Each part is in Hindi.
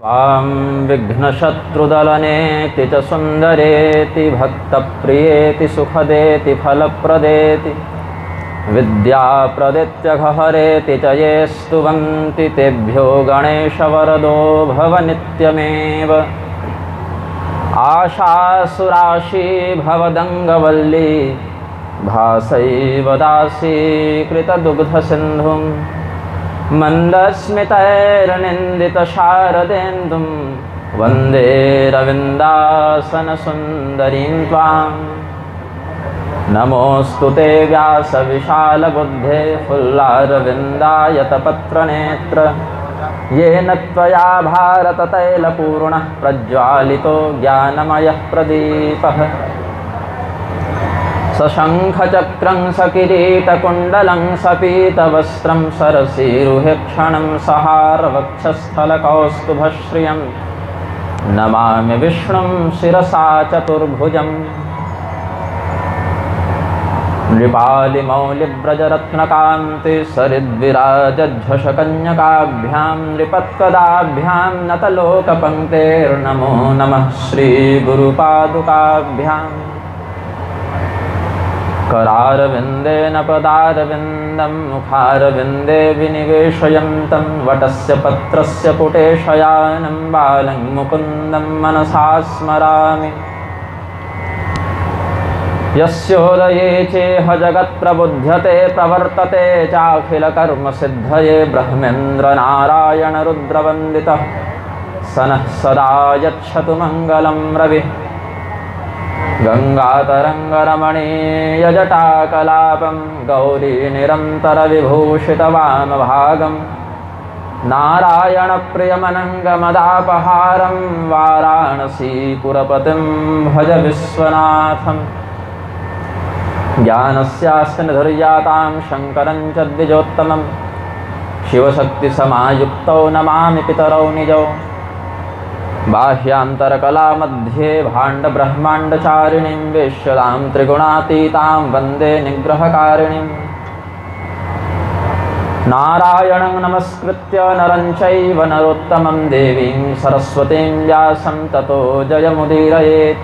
वां विघ्नशत्रुदलनेति च सुन्दरेति भक्तप्रियेति सुखदेति फलप्रदेति विद्याप्रदेत्यघहरेति च ये स्तुवन्ति तेभ्यो गणेशवरदो भव नित्यमेव। आशासुराशी भवदङ्गवल्ली भासैव दासीकृतदुग्धसिन्धुं मन्दस्मितैर्निन्दितशारदेन्दुं वन्दे रविन्दासनसुन्दरीं त्वां। नमोऽस्तु ते व्यासविशालबुद्धे फुल्लारविन्दायतपत्रनेत्र येन त्वया भारततैलपूर्णः प्रज्वालितो ज्ञानमयः प्रदीपः। सशङ्खचक्रं सकिरीटकुण्डलं सपीतवस्त्रं सरसीरुहेक्षणं सहारवक्षस्थलकौस्तुभश्रियं नमामि विष्णुं शिरसा चतुर्भुजम्। नृपालिमौलिव्रजरत्नकान्ति सरिद्विराजध्वजकन्यकाभ्यां नृपत्कदाभ्यां नतलोकपङ्क्तेर्नमो नमः श्रीगुरुपादुकाभ्याम्। करारविन्देन पदारविन्दं मुखारविन्दे विनिवेशयन्तं वटस्य पत्रस्य पुटे शयानं बालं मुकुन्दं मनसा स्मरामि। यस्योदये चेह जगत्प्रबुध्यते प्रवर्तते चाखिलकर्मसिद्धये ब्रह्मेन्द्रनारायणरुद्रवन्दितः स नः सदा यच्छतु मङ्गलं रविः। गङ्गातरङ्गरमणीयजटाकलापं गौरीनिरन्तरविभूषितवामभागं नारायणप्रियमनङ्गमदापहारं वाराणसीपुरपतिं भज विश्वनाथम्। ज्ञानस्यास्ति निधुर्यातां शङ्करं च द्विजोत्तमं शिवशक्तिसमायुक्तौ नमामि पितरौ निजौ। बाह्यान्तरकलामध्ये भाण्डब्रह्माण्डचारिणीं वेश्यतां त्रिगुणातीतां वन्दे निग्रहकारिणीं। नारायणं नमस्कृत्य नरं चैव नरोत्तमं देवीं सरस्वतीं व्यासं ततो जयमुदीरयेत्।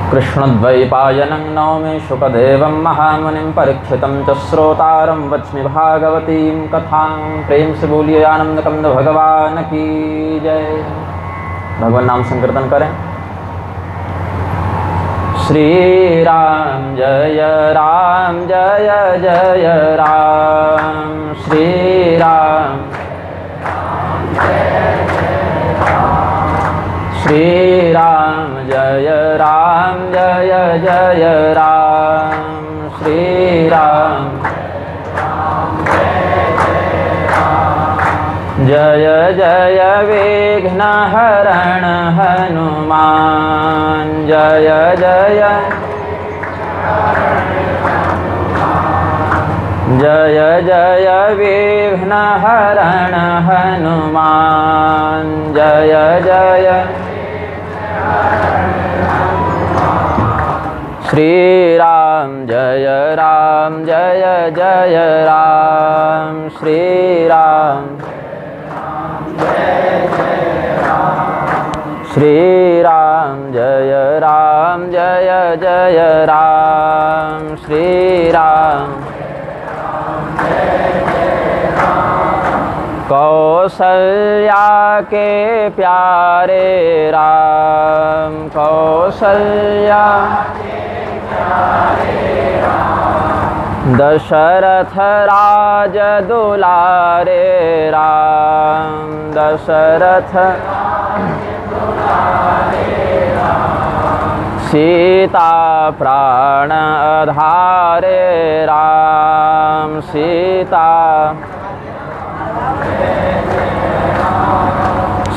कृष्णद्वैपायनं नौमि शुकदेवं महामुनिं परीक्षितं च श्रोतारं वच्मि भागवतीं कथां। प्रेम से बोलिए आनंदकंद भगवान की जय। भगवान नाम संकीर्तन करें। श्री राम जय जय राम। श्री राम श्री राम जय जय राम। श्री राम जय जय विघ्नहरण हनुमान जय जय जय जय विघ्नहरण हनुमान जय जय। श्री राम जय जय राम। श्री राम श्री राम जय जय राम। श्री राम कौसल्या के प्यारे राम कौसल्या दशरथ राज दुलारे राम दशरथ सीता प्राण आधारे राम सीता।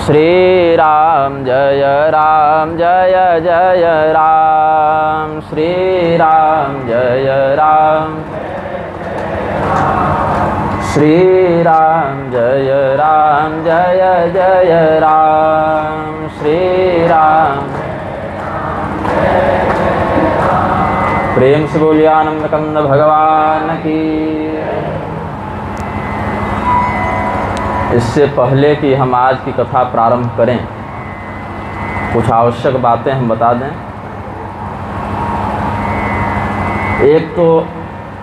श्री राम जय जय राम। श्री राम जय श्री राम जय जय राम। श्री राम प्रेम से बोलिए आनंद कंद भगवान की। इससे पहले कि हम आज की कथा प्रारंभ करें, कुछ आवश्यक बातें हम बता दें। एक तो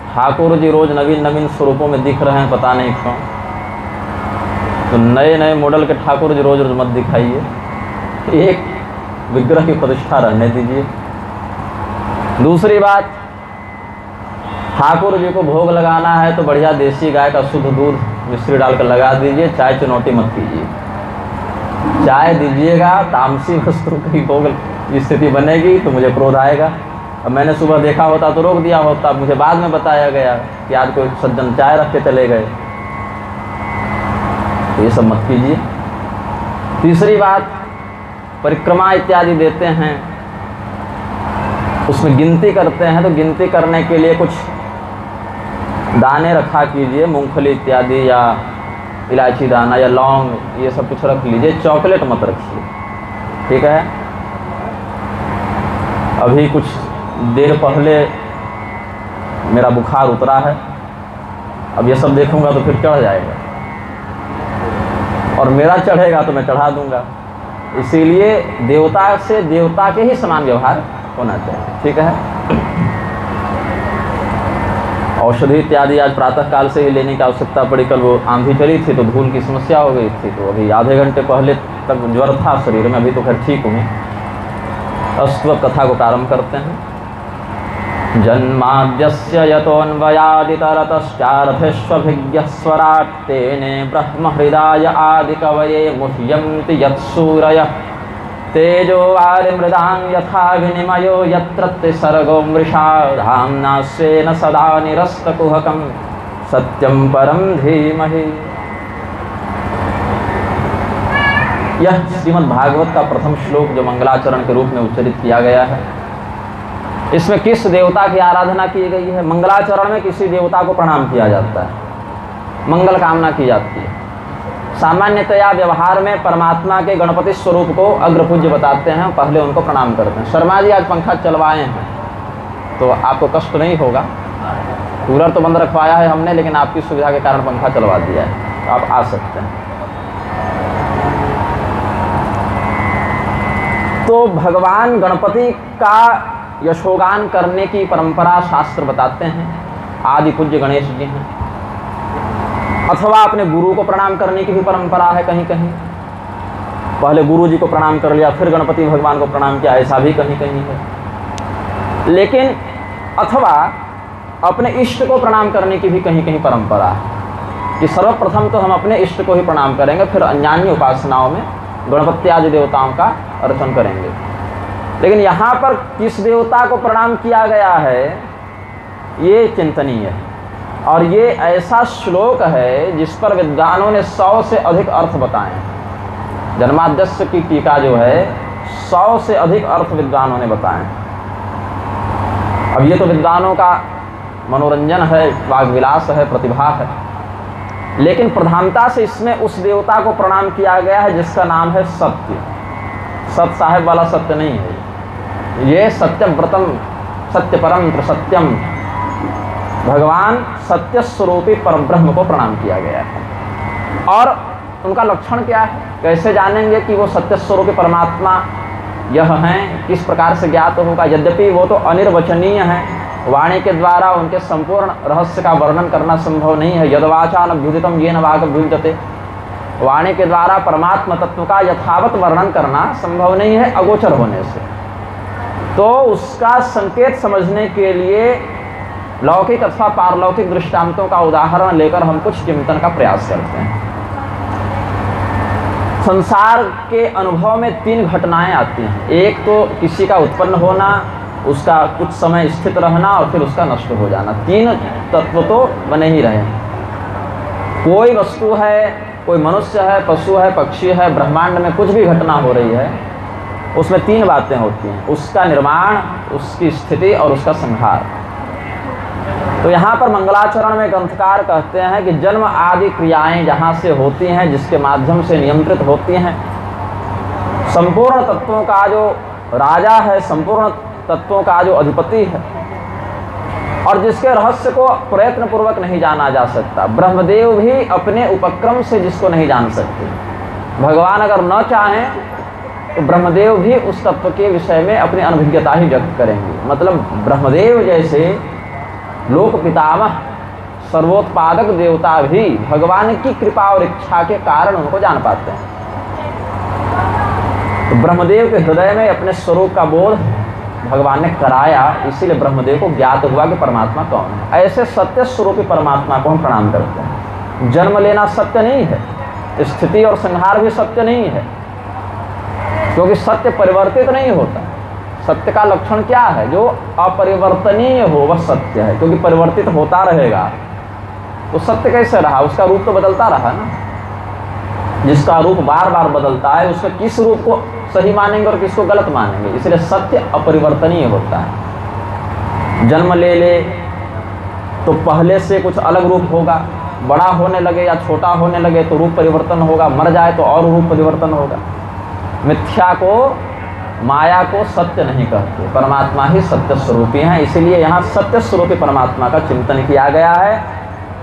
ठाकुर जी रोज नवीन नवीन स्वरूपों में दिख रहे हैं, पता नहीं क्यों। तो नए नए मॉडल के ठाकुर जी रोज रोज मत दिखाइए, एक विग्रह की प्रतिष्ठा रहने दीजिए। दूसरी बात, ठाकुर जी को भोग लगाना है तो बढ़िया देसी गाय का शुद्ध दूध मिश्री डालकर लगा दीजिए, चाय चुनौती मत कीजिए। चाय दीजिएगा, तामसी वस्तु की भोग की स्थिति बनेगी तो मुझे क्रोध आएगा। अब मैंने सुबह देखा होता तो रोक दिया होता, मुझे बाद में बताया गया कि आज कोई सज्जन चाय रख के चले गए, तो ये सब मत कीजिए। तीसरी बात, परिक्रमा इत्यादि देते हैं, उसमें गिनती करते हैं, तो गिनती करने के लिए कुछ दाने रखा कीजिए, मूंगफली इत्यादि या इलायची दाना या लौंग, ये सब कुछ रख लीजिए। चॉकलेट मत रखिए, ठीक है। अभी कुछ देर पहले मेरा बुखार उतरा है, अब ये सब देखूंगा तो फिर चढ़ जाएगा, और मेरा चढ़ेगा तो मैं चढ़ा दूंगा। इसीलिए देवता से देवता के ही समान व्यवहार होना चाहिए, ठीक है। औषधि इत्यादि आज प्रातः काल से ही लेने की आवश्यकता पड़ी। कल वो आंधी चली थी तो धूल की समस्या हो गई थी, तो अभी आधे घंटे पहले तक ज्वर था शरीर में, अभी तो खैर ठीक हूँ। अस्तु अब कथा को प्रारंभ करते हैं। जन्माद्यस्य यतोऽन्वयादितरतश्चार्थेष्वभिज्ञः स्वराट् तेने ब्रह्महृदाय आदिकवये मुह्यन्ति यत्सूरयः तेजो वारिमृदां यथा विनिमयो यत्र त्रिसर्गो मृषा धाम्ना स्वेन सदा निरस्तकुहकं सत्यं परं धीमहि। यह श्रीमद् भागवत का प्रथम श्लोक जो मंगलाचरण के रूप में उच्चरित किया गया है, इसमें किस देवता की आराधना की गई है? मंगलाचरण में किसी देवता को प्रणाम किया जाता है, मंगल कामना की जाती है। सामान्यतया व्यवहार में परमात्मा के गणपति स्वरूप को अग्रपूज्य बताते हैं, पहले उनको प्रणाम करते हैं। शर्मा जी आज पंखा चलवाए हैं तो आपको कष्ट नहीं होगा, कूलर तो बंद रखवाया है हमने, लेकिन आपकी सुविधा के कारण पंखा चलवा दिया है, तो आप आ सकते हैं। तो भगवान गणपति का यशोगान करने की परंपरा शास्त्र बताते हैं। आदि पूज्य गणेश जी हैं, अथवा अपने गुरु को प्रणाम करने की भी परंपरा है। कहीं कहीं पहले गुरु जी को प्रणाम कर लिया, फिर गणपति भगवान को प्रणाम किया, ऐसा भी कहीं कहीं है। लेकिन अथवा अपने इष्ट को प्रणाम करने की भी कहीं कहीं परंपरा है कि सर्वप्रथम तो हम अपने इष्ट को ही प्रणाम करेंगे, फिर अन्यान्य उपासनाओं में गणपति आदि देवताओं का अर्चन करेंगे। लेकिन यहाँ पर किस देवता को प्रणाम किया गया है ये चिंतनीय है, और ये ऐसा श्लोक है जिस पर विद्वानों ने 100 से अधिक अर्थ बताए हैं। जन्माद्यस्य की टीका जो है 100 से अधिक अर्थ विद्वानों ने बताए हैं। अब ये तो विद्वानों का मनोरंजन है, वाग्विलास है, प्रतिभा है, लेकिन प्रधानता से इसमें उस देवता को प्रणाम किया गया है जिसका नाम है सत्य। सत साहेब वाला सत्य नहीं है, ये सत्यव्रतम सत्य परम सत्यम, भगवान सत्य स्वरूपी परब्रह्म को प्रणाम किया गया है। और उनका लक्षण क्या है, कैसे जानेंगे कि वो सत्य स्वरूपी परमात्मा यह हैं, किस प्रकार से ज्ञात होगा? यद्यपि वो तो अनिर्वचनीय हैं, वाणी के द्वारा उनके संपूर्ण रहस्य का वर्णन करना संभव नहीं है। यद्वाचानभ्युदितं येन वागभ्युज्यते, वाणी के द्वारा परमात्मा तत्व का यथावत वर्णन करना संभव नहीं है अगोचर होने से। तो उसका संकेत समझने के लिए लौकिक अथवा पारलौकिक दृष्टांतों का उदाहरण लेकर हम कुछ चिंतन का प्रयास करते हैं। संसार के अनुभव में 3 घटनाएं आती हैं। एक तो किसी का उत्पन्न होना, उसका कुछ समय स्थित रहना और फिर उसका नष्ट हो जाना। 3 तत्व तो बने ही रहे। कोई वस्तु है, कोई मनुष्य है, पशु है, पक्षी है, ब्रह्मांड में कुछ भी घटना हो रही है, उसमें 3 बातें होती हैं, उसका निर्माण, उसकी स्थिति और उसका संहार। तो यहाँ पर मंगलाचरण में ग्रंथकार कहते हैं कि जन्म आदि क्रियाएं जहाँ से होती हैं, जिसके माध्यम से नियंत्रित होती हैं, संपूर्ण तत्वों का जो राजा है, संपूर्ण तत्वों का जो अधिपति है, और जिसके रहस्य को प्रयत्न पूर्वक नहीं जाना जा सकता। ब्रह्मदेव भी अपने उपक्रम से जिसको नहीं जान सकते, भगवान अगर न चाहें तो ब्रह्मदेव भी उस तत्व के विषय में अपनी अनभिज्ञता ही व्यक्त करेंगे। मतलब ब्रह्मदेव जैसे लोक पितामह सर्वोत्पादक देवता भी भगवान की कृपा और इच्छा के कारण उनको जान पाते हैं। तो ब्रह्मदेव के हृदय में अपने स्वरूप का बोध भगवान ने कराया, इसीलिए ब्रह्मदेव को ज्ञात हुआ कि परमात्मा कौन है। ऐसे सत्य स्वरूपी परमात्मा को हम प्रणाम करते हैं। जन्म लेना सत्य नहीं है, स्थिति और संहार भी सत्य नहीं है, क्योंकि सत्य परिवर्तित नहीं होता। सत्य का लक्षण क्या है? जो अपरिवर्तनीय हो वह सत्य है, क्योंकि परिवर्तित होता रहेगा तो सत्य कैसे रहा? उसका रूप तो बदलता रहा ना। जिसका रूप बार बार बदलता है उसमें किस रूप को सही मानेंगे और किसको गलत मानेंगे? इसलिए सत्य अपरिवर्तनीय होता है। जन्म ले ले तो पहले से कुछ अलग रूप होगा, बड़ा होने लगे या छोटा होने लगे तो रूप परिवर्तन होगा, मर जाए तो और रूप परिवर्तन होगा। मिथ्या को, माया को सत्य नहीं कहते, परमात्मा ही सत्य स्वरूपी हैं। इसीलिए यहाँ सत्य स्वरूपी परमात्मा का चिंतन किया गया है,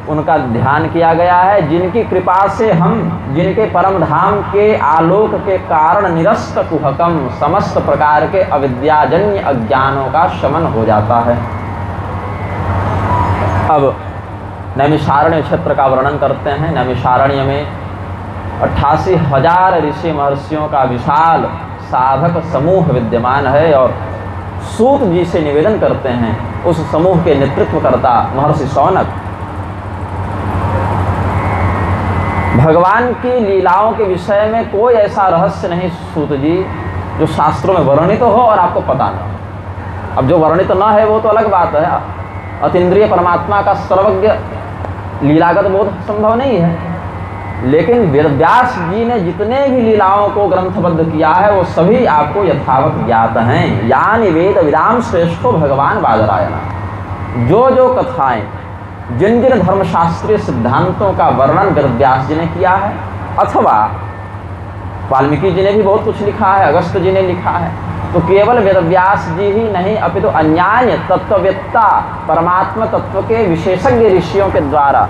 उनका ध्यान किया गया है, जिनकी कृपा से हम, जिनके परम धाम के आलोक के कारण निरस्त कुहकम समस्त प्रकार के अविद्याजन्य अज्ञानों का शमन हो जाता है। अब नैमिषारण्य क्षेत्र का वर्णन करते हैं। नैमिषारण्य में 88,000 ऋषि महर्षियों का विशाल साधक समूह विद्यमान है और सूत जी से निवेदन करते हैं। उस समूह के नेतृत्व करता महर्षि शौनक भगवान की लीलाओं के विषय में कोई ऐसा रहस्य नहीं सूत जी जो शास्त्रों में वर्णित हो और आपको पता न हो। अब जो वर्णित न है वो तो अलग बात है, अतीन्द्रिय परमात्मा का सर्वज्ञ लीलागत बोध संभव नहीं है। लेकिन वेदव्यास जी ने जितने भी लीलाओं को ग्रंथबद्ध किया है वो सभी आपको यथावत ज्ञात हैं। यानी वेद विराम श्रेष्ठो भगवान बादरायण। जो जो कथाएं, जिन जिन धर्मशास्त्रीय सिद्धांतों का वर्णन वेदव्यास जी ने किया है, अथवा वाल्मीकि जी ने भी बहुत कुछ लिखा है, अगस्त जी ने लिखा है, तो केवल वेदव्यास जी ही नहीं अपितु अन्यान्य तत्ववेत्ता परमात्मा तत्व के विशेषज्ञ ऋषियों के द्वारा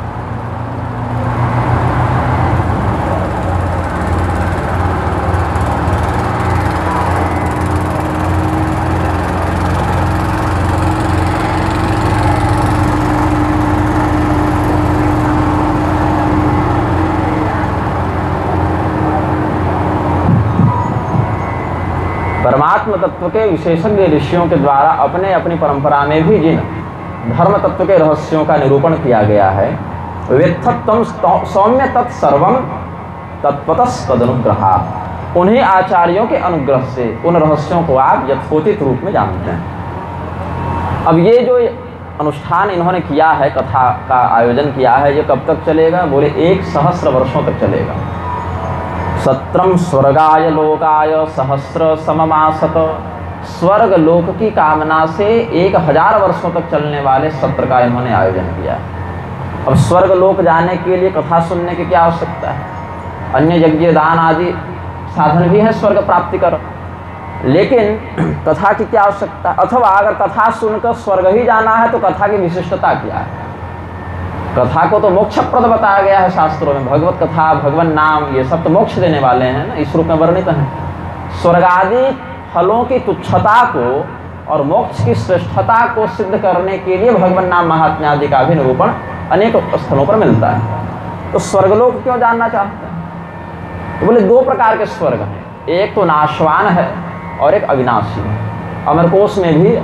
परमात्म तत्व के विशेषज्ञ ऋषियों के द्वारा अपने अपनी परंपरा में भी जिन धर्म तत्व के रहस्यों का निरूपण किया गया है, वेत्थत्वं सौम्य तत्सर्वं तत्पतस् तदनुग्रहा, उन्हीं आचार्यों के अनुग्रह से उन रहस्यों को आप यथोचित रूप में जानते हैं। अब ये जो अनुष्ठान इन्होंने किया है, कथा का आयोजन किया है, ये कब तक चलेगा? बोले 1 सहस्र वर्षों तक चलेगा। सत्रम स्वर्गाय लोकाय सहस्र सममासत। स्वर्ग लोक की कामना से 1000 वर्षों तक चलने वाले सत्र का इन्होंने आयोजन किया है। अब स्वर्ग लोक जाने के लिए कथा सुनने की क्या आवश्यकता है? अन्य यज्ञ दान आदि साधन भी हैं स्वर्ग प्राप्ति कर, लेकिन कथा की क्या आवश्यकता? अथवा अगर कथा सुनकर स्वर्ग ही जाना है तो कथा की विशिष्टता क्या है? कथा को तो मोक्षप्रद बताया गया है शास्त्रों में। भगवत कथा, भगवान नाम, ये सब तो मोक्ष देने वाले हैं ना, इस रूप में वर्णित हैं। स्वर्गादि फलों की तुच्छता को और मोक्ष की श्रेष्ठता को सिद्ध करने के लिए भगवान नाम महात्म्य आदि का भी निरूपण अनेक स्थलों पर मिलता है। तो स्वर्गलोक क्यों जानना चाहते हैं? तो बोले 2 प्रकार के स्वर्ग हैं, एक तो नाशवान है और एक अविनाशी है। अमरकोश में भी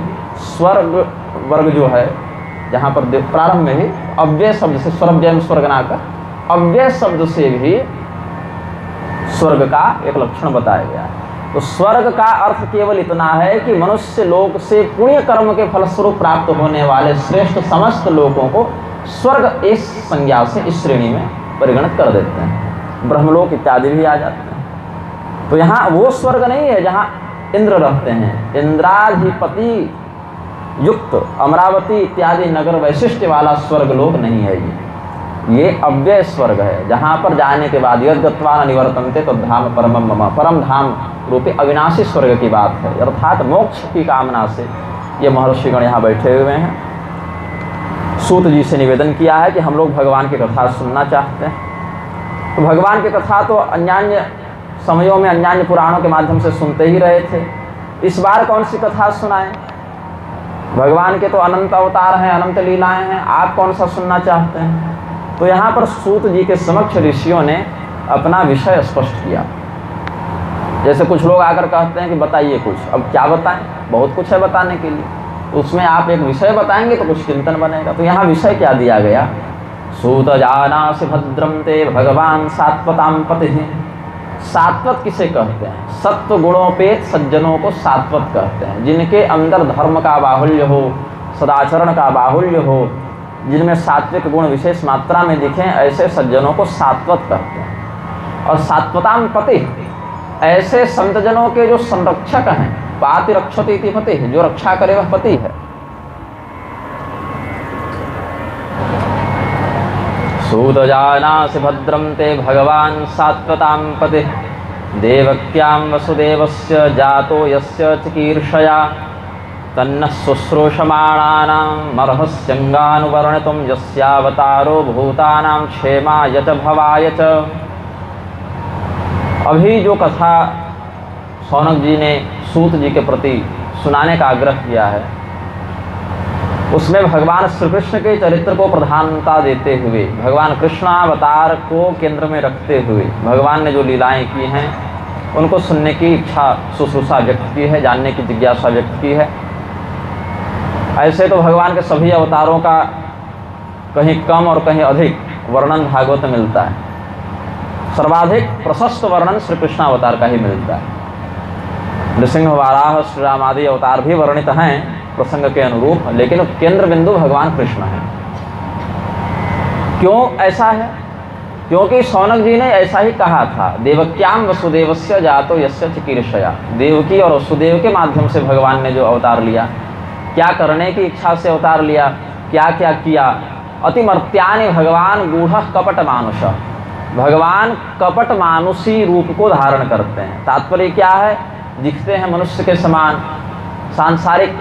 स्वर्ग वर्ग जो है, जहाँ पर प्रारंभ में ही अव्यय शब्द से स्वर्गजय में स्वर्ग ना कर अव्यय शब्द से भी स्वर्ग का एक लक्षण बताया गया है। तो स्वर्ग का अर्थ केवल इतना है कि मनुष्य लोक से पुण्य कर्म के फलस्वरूप प्राप्त होने वाले श्रेष्ठ समस्त लोगों को स्वर्ग इस संज्ञा से, इस श्रेणी में परिगणित कर देते हैं। ब्रह्मलोक इत्यादि भी आ जाते हैं। तो यहाँ वो स्वर्ग नहीं है जहाँ इंद्र रहते हैं, इंद्राधिपति युक्त अमरावती इत्यादि नगर वैशिष्ट्य वाला स्वर्ग लोक नहीं है। ये अव्यय स्वर्ग है, जहाँ पर जाने के बाद यद्गत्वा न निवर्तन्ते तो धाम परमं मम, परम धाम रूपी अविनाशी स्वर्ग की बात है। अर्थात मोक्ष की कामना से ये महर्षिगण यहाँ बैठे हुए हैं। सूत जी से निवेदन किया है कि हम लोग भगवान की कथा सुनना चाहते हैं। तो भगवान की कथा तो अन्यान्य समयों में अन्यान्य पुराणों के माध्यम से सुनते ही रहे थे, इस बार कौन सी कथा सुनाएं? भगवान के तो अनंत अवतार हैं, अनंत लीलाएं हैं, आप कौन सा सुनना चाहते हैं? तो यहाँ पर सूत जी के समक्ष ऋषियों ने अपना विषय स्पष्ट किया। जैसे कुछ लोग आकर कहते हैं कि बताइए कुछ, अब क्या बताएं, बहुत कुछ है बताने के लिए, तो उसमें आप एक विषय बताएंगे तो कुछ चिंतन बनेगा। तो यहाँ विषय क्या दिया गया? सूत जानासि भद्रम ते भगवान सात्वताम पति। सात्वत किसे कहते हैं? सत्व गुणोपेत सज्जनों को सात्वत कहते हैं, जिनके अंदर धर्म का बाहुल्य हो, सदाचरण का बाहुल्य हो, जिनमें सात्विक गुण विशेष मात्रा में दिखें, ऐसे सज्जनों को सात्वत कहते हैं। और सात्वताम पति, ऐसे संतजनों के जो संरक्षक हैं, पाति रक्षति इति पति, जो रक्षा करे वह पति है। सूत जानासि भद्रम ते भगवान सात्वतां पति देवक्यां वसुदेवस्य जातो यस्य चिकीर्षया तन्न शुश्रूषमाणानां मर्हस्यङ्गानुवर्णितुं यस्यावतारो भूतानां क्षेमाय च भवाय च। अभी जो कथा शौनक जी ने सूत जी के प्रति सुनाने का आग्रह किया है, उसमें भगवान श्री कृष्ण के चरित्र को प्रधानता देते हुए, भगवान कृष्णावतार को केंद्र में रखते हुए भगवान ने जो लीलाएं की हैं उनको सुनने की इच्छा शुश्रूषा व्यक्त की है, जानने की जिज्ञासा व्यक्त की है। ऐसे तो भगवान के सभी अवतारों का कहीं कम और कहीं अधिक वर्णन भागवत में मिलता है, सर्वाधिक प्रशस्त वर्णन श्री कृष्णावतार का ही मिलता है। नृसिंह, वाराह, श्री राम आदि अवतार भी वर्णित हैं प्रसंग के अनुरूप, लेकिन केंद्र बिंदु भगवान कृष्ण है। क्यों ऐसा है? क्योंकि शौनक जी ने ऐसा ही कहा था, देवक्याम वसुदेवस्य जातो यस्य चिकीर्षया। देवकी और वसुदेव के माध्यम से भगवान ने जो अवतार लिया, क्या करने की इच्छा से अवतार लिया, क्या क्या किया। अतिमर्त्यानि भगवान गूढ़ कपट मानुष, भगवान कपट मानुषी रूप को धारण करते हैं। तात्पर्य क्या है? दिखते हैं मनुष्य के समान, सांसारिक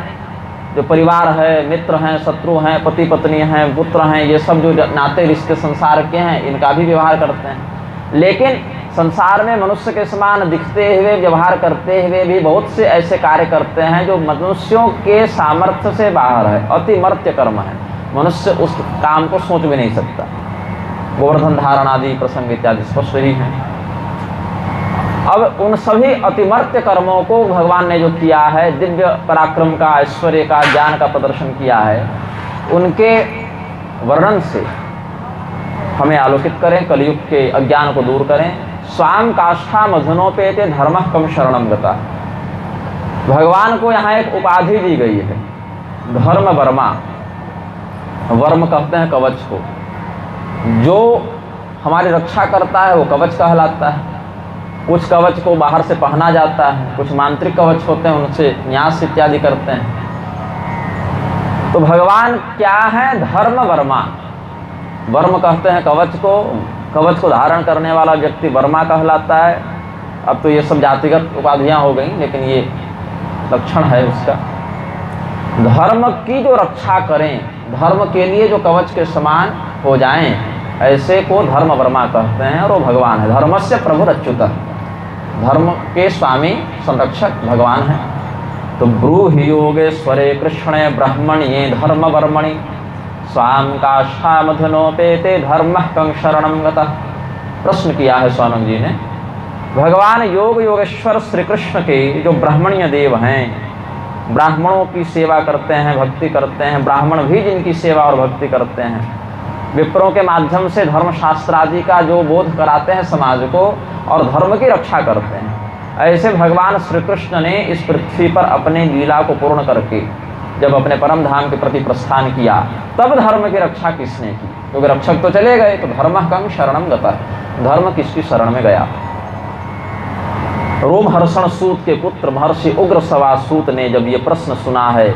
जो परिवार है, मित्र हैं, शत्रु हैं, पति पत्नी हैं, पुत्र हैं, ये सब जो नाते रिश्ते संसार के हैं, इनका भी व्यवहार करते हैं। लेकिन संसार में मनुष्य के समान दिखते हुए, व्यवहार करते हुए भी बहुत से ऐसे कार्य करते हैं जो मनुष्यों के सामर्थ्य से बाहर है, अतिमर्त्य कर्म है, मनुष्य उस काम को सोच भी नहीं सकता। गोवर्धन धारण आदि प्रसंग इत्यादि स्पष्ट ही हैं। अब उन सभी अतिमर्त्य कर्मों को भगवान ने जो किया है, दिव्य पराक्रम का, ऐश्वर्य का, ज्ञान का प्रदर्शन किया है, उनके वर्णन से हमें आलोकित करें, कलयुग के अज्ञान को दूर करें। स्वाम काष्ठा मधुनोपेते धर्मः कम शरणम गता। भगवान को यहाँ एक उपाधि दी गई है, धर्म वर्मा। वर्म कहते हैं कवच को, जो हमारी रक्षा करता है वो कवच कहलाता है। कुछ कवच को बाहर से पहना जाता है, कुछ मांत्रिक कवच होते हैं, उनसे न्यास इत्यादि करते हैं। तो भगवान क्या है? धर्म वर्मा। वर्म कहते हैं कवच को, कवच को धारण करने वाला व्यक्ति वर्मा कहलाता है। अब तो ये सब जातिगत उपाधियां हो गई, लेकिन ये लक्षण है उसका। धर्म की जो रक्षा करें, धर्म के लिए जो कवच के समान हो जाएं, ऐसे को धर्म वर्मा कहते हैं, और वो भगवान है। धर्मस्य प्रभुरच्युतः, धर्म के स्वामी संरक्षक भगवान है। तो ब्रूहि योगेश्वरे कृष्णे ब्रह्मण्ये धर्म वर्मणि स्वाम काष्ठा मधुनोपेते धर्मः कं शरणं गतः। प्रश्न किया है शौनक जी ने। भगवान योग योगेश्वर श्री कृष्ण के जो ब्राह्मण्य देव हैं, ब्राह्मणों की सेवा करते हैं, भक्ति करते हैं, ब्राह्मण भी जिनकी सेवा और भक्ति करते हैं, विप्रों के माध्यम से धर्मशास्त्र आदि का जो बोध कराते हैं समाज को और धर्म की रक्षा करते हैं, ऐसे भगवान श्री कृष्ण ने इस पृथ्वी पर अपने लीला को पूर्ण करके जब अपने परम धाम के प्रति प्रस्थान किया, तब धर्म की रक्षा किसने की? क्योंकि रक्षक तो चले गए, तो धर्मः कं शरणं गतः, धर्म किसकी शरण में गया? रोमहर्षण सूत के पुत्र महर्षि उग्रसवा सूत ने जब ये प्रश्न सुना है,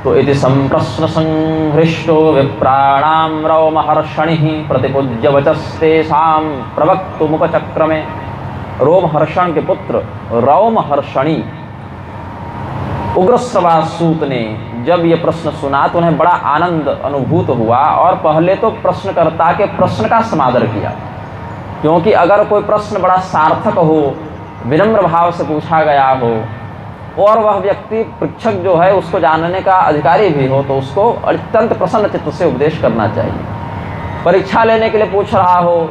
तो इति संप्रश्न संहृष्टो विप्राणाम रोमहर्षणिः प्रतिपूज्य वचस्तेषां प्रवक्तु मुखचक्रमे। रोमहर्षण के पुत्र रोमहर्षणी उग्रसवा सूत ने जब ये प्रश्न सुना तो उन्हें बड़ा आनंद अनुभूत हुआ और पहले तो प्रश्नकर्ता के प्रश्न का समादर किया, क्योंकि अगर कोई प्रश्न बड़ा सार्थक हो, विनम्र भाव से पूछा गया हो और वह व्यक्ति परीक्षक जो है उसको जानने का अधिकारी भी हो, तो उसको अत्यंत प्रसन्न चित्त से उपदेश करना चाहिए। परीक्षा लेने के लिए पूछ रहा हो,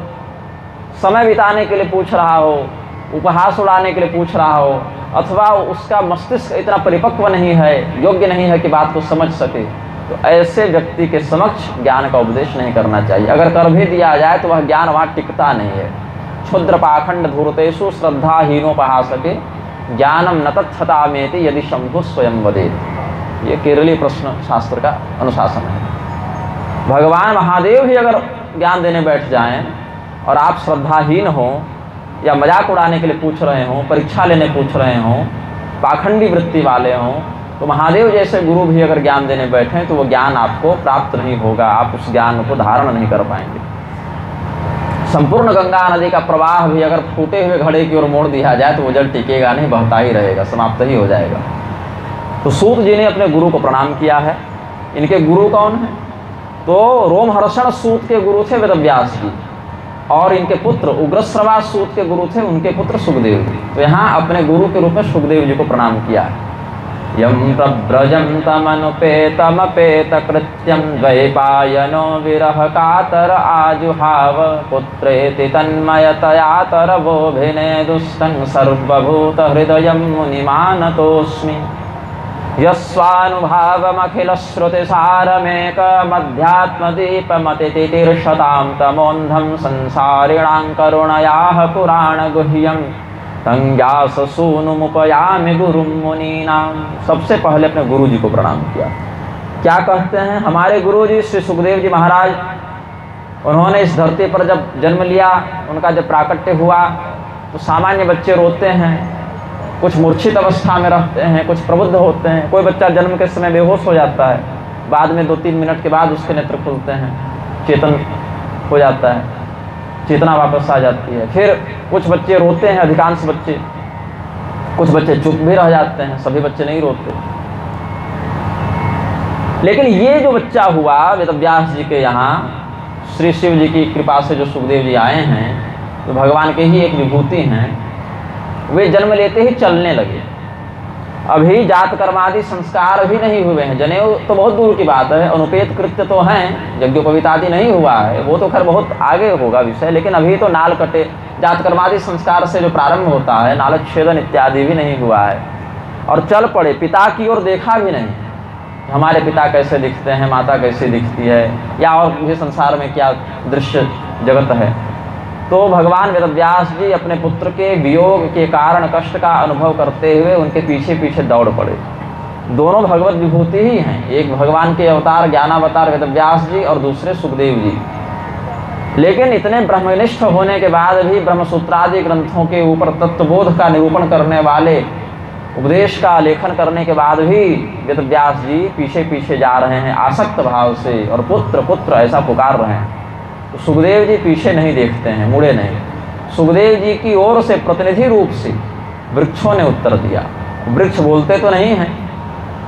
समय बिताने के लिए पूछ रहा हो, उपहास उड़ाने के लिए पूछ रहा हो, अथवा उसका मस्तिष्क इतना परिपक्व नहीं है, योग्य नहीं है कि बात को समझ सके, तो ऐसे व्यक्ति के समक्ष ज्ञान का उपदेश नहीं करना चाहिए। अगर कर भी दिया जाए तो वह ज्ञान वहाँ टिकता नहीं है। क्षुद्र पाखंड धूर्तेषु श्रद्धाहीनोपहासके ज्ञानम न तत्थतामेति यदि शंभु स्वयं वदेत। ये केरलीय प्रश्न शास्त्र का अनुशासन है। भगवान महादेव भी अगर ज्ञान देने बैठ जाएं और आप श्रद्धाहीन हो या मजाक उड़ाने के लिए पूछ रहे हों, परीक्षा लेने पूछ रहे हों, पाखंडी वृत्ति वाले हों, तो महादेव जैसे गुरु भी अगर ज्ञान देने बैठें तो वो ज्ञान आपको प्राप्त नहीं होगा, आप उस ज्ञान को धारण नहीं कर पाएंगे। संपूर्ण गंगा नदी का प्रवाह भी अगर फूटे हुए घड़े की ओर मोड़ दिया जाए तो वो जल टिकेगा नहीं, बहता ही रहेगा, समाप्त ही हो जाएगा। तो सूत जी ने अपने गुरु को प्रणाम किया है। इनके गुरु कौन है? तो रोमहर्षण सूत के गुरु थे वेदव्यास जी, और इनके पुत्र उग्रश्रवा सूत के गुरु थे, उनके पुत्र सुखदेव जी। तो यहाँ अपने गुरु के रूप में सुखदेव जी को प्रणाम किया है। यम प्रव्रजन्तमनुपेतमपेत कृत्यं द्वैपायनो विरह कातर आजुहाव पुत्रेति तन्मयतया तरवोभिने दुष्टं सर्वभूत हृदयं मुनिमानतोऽस्मि। यस्वानुभावमखिलश्रुतिसारमेकमध्यात्मदीपमतितितिर्षतां तमोन्धं संसारिणां करुणयाः पुराणगुह्यं तंज्ञासूनुमुपयामि गुरुं मुनीनां। सबसे पहले अपने गुरु जी को प्रणाम किया। क्या कहते हैं हमारे गुरु जी श्री सुखदेव जी महाराज? उन्होंने इस धरती पर जब जन्म लिया, उनका जब प्राकट्य हुआ तो सामान्य बच्चे रोते हैं, कुछ मूर्छित अवस्था में रहते हैं, कुछ प्रबुद्ध होते हैं। कोई बच्चा जन्म के समय बेहोश हो जाता है, बाद में 2-3 मिनट के बाद उसके नेत्र खुलते हैं, चेतन हो जाता है, चेतना वापस आ जाती है। फिर कुछ बच्चे रोते हैं, अधिकांश बच्चे, कुछ बच्चे चुप भी रह जाते हैं, सभी बच्चे नहीं रोते। लेकिन ये जो बच्चा हुआ वेदव्यास जी के यहाँ, श्री शिव जी की कृपा से जो सुखदेव जी आए हैं, तो भगवान के ही एक विभूति हैं, वे जन्म लेते ही चलने लगे। अभी जात कर्मादि संस्कार भी नहीं हुए हैं, जनेऊ तो बहुत दूर की बात है, अनुपेत कृत्य तो हैं, यज्ञोपवीत आदि नहीं हुआ है, वो तो खैर बहुत आगे होगा विषय, लेकिन अभी तो नाल कटे, जात कर्मादि संस्कार से जो प्रारंभ होता है, नालच्छेदन इत्यादि भी नहीं हुआ है। और चल पड़े, पिता की ओर देखा भी नहीं, हमारे पिता कैसे दिखते हैं, माता कैसे दिखती है, या और भी संसार में क्या दृश्य जगत है। तो भगवान वेदव्यास जी अपने पुत्र के वियोग के कारण कष्ट का अनुभव करते हुए उनके पीछे पीछे दौड़ पड़े। दोनों भगवत विभूति ही हैं, एक भगवान के अवतार ज्ञानावतार वेदव्यास जी और दूसरे सुखदेव जी। लेकिन इतने ब्रह्मनिष्ठ होने के बाद भी ब्रह्मसूत्रादि ग्रंथों के ऊपर तत्वबोध का निरूपण करने वाले, उपदेश का लेखन करने के बाद भी वेदव्यास जी पीछे पीछे जा रहे हैं आसक्त भाव से, और पुत्र पुत्र ऐसा पुकार रहे हैं। तो सुखदेव जी पीछे नहीं देखते हैं, मुड़े नहीं। सुखदेव जी की ओर से प्रतिनिधि रूप से वृक्षों ने उत्तर दिया। वृक्ष बोलते तो नहीं हैं,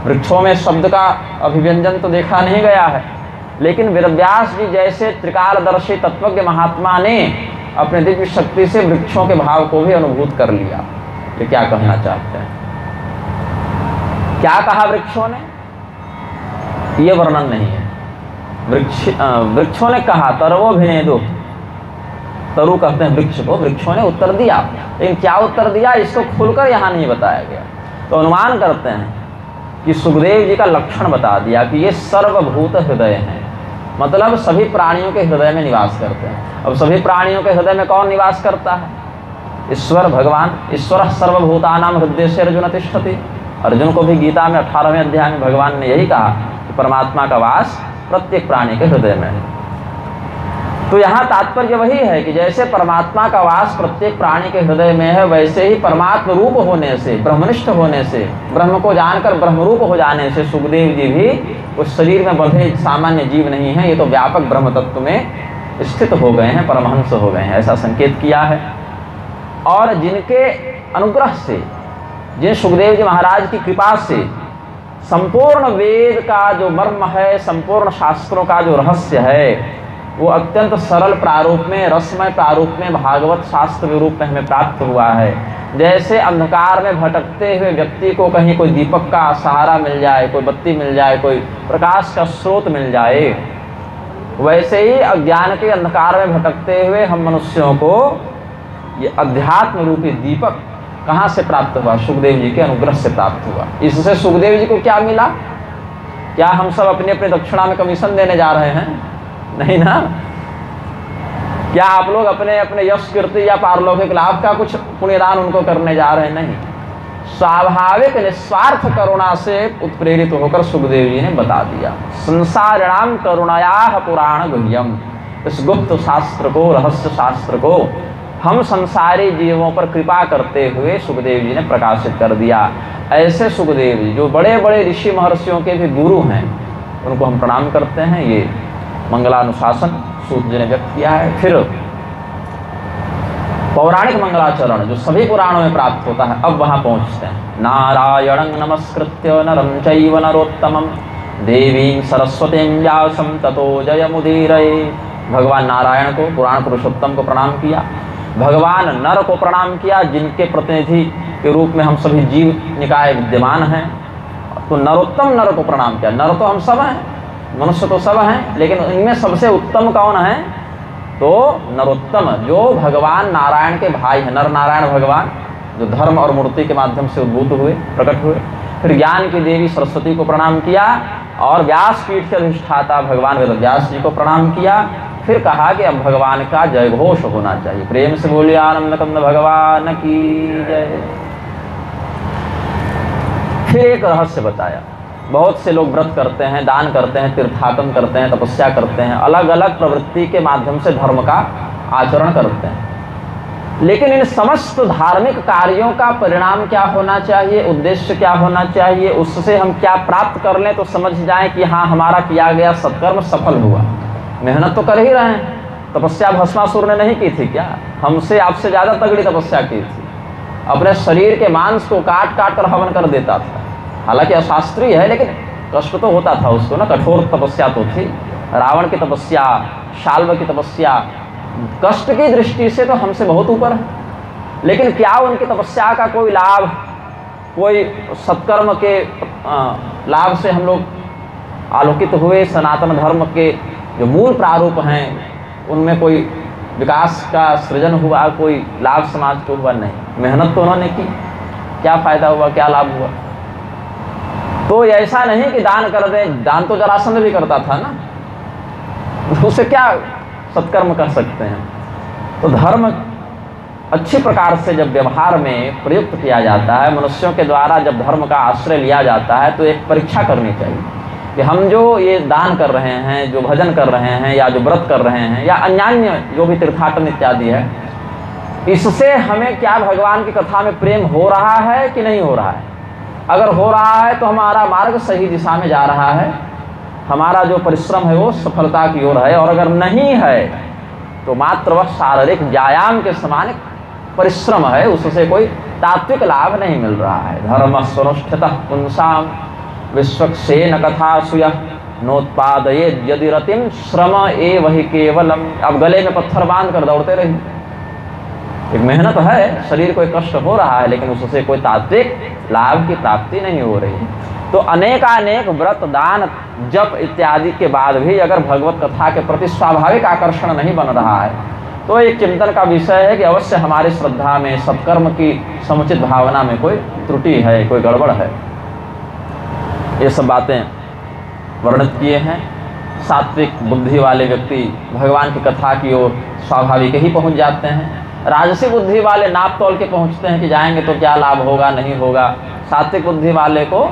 वृक्षों में शब्द का अभिव्यंजन तो देखा नहीं गया है, लेकिन वेदव्यास जी जैसे त्रिकालदर्शी तत्वज्ञ महात्मा ने अपने दिव्य शक्ति से वृक्षों के भाव को भी अनुभूत कर लिया। ये क्या कहना चाहते हैं? क्या कहा वृक्षों ने, ये वर्णन नहीं है। वृक्षों ने कहा तरवो भिनेदु, तरु कहते हैं वृक्ष को, वृक्षों ने उत्तर दिया, लेकिन क्या उत्तर दिया इसको खुलकर यहाँ नहीं बताया गया। तो अनुमान करते हैं कि सुखदेव जी का लक्षण बता दिया कि ये सर्वभूत हृदय हैं, मतलब सभी प्राणियों के हृदय में निवास करते हैं। अब सभी प्राणियों के हृदय में कौन निवास करता है? ईश्वर भगवान। ईश्वर सर्वभूतानां हृदय से अर्जुन तिष्ठति। अर्जुन को भी गीता में 18वें अध्याय में भगवान ने यही कहा कि परमात्मा का वास प्रत्येक प्राणी के हृदय में है। तो यहाँ तात्पर्य वही है कि जैसे परमात्मा का वास प्रत्येक प्राणी के हृदय में है, वैसे ही परमात्म रूप होने से, ब्रह्मनिष्ठ होने से, ब्रह्म को जानकर ब्रह्मरूप हो जाने से सुखदेव जी भी उस शरीर में बंधे सामान्य जीव नहीं हैं, ये तो व्यापक ब्रह्म तत्व में स्थित हो गए हैं, परमहंस हो गए हैं, ऐसा संकेत किया है। और जिनके अनुग्रह से, जिन सुखदेव जी महाराज की कृपा से संपूर्ण वेद का जो मर्म है, संपूर्ण शास्त्रों का जो रहस्य है, वो अत्यंत सरल प्रारूप में, रसमय प्रारूप में भागवत शास्त्र के रूप में हमें प्राप्त हुआ है। जैसे अंधकार में भटकते हुए व्यक्ति को कहीं कोई दीपक का सहारा मिल जाए, कोई बत्ती मिल जाए, कोई प्रकाश का स्रोत मिल जाए, वैसे ही अज्ञान के अंधकार में भटकते हुए हम मनुष्यों को ये अध्यात्म रूपी दीपक कहाँ से प्राप्त हुआ? सुखदेव जी के अनुग्रह से प्राप्त हुआ। इससे सुखदेव जी को क्या मिला? क्या हम सब अपने अपने दक्षिणा में कमीशन देने जा रहे हैं? नहीं ना। क्या आप लोग अपने अपने यश कीर्ति या पारलौकिक लाभ का कुछ पुण्यदान उनको करने जा रहे हैं? नहीं। स्वाभाविक निस्वार्थ करुणा से उत्प्रेरित होकर सुखदेव जी ने बता दिया। संसारिणाम करुणया पुराण गुह्यम, इस गुप्त शास्त्र को, रहस्य शास्त्र को हम संसारी जीवों पर कृपा करते हुए सुखदेव जी ने प्रकाशित कर दिया। ऐसे सुखदेव जी जो बड़े बड़े ऋषि महर्षियों के भी गुरु हैं, उनको हम प्रणाम करते हैं। ये मंगलानुशासन सूत जी ने व्यक्त किया है। फिर पौराणिक मंगलाचरण जो सभी पुराणों में प्राप्त होता है, अब वहाँ पहुँचते हैं। नारायणं नमस्कृत्य नरं चैव नरोत्तमं देवीं सरस्वतीं व्यासं ततो जयमुदीरये। भगवान नारायण को, पुराण पुरुषोत्तम को प्रणाम किया। भगवान नर को प्रणाम किया, जिनके प्रतिनिधि के रूप में हम सभी जीव निकाय विद्यमान हैं। तो नरोत्तम नर को प्रणाम किया। नर तो हम सब हैं, मनुष्य तो सब हैं, लेकिन इनमें सबसे उत्तम कौन है? तो नरोत्तम, जो भगवान नारायण के भाई हैं। नर नारायण भगवान जो धर्म और मूर्ति के माध्यम से उद्भूत हुए, प्रकट हुए। फिर ज्ञान की देवी सरस्वती को प्रणाम किया और व्यासपीठ के अधिष्ठाता भगवान वेदव्यास जी को प्रणाम किया। फिर कहा कि अब भगवान का जय घोष होना चाहिए। प्रेम से बोलिए आनंद कंद भगवान की जय। फिर एक रहस्य बताया। बहुत से लोग व्रत करते हैं, दान करते हैं, तीर्थाटन करते हैं, तपस्या करते हैं, अलग अलग प्रवृत्ति के माध्यम से धर्म का आचरण करते हैं। लेकिन इन समस्त धार्मिक कार्यों का परिणाम क्या होना चाहिए, उद्देश्य क्या होना चाहिए, उससे हम क्या प्राप्त कर लें तो समझ जाएं कि हाँ, हमारा किया गया सत्कर्म सफल हुआ। मेहनत तो कर ही रहे हैं। तपस्या भस्मासुर ने नहीं की थी क्या? हमसे आपसे ज़्यादा तगड़ी तपस्या की थी। अपने शरीर के मांस को काट काट कर हवन कर देता था। हालांकि अशास्त्रीय है, लेकिन कष्ट तो होता था उसको ना। कठोर तपस्या तो थी। रावण की तपस्या, शाल्व की तपस्या कष्ट की दृष्टि से तो हमसे बहुत ऊपर है। लेकिन क्या उनकी तपस्या का कोई लाभ, कोई सत्कर्म के लाभ से हम लोग आलोकित हुए? सनातन धर्म के जो मूल प्रारूप हैं उनमें कोई विकास का सृजन हुआ, कोई लाभ समाज को हुआ? नहीं। मेहनत तो उन्होंने की, क्या फायदा हुआ, क्या लाभ हुआ? तो ऐसा नहीं कि दान कर दें। दान तो जरासंध भी करता था ना, उससे क्या सत्कर्म कर सकते हैं? तो धर्म अच्छी प्रकार से जब व्यवहार में प्रयुक्त किया जाता है, मनुष्यों के द्वारा जब धर्म का आश्रय लिया जाता है, तो एक परीक्षा करनी चाहिए कि हम जो ये दान कर रहे हैं, जो भजन कर रहे हैं, या जो व्रत कर रहे हैं, या अन्यान्य जो भी तीर्थाटन इत्यादि है, इससे हमें क्या भगवान की कथा में प्रेम हो रहा है कि नहीं हो रहा है? अगर हो रहा है तो हमारा मार्ग सही दिशा में जा रहा है, हमारा जो परिश्रम है वो सफलता की ओर है। और अगर नहीं है तो मात्र वह शारीरिक व्यायाम के समान परिश्रम है, उससे कोई तात्विक लाभ नहीं मिल रहा है। धर्म स्वनुष्ठितः पुंसाम विश्वक्सेन कथासु यः नोत्पादयेत् यदि रतिं श्रम एव हि केवलम। अब गले में पत्थर बांध कर दौड़ते रहिए। एक मेहनत है, शरीर को एक कष्ट हो रहा है, लेकिन उससे कोई तात्विक लाभ की प्राप्ति नहीं हो रही। तो अनेकानेक व्रत, दान, जप इत्यादि के बाद भी अगर भगवत कथा के प्रति स्वाभाविक आकर्षण नहीं बन रहा है, तो एक चिंतन का विषय है कि अवश्य हमारी श्रद्धा में, सत्कर्म की समुचित भावना में कोई त्रुटि है, कोई गड़बड़ है। ये सब बातें वर्णित किए हैं। सात्विक बुद्धि वाले व्यक्ति भगवान की कथा की ओर स्वाभाविक ही पहुंच जाते हैं। राजसी बुद्धि वाले नाप तोल के पहुंचते हैं कि जाएंगे तो क्या लाभ होगा, नहीं होगा। सात्विक बुद्धि वाले को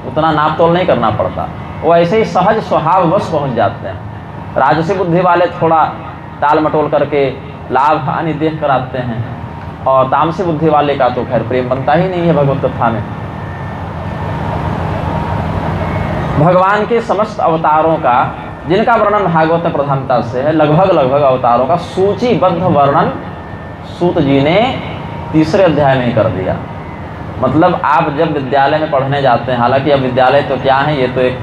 उतना नाप तोल नहीं करना पड़ता, वो ऐसे ही सहज स्वभाववश पहुंच जाते हैं। राजसी बुद्धि वाले थोड़ा टाल मटोल करके लाभ हानि देख कर आते हैं, और तामसी बुद्धि वाले का तो खैर प्रेम बनता ही नहीं है भगवत कथा में। भगवान के समस्त अवतारों का, जिनका वर्णन भागवत में प्रधानता से है, लगभग अवतारों का सूचीबद्ध वर्णन सूत जी ने तीसरे अध्याय में कर दिया। मतलब आप जब विद्यालय में पढ़ने जाते हैं, हालांकि अब विद्यालय तो क्या है, ये तो एक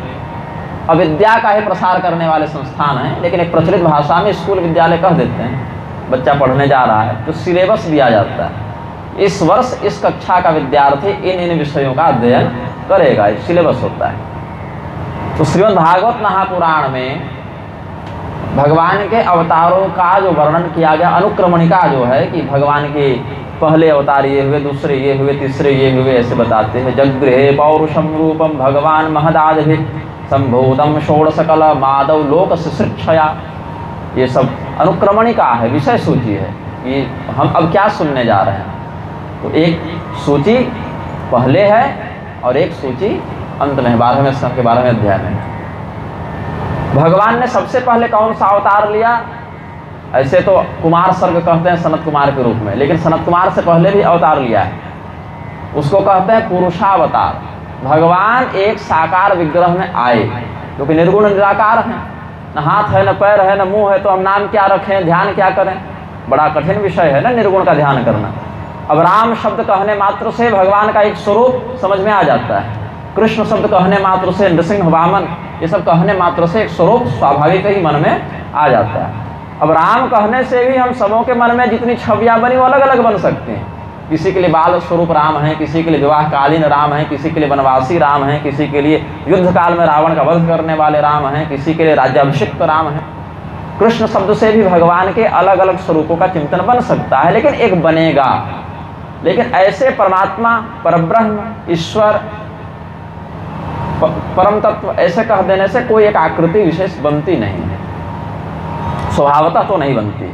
अविद्या का ही प्रसार करने वाले संस्थान हैं, लेकिन एक प्रचलित भाषा में स्कूल विद्यालय कह देते हैं। बच्चा पढ़ने जा रहा है तो सिलेबस दिया जाता है, इस वर्ष इस कक्षा का विद्यार्थी इन इन विषयों का अध्ययन करेगा, सिलेबस होता है। तो श्रीमद् भागवत महापुराण में भगवान के अवतारों का जो वर्णन किया गया, अनुक्रमणिका जो है कि भगवान के पहले अवतार ये हुए, दूसरे ये हुए, तीसरे ये हुए, ऐसे बताते हैं। जगृहे पौरुषम रूपम भगवान महदादि संभूतम षोडशकल माधव लोक शिश्रक्षया, ये सब अनुक्रमणिका है, विषय सूची है। ये हम अब क्या सुनने जा रहे हैं, तो एक सूची पहले है और एक सूची अंत में, 12वें स्कंद के 12वें अध्याय में। भगवान ने सबसे पहले कौन सा अवतार लिया? ऐसे तो कुमार सर्ग कहते हैं सनत कुमार के रूप में, लेकिन सनत कुमार से पहले भी अवतार लिया है, उसको कहते हैं पुरुषावतार। भगवान एक साकार विग्रह में आए, क्योंकि निर्गुण निराकार हैं, न हाथ है, न पैर है, न मुंह है, तो हम नाम क्या रखें, ध्यान क्या करें? बड़ा कठिन विषय है ना निर्गुण का ध्यान करना। अब राम शब्द कहने मात्र से भगवान का एक स्वरूप समझ में आ जाता है, कृष्ण शब्द कहने मात्र से, नृसिंह वामन, ये सब कहने मात्र से एक स्वरूप स्वाभाविक ही मन में आ जाता है। अब राम कहने से भी हम सबों के मन में जितनी छवियां बनी वो अलग अलग बन सकती हैं। किसी के लिए बाल स्वरूप राम है, किसी के लिए विवाहकालीन राम है, किसी के लिए वनवासी राम है, किसी के लिए युद्ध काल में रावण का वध करने वाले राम हैं, किसी के लिए राज्याभिषिक्त राम है। कृष्ण शब्द से भी भगवान के अलग अलग स्वरूपों का चिंतन बन सकता है, लेकिन एक बनेगा। लेकिन ऐसे परमात्मा, परब्रह्म, ईश्वर, परम तत्व ऐसे कह देने से कोई एक आकृति विशेष बनती नहीं है, स्वभावतः तो नहीं बनती।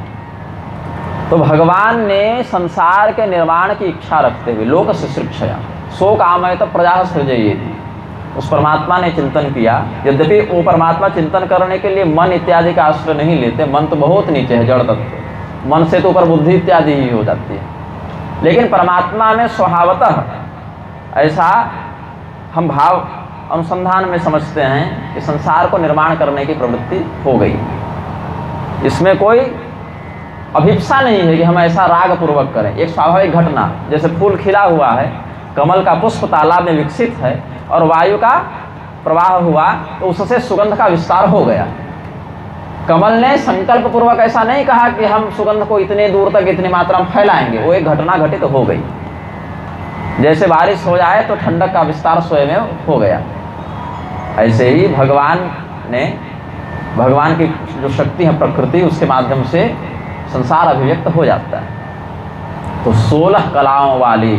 तो भगवान ने संसार के निर्माण की इच्छा रखते हुए लोक शिश्रक्षया सो कामय तो प्रजा सृजयेति, उस परमात्मा ने चिंतन किया। यद्यपि वो परमात्मा चिंतन करने के लिए मन इत्यादि का आश्रय नहीं लेते, मन तो बहुत नीचे है, जड़ तत्व, मन से तो ऊपर बुद्धि इत्यादि ही हो जाती है। लेकिन परमात्मा में स्वभावतः ऐसा हम भाव अनुसंधान में समझते हैं कि संसार को निर्माण करने की प्रवृत्ति हो गई। इसमें कोई अभिप्सा नहीं है कि हम ऐसा राग पूर्वक करें। एक स्वाभाविक घटना, जैसे फूल खिला हुआ है, कमल का पुष्प तालाब में विकसित है और वायु का प्रवाह हुआ तो उससे सुगंध का विस्तार हो गया। कमल ने संकल्प पूर्वक ऐसा नहीं कहा कि हम सुगंध को इतने दूर तक इतनी मात्रा में फैलाएंगे, वो एक घटना घटित हो गई। जैसे बारिश हो जाए तो ठंडक का विस्तार स्वयं हो गया, ऐसे ही भगवान की जो शक्ति है प्रकृति, उसके माध्यम से संसार अभिव्यक्त हो जाता है। तो 16 कलाओं वाले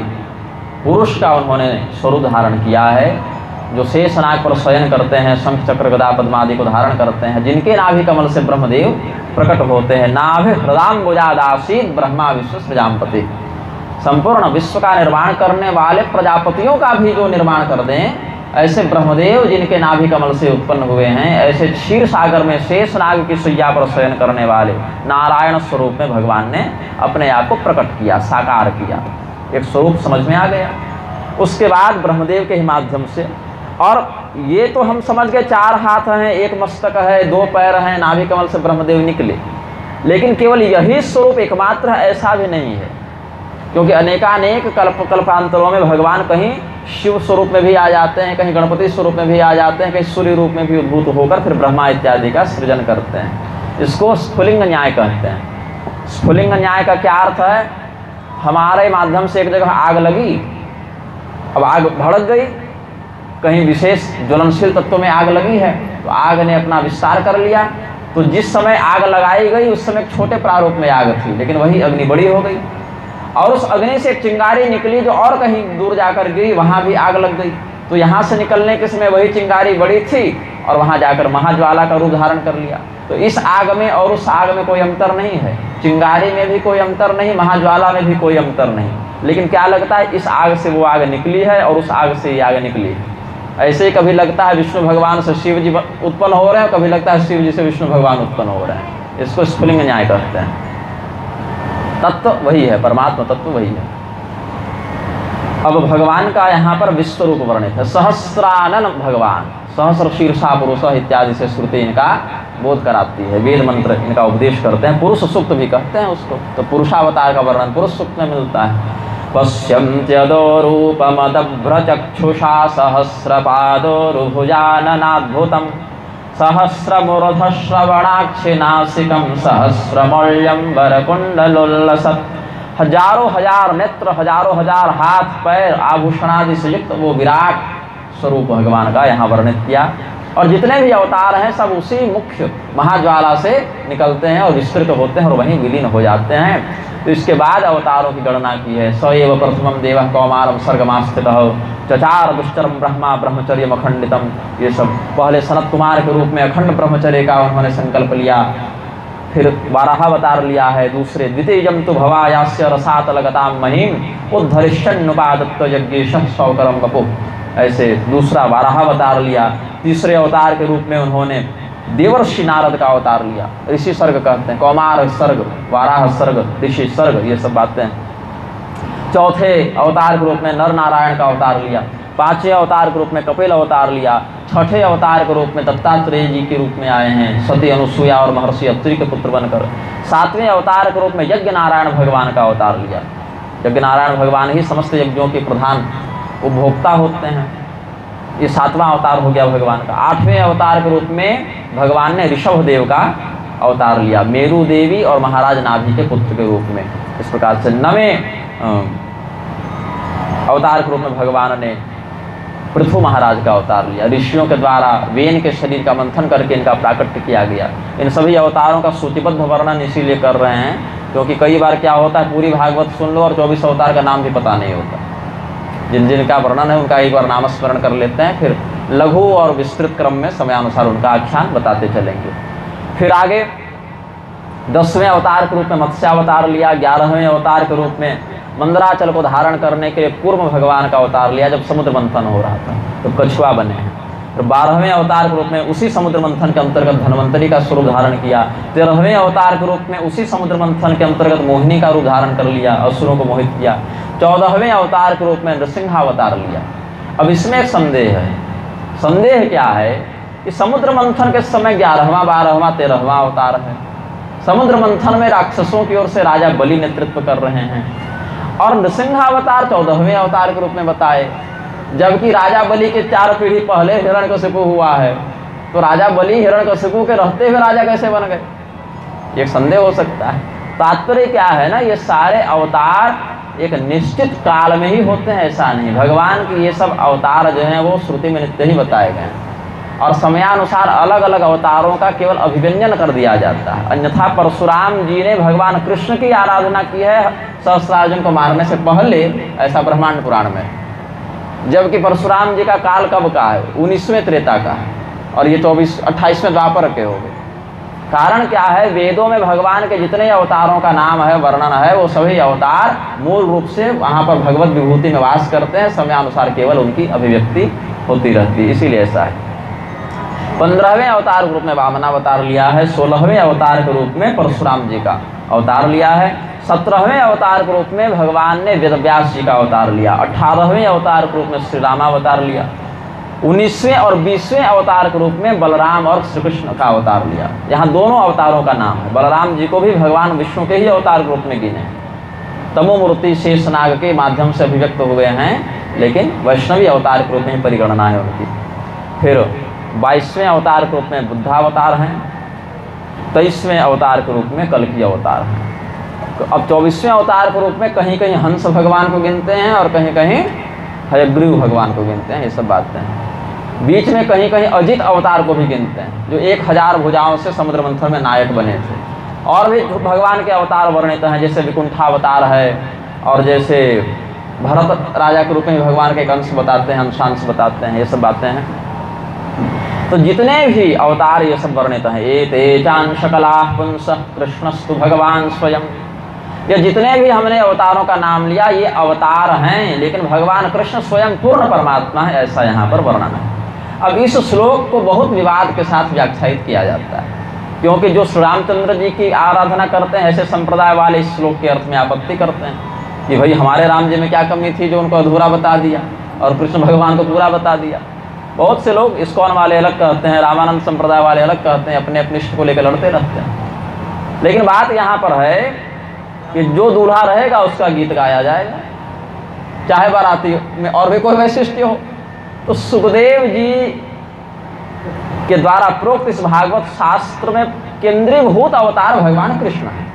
पुरुष का उन्होंने स्वरूप धारण किया है, जो शेषनाग पर शयन करते हैं, शंख चक्र गदा पद्मादि को धारण करते हैं, जिनके नाभि कमल से ब्रह्मदेव प्रकट होते हैं। नाभि हृदाम्बुजादासीत ब्रह्मा विश्व प्रजापति, संपूर्ण विश्व का निर्माण करने वाले प्रजापतियों का भी जो निर्माण कर दें, ऐसे ब्रह्मदेव जिनके नाभि कमल से उत्पन्न हुए हैं, ऐसे क्षीर सागर में शेषनाग की सैया पर शयन करने वाले नारायण स्वरूप में भगवान ने अपने आप को प्रकट किया, साकार किया, एक स्वरूप समझ में आ गया। उसके बाद ब्रह्मदेव के ही माध्यम से, और ये तो हम समझ गए 4 हाथ हैं, 1 मस्तक है, 2 पैर हैं, नाभि कमल से ब्रह्मदेव निकले। लेकिन केवल यही स्वरूप एकमात्र है ऐसा भी नहीं है, क्योंकि अनेकानेक कल्पांतरों में भगवान कहीं शिव स्वरूप में भी आ जाते हैं, कहीं गणपति स्वरूप में भी आ जाते हैं, कहीं सूर्य रूप में भी उद्भूत होकर फिर ब्रह्मा इत्यादि का सृजन करते हैं। इसको स्फुलिंग न्याय कहते हैं। स्फुलिंग न्याय का क्या अर्थ है? हमारे माध्यम से एक जगह आग लगी, अब आग भड़क गई, कहीं विशेष ज्वलनशील तत्व में आग लगी है तो आग ने अपना विस्तार कर लिया। तो जिस समय आग लगाई गई उस समय छोटे प्रारूप में आग थी, लेकिन वही अग्नि बड़ी हो गई, और उस अग्नि से एक चिंगारी निकली जो और कहीं दूर जाकर गिरी, वहाँ भी आग लग गई। तो यहाँ से निकलने के समय वही चिंगारी बड़ी थी और वहाँ जाकर महाज्वाला का रूप धारण कर लिया। तो इस आग में और उस आग में कोई अंतर नहीं है, चिंगारी में भी कोई अंतर नहीं, महाज्वाला में भी कोई अंतर नहीं। लेकिन क्या लगता है, इस आग से वो आग निकली है और उस आग से ये आग निकली है। ऐसे ही कभी लगता है विष्णु भगवान से शिव जी उत्पन्न हो रहे हैं, कभी लगता है शिव जी से विष्णु भगवान उत्पन्न हो रहे हैं। इसको स्फुलिंग न्याय कहते हैं। तत्व वही है, परमात्मा तत्व वही है। अब भगवान का यहाँ पर विश्व रूप वर्णित है। सहस्रानन भगवान, सहस्र शीर्षा पुरुष इत्यादि से श्रुति इनका बोध कराती है, वेद मंत्र इनका उपदेश करते हैं, पुरुष सूक्त भी कहते हैं उसको। तो पुरुषावतार का वर्णन पुरुष सूक्त में मिलता है। पश्यन्त्यदोरूपमदभ्रचक्षुषा सहस्रपादोरुभुजाननाद्भुतं सहस्रमूर्धश्रवणाक्षिनासिकं सहस्रमौल्यं वरकुण्डलोल्लसत्। हजारों हजार नेत्र, हजारों हजार हाथ पैर आभूषणादि से युक्त वो विराट स्वरूप भगवान का यहाँ वर्णित किया। और जितने भी अवतार हैं सब उसी मुख्य महाज्वाला से निकलते हैं और विस्तृत होते हैं और वहीं विलीन हो जाते हैं। तो इसके बाद अवतारों की गणना की है। स एव प्रथमं देवः कौमारं सर्गमास्थितः चचार दुश्चरम ब्रह्मा ब्रह्मचर्य अखंडितम। ये सब पहले सनत कुमार के रूप में अखंड ब्रह्मचर्य का उन्होंने संकल्प लिया, फिर बारह अवतार लिया है। दूसरे द्वितीयं तु भवायास्य रसात लगताम महिम उद्धरिष्यन्नुपादत्त यज्ञेशः सौकरम वपुः। ऐसे दूसरा बारह अवतार लिया। तीसरे अवतार के रूप में उन्होंने देवर्षि नारद का अवतार लिया। ऋषि सर्ग कहते हैं, कौमार सर्ग, वाराह सर्ग, ऋषि सर्ग, ये सब बातें हैं। चौथे अवतार के रूप में नर नारायण का अवतार लिया। पांचवें अवतार के रूप में कपिल अवतार लिया। छठे अवतार के रूप में दत्तात्रेय जी के रूप में आए हैं, सती अनुसुईया और महर्षि अत्रि के पुत्र बनकर। सातवें अवतार के रूप में यज्ञ नारायण भगवान का अवतार लिया। यज्ञ नारायण भगवान ही समस्त यज्ञों के प्रधान उपभोक्ता होते हैं। ये सातवां अवतार हो गया भगवान का। आठवें अवतार के रूप में भगवान ने ऋषभ देव का अवतार लिया, मेरू देवी और महाराज नाभि के पुत्र के रूप में। इस प्रकार से नवें अवतार के रूप में भगवान ने पृथु महाराज का अवतार लिया। ऋषियों के द्वारा वेन के शरीर का मंथन करके इनका प्राकट्य किया गया। इन सभी अवतारों का सूचीबद्ध वर्णन इसीलिए कर रहे हैं क्योंकि कई बार क्या होता है, पूरी भागवत सुन लो और 24 अवतार का नाम भी पता नहीं होता। जिन जिनका वर्णन है उनका एक बार नामस्मरण कर लेते हैं, फिर लघु और विस्तृत क्रम में समयानुसार उनका आख्यान बताते चलेंगे। फिर आगे 10वें अवतार के रूप में मत्स्यावतार लिया। 11वें अवतार के रूप में मंदराचल को धारण करने के लिए कूर्म भगवान का अवतार लिया जब समुद्र मंथन हो रहा था, तो कछुआ बने हैं। फिर 12वें अवतार के रूप में उसी समुद्र मंथन के अंतर्गत धन्वंतरी का स्वरूप धारण किया। 13वें अवतार के रूप में उसी समुद्र मंथन के अंतर्गत मोहिनी का रूप धारण कर लिया, असुरों को मोहित किया। 14वें अवतार के रूप में नृसिंहावतार लिया। अब इसमें एक संदेह है। संदेह क्या है कि समुद्र मंथन के समय 11वां, 12वां, 13वां अवतार है। समुद्र मंथन में राक्षसों की ओर से राजा बलि नेतृत्व कर रहे हैं और नृसिंहावतार 14वें अवतार के रूप में बताए, जबकि राजा बलि के 4 पीढ़ी पहले हिरण्यकशिपु हुआ है। तो राजा बलि हिरण्यकशिपु के रहते हुए राजा कैसे बन गए, एक संदेह हो सकता है। तात्पर्य क्या है ना, ये सारे अवतार एक निश्चित काल में ही होते हैं, ऐसा नहीं। भगवान के ये सब अवतार जो हैं वो श्रुति में नित्य ही बताए गए हैं और समयानुसार अलग अलग अवतारों का केवल अभिव्यंजन कर दिया जाता है। अन्यथा परशुराम जी ने भगवान कृष्ण की आराधना की है सहस्रार्जुन को मारने से पहले, ऐसा ब्रह्मांड पुराण में। जबकि परशुराम जी का काल कब का है, 19वें त्रेता का है और ये 28वें द्वापर के हो गए। कारण क्या है, वेदों में भगवान के जितने अवतारों का नाम है, वर्णन है, वो सभी अवतार मूल रूप से वहाँ पर भगवत विभूति में वास करते हैं। समयानुसार केवल उनकी अभिव्यक्ति होती रहती है, इसीलिए ऐसा है। 15वें अवतार के रूप में वामनावतार लिया है। 16वें अवतार के रूप में परशुराम जी का अवतार लिया है। 17वें अवतार के रूप में भगवान ने वेदव्यास जी का अवतार लिया। 18वें अवतार के रूप में श्री रामावतार लिया। 19वें और 20वें अवतार के रूप में बलराम और श्री कृष्ण का अवतार लिया। यहाँ दोनों अवतारों का नाम है। बलराम जी को भी भगवान विष्णु के ही अवतार के रूप में गिने हैं। तमोमूर्ति शेषनाग के माध्यम से अभिव्यक्त हो गए हैं, लेकिन वैष्णवी अवतार के रूप में परिगणना है उनकी। फिर 22वें अवतार के रूप में बुद्धावतार हैं। 23वें अवतार के रूप में कल्कि अवतार हैं। तो अब 24वें अवतार के रूप में कहीं कहीं हंस भगवान को गिनते हैं और कहीं कहीं हयग्रीव भगवान को गिनते हैं। ये सब बातें हैं। बीच में कहीं कहीं अजित अवतार को भी गिनते हैं, जो 1000 भुजाओं से समुद्र मंथन में नायक बने थे। और भी भगवान के अवतार वर्णित हैं, जैसे विकुंठावतार है और जैसे भरत राजा के रूप में भगवान के एक अंश बताते हैं, अंशांश बताते हैं। ये सब बातें हैं। तो जितने भी अवतार ये सब वर्णित हैं, एते चांशकलाः पुंसः कृष्णस्तु भगवान स्वयं। ये जितने भी हमने अवतारों का नाम लिया ये अवतार हैं, लेकिन भगवान कृष्ण स्वयं पूर्ण परमात्मा है, ऐसा यहाँ पर वर्णन है। अब इस श्लोक को बहुत विवाद के साथ व्याख्यायित किया जाता है, क्योंकि जो श्री रामचंद्र जी की आराधना करते हैं ऐसे संप्रदाय वाले इस श्लोक के अर्थ में आपत्ति करते हैं कि भाई हमारे राम जी में क्या कमी थी जो उनको अधूरा बता दिया और कृष्ण भगवान को पूरा बता दिया। बहुत से लोग इस्कॉन वाले अलग कहते हैं, रामानंद संप्रदाय वाले अलग कहते हैं, अपने अपने इष्ट को लेकर लड़ते रहते हैं। लेकिन बात यहाँ पर है कि जो दूल्हा रहेगा उसका गीत गाया जाएगा। चाहे बाराती में और भी कोई वैशिष्ट्य हो। तो सुखदेव जी के द्वारा प्रोक्त इस भागवत शास्त्र में केंद्रीभूत अवतार भगवान कृष्ण है।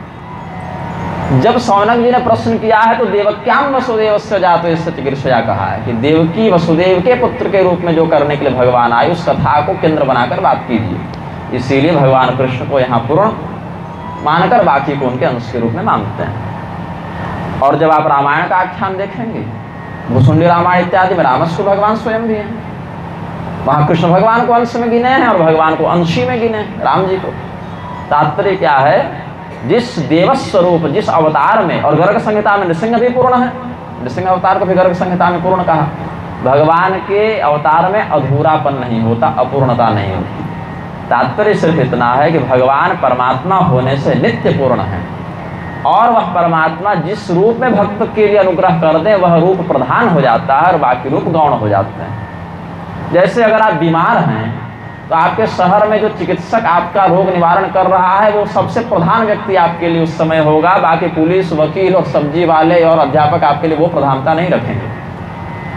जब सौनक जी ने प्रश्न किया है तो देवक्याम वसुदेवस्य जातो चिकीर्षया कहा है कि देवकी वसुदेव के पुत्र के रूप में जो करने के लिए भगवान आए उस कथा को केंद्र बनाकर बात कीजिए। इसीलिए भगवान कृष्ण को यहाँ पूर्ण मानकर बाकी को उनके अंश के रूप में मानते हैं। और जब आप रामायण का आख्यान देखेंगे, भुसुंडी रामायण इत्यादि में रामस्व भगवान स्वयं भी हैं, वहाँ कृष्ण भगवान को अंश में गिने हैं और भगवान को अंशी में गिने हैं, राम जी को। तात्पर्य क्या है, जिस देवस्वरूप जिस अवतार में, और गर्ग संहिता में नृसिंह भी पूर्ण है, नृसिंह अवतार को भी गर्ग संहिता में पूर्ण कहा। भगवान के अवतार में अधूरापन नहीं होता, अपूर्णता नहीं होती। तात्पर्य सिर्फ इतना है कि भगवान परमात्मा होने से नित्य पूर्ण है और वह परमात्मा जिस रूप में भक्त के लिए अनुग्रह कर दे वह रूप प्रधान हो जाता है और बाकी रूप गौण हो जाते हैं। जैसे अगर आप बीमार हैं तो आपके शहर में जो चिकित्सक आपका रोग निवारण कर रहा है वो सबसे प्रधान व्यक्ति आपके लिए उस समय होगा, बाकी पुलिस, वकील और सब्जी वाले और अध्यापक आपके लिए वो प्रधानता नहीं रखेंगे।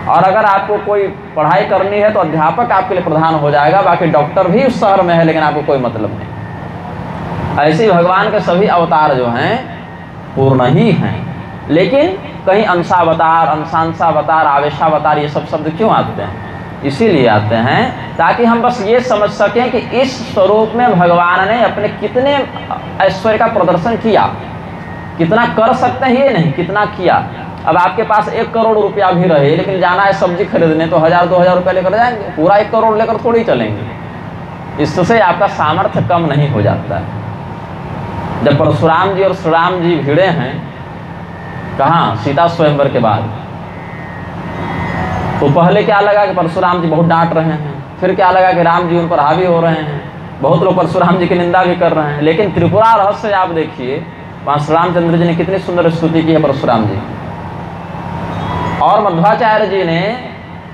और अगर आपको कोई पढ़ाई करनी है तो अध्यापक आपके लिए प्रधान हो जाएगा, बाकी डॉक्टर भी उस शहर में है लेकिन आपको कोई मतलब नहीं। ऐसे ही भगवान के सभी अवतार जो हैं पूर्ण ही हैं, लेकिन कहीं अंशावतार, अंशांशावतार, आवेशावतार ये सब शब्द क्यों आते हैं? इसीलिए आते हैं ताकि हम बस ये समझ सकें कि इस स्वरूप में भगवान ने अपने कितने ऐश्वर्य का प्रदर्शन किया, कितना कर सकते हैं ये नहीं, कितना किया। अब आपके पास 1 करोड़ रुपया भी रहे लेकिन जाना है सब्जी खरीदने तो 1000-2000 रुपये लेकर जाएंगे, पूरा 1 करोड़ लेकर थोड़ी चलेंगे। इससे आपका सामर्थ्य कम नहीं हो जाता है। जब परशुराम जी और श्री राम जी भिड़े हैं कहाँ, सीता स्वयंवर के बाद, तो पहले क्या लगा कि परशुराम जी बहुत डांट रहे हैं, फिर क्या लगा कि राम जी उन पर हावी हो रहे हैं, बहुत लोग परशुराम जी की निंदा भी कर रहे हैं। लेकिन त्रिपुरा रहस्य आप देखिए, वहाँ श्री रामचंद्र जी ने कितनी सुंदर स्तुति की है परशुराम जी। और मध्वाचार्य जी ने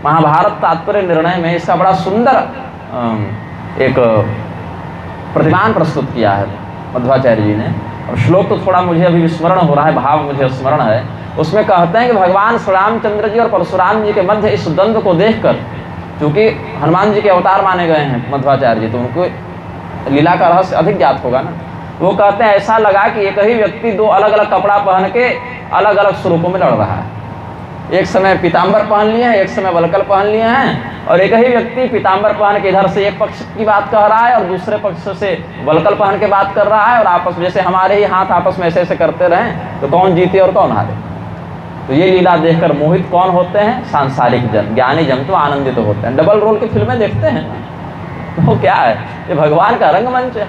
महाभारत तात्पर्य निर्णय में इसका बड़ा सुंदर एक प्रतिमान प्रस्तुत किया है मध्वाचार्य जी ने। और श्लोक तो थोड़ा मुझे अभी विस्मरण हो रहा है, भाव मुझे स्मरण है। उसमें कहते हैं कि भगवान श्री रामचंद्र जी और परशुराम जी के मध्य इस द्वंद्व को देखकर, क्योंकि हनुमान जी के अवतार माने गए हैं मध्वाचार्य जी, तो उनको लीला का रहस्य अधिक ज्ञात होगा ना। वो कहते हैं ऐसा लगा कि एक ही व्यक्ति 2 अलग अलग कपड़ा पहन के अलग अलग स्वरूपों में लड़ रहा है। एक समय पीताम्बर पहन लिए हैं, एक समय वलकल पहन लिए हैं, और एक ही व्यक्ति पीताम्बर पहन के इधर से एक पक्ष की बात कह रहा है और दूसरे पक्ष से वलकल पहन के बात कर रहा है, और आपस जैसे हमारे ही हाथ आपस में ऐसे ऐसे करते रहें तो कौन जीते और कौन हारे। तो ये लीला देखकर मोहित कौन होते हैं? सांसारिक जन, ज्ञानी जन तो आनंदित होते हैं। डबल रोल की फिल्में देखते हैं तो क्या है, ये भगवान का रंगमंच है।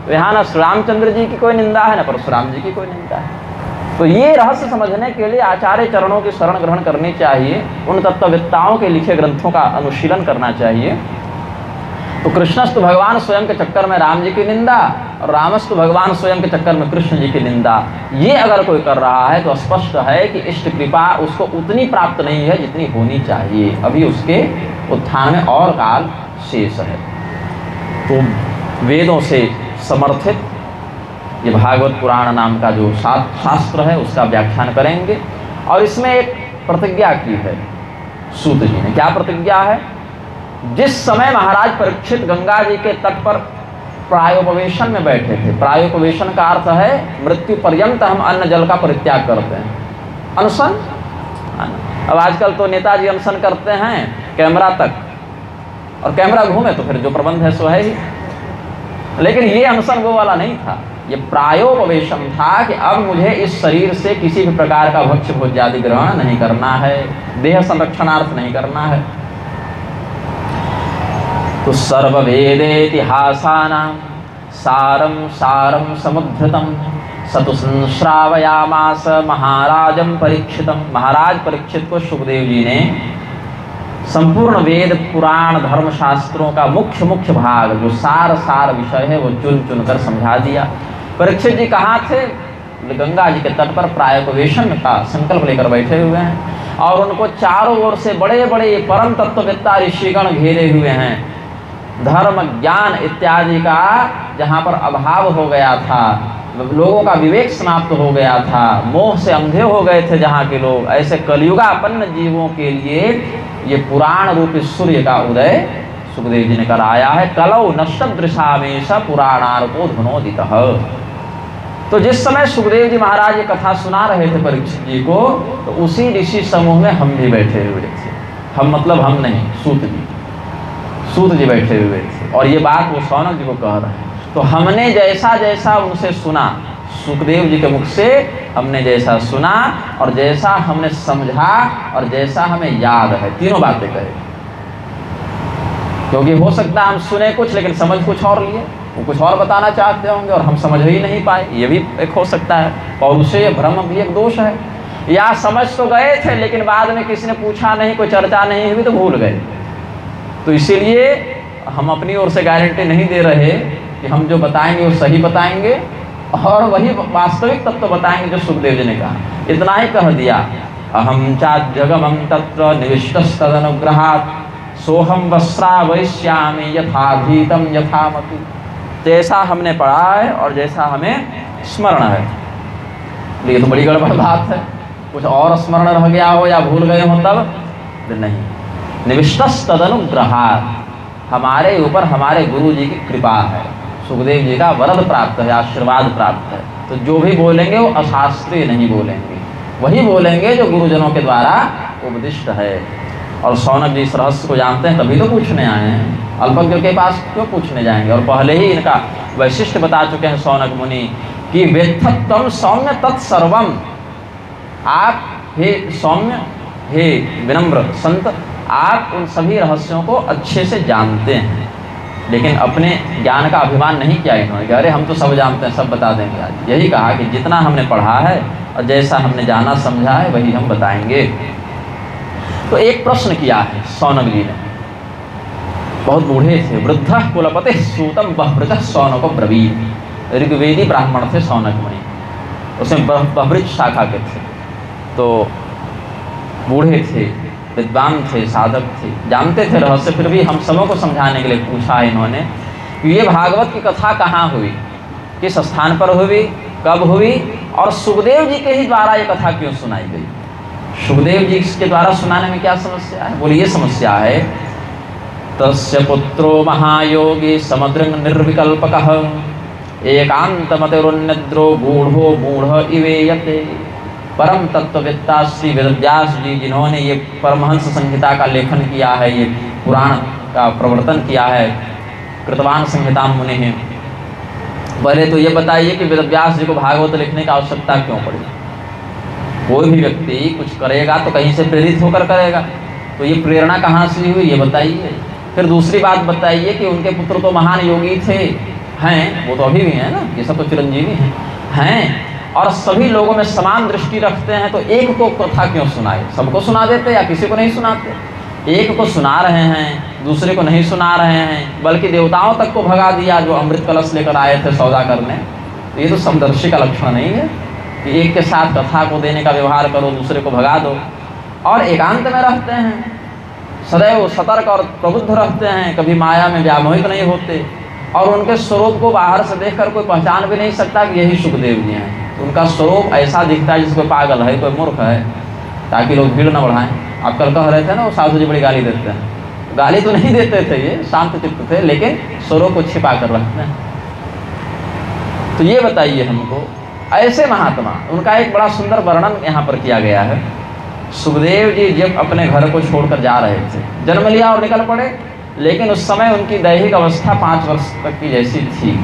तो यहाँ न श्री रामचंद्र जी की कोई निंदा है, न परशुराम जी की कोई निंदा है। तो ये रहस्य समझने के लिए आचार्य चरणों की शरण ग्रहण करनी चाहिए, उन तत्ववेत्ताओं के लिखे ग्रंथों का अनुशीलन करना चाहिए। तो कृष्णस्तु भगवान स्वयं के चक्कर में राम जी की निंदा और रामस्तु भगवान स्वयं के चक्कर में कृष्ण जी की निंदा, ये अगर कोई कर रहा है तो स्पष्ट है कि इष्ट कृपा उसको उतनी प्राप्त नहीं है जितनी होनी चाहिए। अभी उसके उत्थान में और काल शेष है। तो वेदों से समर्थित ये भागवत पुराण नाम का जो शास्त्र है उसका व्याख्यान करेंगे। और इसमें एक प्रतिज्ञा की है सूत जी ने। क्या प्रतिज्ञा है? जिस समय महाराज परीक्षित गंगा जी के तट पर प्रायोपवेशन में बैठे थे, प्रायोपवेशन का अर्थ है मृत्यु पर्यंत हम अन्न जल का परित्याग करते हैं, अनशन। अब आजकल तो नेताजी अनशन करते हैं कैमरा तक, और कैमरा घूमे तो फिर जो प्रबंध है सो है ही। लेकिन ये अनशन वो वाला नहीं था, ये प्रायोपवेशन था कि अब मुझे इस शरीर से किसी भी प्रकार का भक्ष्य भोज्यादि ग्रहण नहीं करना है, देह संरक्षणार्थ नहीं करना है। तो सर्ववेदेतिहासानां सारं सारं समुद्धृतं सतु संश्रावयामास महाराजं परीक्षितम्। महाराज परीक्षित को सुखदेव जी ने संपूर्ण वेद पुराण धर्मशास्त्रों का मुख्य मुख्य भाग जो सार विषय है वो चुन चुन कर समझा दिया। परीक्षित जी कहाँ थे? गंगा जी के तट पर प्रायोपवेशन का संकल्प लेकर बैठे हुए हैं, और उनको चारों ओर से बड़े बड़े परम तत्ववेत्ता ऋषिगण घेरे हुए हैं। धर्म ज्ञान इत्यादि का जहाँ पर अभाव हो गया था, लोगों का विवेक समाप्त हो गया था, मोह से अंधे हो गए थे जहाँ के लोग, ऐसे कलयुगापन्न जीवों के लिए ये पुराण रूपी सूर्य का उदय सुखदेव जी ने कराया है। कलौ नष्टदृशामेश पुराणार्कोध्वनोदितः। तो जिस समय सुखदेव जी महाराज ये कथा सुना रहे थे परीक्षित जी को, तो उसी ऋषि समूह में हम भी बैठे हुए थे। हम मतलब हम नहीं, सूत जी बैठे हुए थे, और ये बात वो शौनक जी को कह रहे हैं। तो हमने जैसा जैसा उनसे सुना, सुखदेव जी के मुख से हमने जैसा सुना और जैसा हमने समझा और जैसा हमें याद है, तीनों बातें कहे। क्योंकि हो सकता है हम सुने कुछ लेकिन समझ कुछ और लिए, वो कुछ और बताना चाहते होंगे और हम समझ ही नहीं पाए, ये भी एक हो सकता है। पौरुषेय भ्रम भी एक दोष है। या समझ तो गए थे लेकिन बाद में किसी ने पूछा नहीं, कोई चर्चा नहीं हुई तो भूल गए। तो इसीलिए हम अपनी ओर से गारंटी नहीं दे रहे कि हम जो बताएंगे वो सही बताएंगे और वही वास्तविक तत्व बताएंगे जो सुखदेव जी ने कहा। इतना ही कह दिया, अहम चाद्यगमं तत्र निविष्टस्तदनुग्रहात् सोहम वस्त्रावश्यामि यथाधीतम यथामति। जैसा हमने पढ़ा है और जैसा हमें स्मरण है। ये तो बड़ी गड़बड़ बात है, कुछ और स्मरण रह गया हो या भूल गए हो तब नहीं। निविष्टस्तदनुग्रहात्, हमारे ऊपर हमारे गुरु जी की कृपा है, सुखदेव जी का वरद प्राप्त है, आशीर्वाद प्राप्त है। तो जो भी बोलेंगे वो अशास्त्रीय नहीं बोलेंगे, वही बोलेंगे जो गुरुजनों के द्वारा उपदिष्ट है। और शौनक जी इस रहस्य को जानते हैं तभी तो पूछने आए हैं, अल्पज्ञ के पास क्यों पूछने जाएंगे। और पहले ही इनका वैशिष्ट्य बता चुके हैं शौनक मुनि कि वेत्थत्वं सौम्य तत्सर्वम। आप हे सौम्य, हे विनम्र संत, आप उन सभी रहस्यों को अच्छे से जानते हैं, लेकिन अपने ज्ञान का अभिमान नहीं किया इन्होंने, अरे हम तो सब जानते हैं, सब बता देंगे। आज यही कहा कि जितना हमने पढ़ा है और जैसा हमने जाना समझा है वही हम बताएंगे। तो एक प्रश्न किया है शौनक जी ने, बहुत बूढ़े थे, वृद्ध कुलपति सूतम बहवृत शौनको ब्रवीत। ऋग्वेदी ब्राह्मण थे शौनक मुनि, उसमें बहवृत शाखा के थे। तो बूढ़े थे, विद्वान थे, साधक थे, जानते थे रहस्य, फिर भी हम सबों को समझाने के लिए पूछा इन्होंने कि ये भागवत की कथा कहाँ हुई, किस स्थान पर हुई, कब हुई, और सुखदेव जी के ही द्वारा ये कथा क्यों सुनाई गई। सुखदेव जी के द्वारा सुनाने में क्या समस्या है? बोले ये समस्या है, तस्य पुत्रो महायोगी समदृंग निर्विकल्पकः एकांतमतिरुन्निद्रो गूढ़ो गूढ़ इवेयते। परम तत्ववेत्ता श्री वेदव्यास जी, जिन्होंने ये परमहंस संहिता का लेखन किया है, ये पुराण का प्रवर्तन किया है, कृतवान संहिता मुनि हैं। पहले तो ये बताइए कि वेदव्यास जी को भागवत लिखने की आवश्यकता क्यों पड़ी? कोई भी व्यक्ति कुछ करेगा तो कहीं से प्रेरित होकर करेगा, तो ये प्रेरणा कहाँ से हुई ये बताइए। फिर दूसरी बात बताइए कि उनके पुत्र तो महान योगी थे, हैं, वो तो अभी भी हैं ना, ये सब तो चिरंजीवी हैं, और सभी लोगों में समान दृष्टि रखते हैं, तो एक को कथा क्यों सुनाए? सबको सुना देते या किसी को नहीं सुनाते? एक को सुना रहे हैं, दूसरे को नहीं सुना रहे हैं, बल्कि देवताओं तक को भगा दिया जो अमृत कलश लेकर आए थे सौदा करने। तो ये तो समदर्शी का लक्षण नहीं है कि एक के साथ कथा को देने का व्यवहार करो, दूसरे को भगा दो। और एकांत में रहते हैं, सदैव सतर्क और प्रबुद्ध रहते हैं, कभी माया में व्यामोहित नहीं होते, और उनके स्वरूप को बाहर से देखकर कोई पहचान भी नहीं सकता कि यही सुखदेव जी हैं। उनका स्वरूप ऐसा दिखता है जैसे कोई पागल है, कोई मूर्ख है, ताकि लोग भीड़ न बढ़ाएं। आप कल कह रहे थे ना वो साधु जी बड़ी गाली देते हैं, गाली तो नहीं देते थे, ये शांत चित्त थे, लेकिन स्वरूप को छिपा कर रखते हैं। तो ये बताइए हमको, ऐसे महात्मा, उनका एक बड़ा सुंदर वर्णन यहाँ पर किया गया है। सुखदेव जी जब अपने घर को छोड़कर जा रहे थे, जन्म लिया और निकल पड़े, लेकिन उस समय उनकी दैहिक अवस्था 5 वर्ष तक की जैसी थी,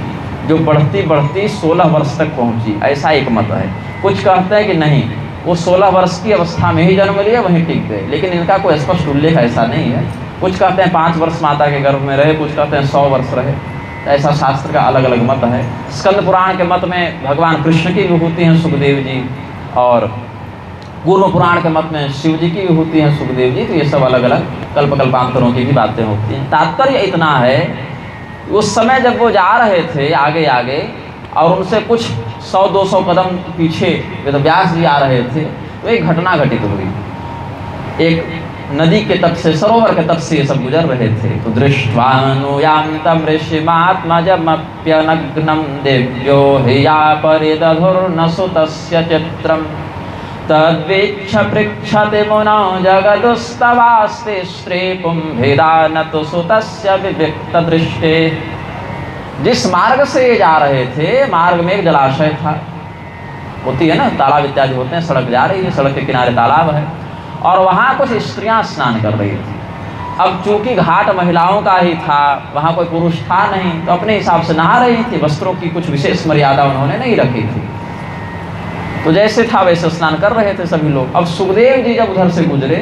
जो बढ़ती बढ़ती 16 वर्ष तक पहुंची, ऐसा एक मत है। कुछ कहते हैं कि नहीं, वो 16 वर्ष की अवस्था में ही जन्म लिया, वहीं टिक गए, लेकिन इनका कोई स्पष्ट उल्लेख ऐसा नहीं है। कुछ कहते हैं 5 वर्ष माता के गर्भ में रहे, कुछ कहते हैं 100 वर्ष रहे, ऐसा शास्त्र का अलग अलग मत है। स्कंद पुराण के मत में भगवान कृष्ण की विभूति हैं सुखदेव जी, और कूर्म पुराण के मत में शिव जी की विभूति हैं सुखदेव जी। तो ये सब अलग अलग कल्पकल्पांतरों की भी बातें होती हैं। तात्पर्य इतना है, उस समय जब वो जा रहे थे आगे आगे, और उनसे कुछ 100-200 कदम पीछे वेदव्यास जी आ रहे थे, तो एक घटना घटित हुई। एक नदी के तट से, सरोवर के तट से ये सब गुजर रहे थे। तो दृष्ट्वानुयान्तं ऋषिमात्मजमप्यनग्नं दिव्यो हिया परिदधुर्न सुतस्य चित्रम् तद्वीक्ष पृच्छति मुनौ जगदुस्तवास्ति स्त्रीपुंभिदानतु सुतस्य विविक्तदृष्टे। जिस मार्ग से ये जा रहे थे, मार्ग में एक जलाशय था, होती है ना तालाब इत्यादि होते हैं, सड़क जा रही है, सड़क के किनारे तालाब है और वहाँ कुछ स्त्रियाँ स्नान कर रही थी। अब चूंकि घाट महिलाओं का ही था, वहाँ कोई पुरुष था नहीं, तो अपने हिसाब से नहा रही थी। वस्त्रों की कुछ विशेष मर्यादा उन्होंने नहीं रखी थी, तो जैसे था वैसे स्नान कर रहे थे सभी लोग। अब सुखदेव जी जब उधर से गुजरे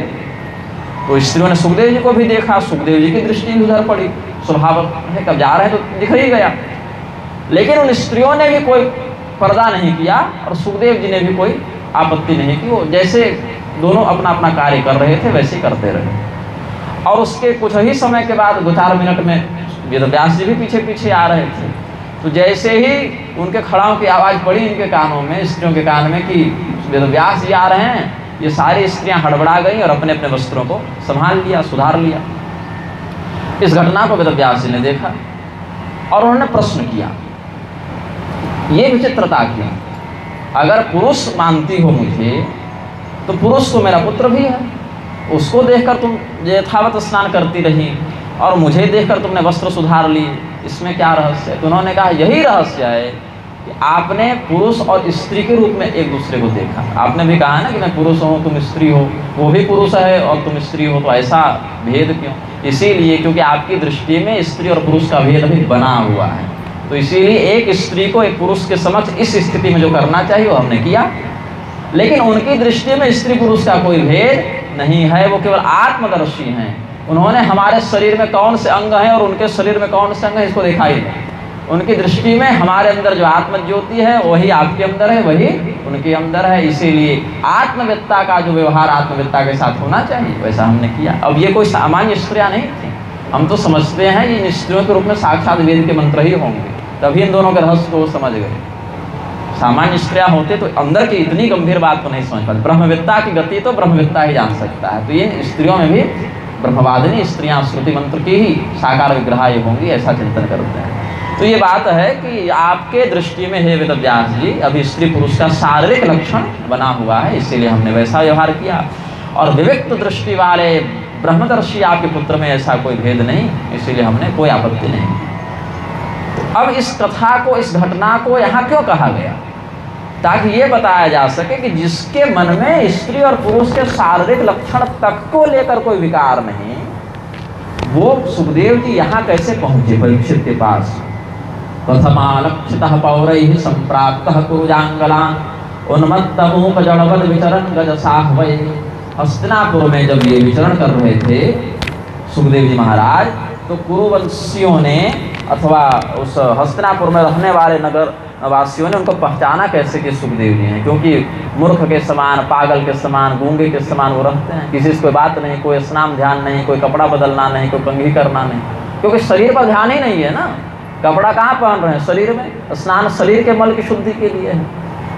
तो स्त्रियों ने सुखदेव जी को भी देखा, सुखदेव जी की दृष्टि भी उधर पड़ी। स्वभाव है कब जा रहे हैं तो दिख ही गया, लेकिन उन स्त्रियों ने भी कोई पर्दा नहीं किया और सुखदेव जी ने भी कोई आपत्ति नहीं की। वो जैसे दोनों अपना अपना कार्य कर रहे थे वैसे करते रहे। और उसके कुछ ही समय के बाद 2-4 मिनट में वेदव्यास जी भी पीछे पीछे आ रहे थे। तो जैसे ही उनके खड़ाओं की आवाज़ पड़ी इनके कानों में, स्त्रियों के कान में कि वेदव्यास जी आ रहे हैं, ये सारी स्त्रियां हड़बड़ा गई और अपने अपने वस्त्रों को संभाल लिया, सुधार लिया। इस घटना को वेदव्यास जी ने देखा और उन्होंने प्रश्न किया, ये विचित्रता क्यों? अगर पुरुष मानती हो मुझे तो पुरुष तो मेरा पुत्र भी है, उसको देखकर तुम यथावत स्नान करती रही और मुझे देखकर तुमने वस्त्र सुधार ली, इसमें क्या रहस्य है? तो उन्होंने कहा यही रहस्य है कि आपने पुरुष और स्त्री के रूप में एक दूसरे को देखा। आपने भी कहा ना कि मैं पुरुष हूँ तुम स्त्री हो, वो भी पुरुष है और तुम स्त्री हो, तो ऐसा भेद क्यों? इसीलिए क्योंकि आपकी दृष्टि में स्त्री और पुरुष का भेद भी बना हुआ है, तो इसीलिए एक स्त्री को एक पुरुष के समक्ष इस स्थिति में जो करना चाहिए वो हमने किया। लेकिन उनकी दृष्टि में स्त्री पुरुष का कोई भेद नहीं है, वो केवल आत्मदर्शी हैं। उन्होंने हमारे शरीर में कौन से अंग हैं और उनके शरीर में कौन से अंग हैं इसको देखा ही नहीं। उनकी दृष्टि में हमारे अंदर जो आत्मज्योति है वही आपके अंदर है, वही उनके अंदर है। इसीलिए आत्मवेत्ता का जो व्यवहार आत्मवेत्ता के साथ होना चाहिए वैसा हमने किया। अब ये कोई सामान्य स्त्रियाँ नहीं थी, हम तो समझते हैं ये इन स्त्रियों के रूप में साक्षात वेद के मंत्र ही होंगे, तभी इन दोनों के रहस्य को वो समझ गए। सामान्य स्त्रियाँ होते तो अंदर की इतनी गंभीर बात को नहीं समझ पाते। ब्रह्मवेत्ता की गति तो ब्रह्मवेत्ता ही जान सकता है, तो इन स्त्रियों में भी ब्रह्मवादिनी स्त्रियाँ श्रुति मंत्र की ही साकार विग्रह ये होंगी, ऐसा चिंतन करते हैं। तो ये बात है कि आपके दृष्टि में हे वेदव्यास जी अभी स्त्री पुरुष का शारीरिक लक्षण बना हुआ है, इसीलिए हमने वैसा व्यवहार किया। और विविक्त दृष्टि वाले ब्रह्मदर्शी आपके पुत्र में ऐसा कोई भेद नहीं, इसीलिए हमने कोई आपत्ति नहीं। तो अब इस कथा को, इस घटना को यहाँ क्यों कहा गया? ताकि ये बताया जा सके कि जिसके मन में स्त्री और पुरुष के शारीरिक लक्षण तक को लेकर कोई विकार नहीं, वो सुखदेव जी यहाँ कैसे पहुँचे परीक्षित के पास? कथमालक्षितः पौरैः संप्राप्तः कुरुजांगलान् उन्मत्तमूकजड़वद् विचरन् गजसाह्वै। हस्तिनापुर में जब ये विचरण कर रहे थे सुखदेव जी महाराज, तो कुरुवंशियों ने अथवा उस हस्तिनापुर में रहने वाले नगर वासियों ने उनको पहचाना कैसे कि सुखदेव जी हैं, क्योंकि मूर्ख के समान, पागल के समान, गूंगे के समान वो रहते हैं। किसी से कोई बात नहीं, कोई स्नान ध्यान नहीं, कोई कपड़ा बदलना नहीं, कोई कंघी करना नहीं, क्योंकि शरीर पर ध्यान ही नहीं है ना। कपड़ा कहाँ पहन रहे हैं? शरीर में। स्नान शरीर के मल की शुद्धि के लिए है।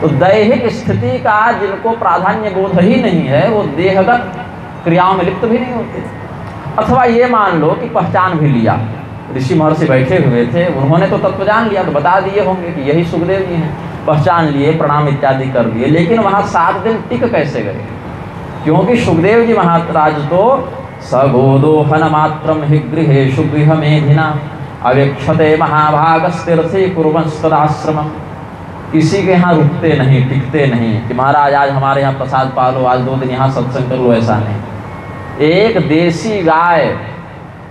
तो दैहिक स्थिति का जिनको प्राधान्य बोध ही नहीं है वो देहगत क्रियाओं में लिप्त भी नहीं होते। अथवा ये मान लो कि पहचान भी लिया, ऋषि महर्षि बैठे हुए थे, उन्होंने तो तत्व जान लिया, तो बता दिए होंगे कि यही सुखदेव जी हैं, पहचान लिए, प्रणाम इत्यादि कर लिए, लेकिन वहाँ 7 दिन टिक कैसे गए? क्योंकि सुखदेव जी महाराज तो सगोदोहन मात्रम हि गृहेषु गृहमेधिना अवेक्षते महाभागस्तीर्थे कुर्वंस्तदाश्रमम्। किसी के यहाँ रुकते नहीं, टिकते नहीं कि महाराज आज हमारे यहाँ प्रसाद पालो, आज 2 दिन यहाँ सत्संग कर लो, ऐसा नहीं। एक देसी गाय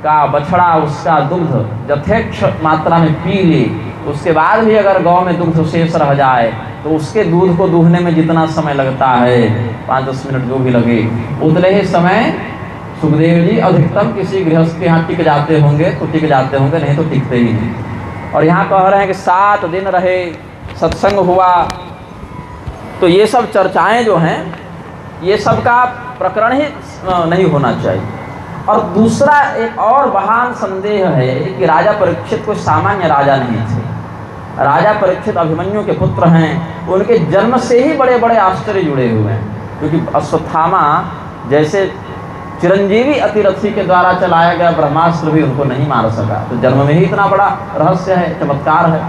का बछड़ा उसका दुग्ध यथेच्छ मात्रा में पी ले, उसके बाद भी अगर गांव में दुग्ध शेष रह जाए तो उसके दूध को दूहने में जितना समय लगता है, 5-10 मिनट जो भी लगे, उतने ही समय सुखदेव जी अधिकतम किसी गृहस्थ के यहाँ टिक जाते होंगे तो टिक जाते होंगे, नहीं तो टिकते ही नहीं। और यहाँ कह रहे हैं कि 7 दिन रहे, सत्संग हुआ। तो ये सब चर्चाएं जो हैं ये सब का प्रकरण ही नहीं होना चाहिए। और दूसरा एक और महान संदेह है कि राजा परीक्षित कोई सामान्य राजा नहीं थे। राजा परीक्षित अभिमन्यु के पुत्र हैं, उनके जन्म से ही बड़े बड़े आश्चर्य जुड़े हुए हैं। क्योंकि अश्वत्थामा जैसे चिरंजीवी अतिरथी के द्वारा चलाया गया ब्रह्मास्त्र भी उनको नहीं मार सका। तो जन्म में ही इतना बड़ा रहस्य है, चमत्कार है।